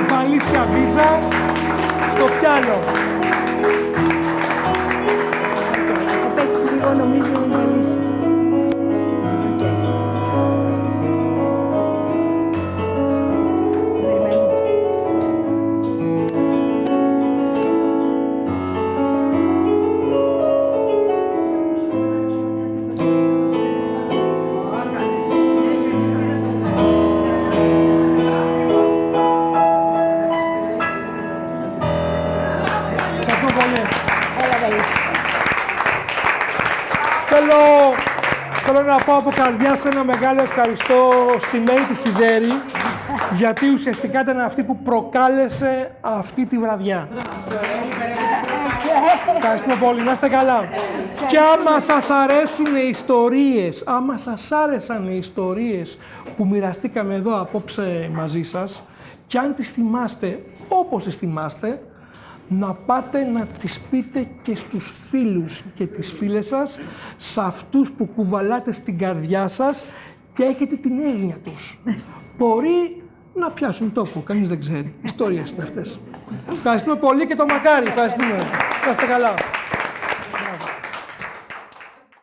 S2: Βαλίσια βίζα στο πιάνο.
S1: Θα παίξεις λίγο, νομίζω, η βαλίσια.
S2: Θέλω να πω από καρδιά σε ένα μεγάλο ευχαριστώ στη Μέρη τη Σιδέρη, γιατί ουσιαστικά ήταν αυτή που προκάλεσε αυτή τη βραδιά. Ευχαριστούμε πολύ, να είστε καλά. Και άμα σας αρέσουν οι ιστορίες, άμα σας άρεσαν οι ιστορίες που μοιραστήκαμε εδώ απόψε μαζί σας, και αν τις θυμάστε όπως τις θυμάστε, να πάτε να τις πείτε και στους φίλους και τις φίλες σας, σε αυτούς που κουβαλάτε στην καρδιά σας και έχετε την έγνοια τους. Μπορεί να πιάσουν τόπο, κανείς δεν ξέρει. Ιστορίες είναι αυτές. Ευχαριστούμε πολύ και το μακάρι. Ευχαριστούμε. Να είστε καλά.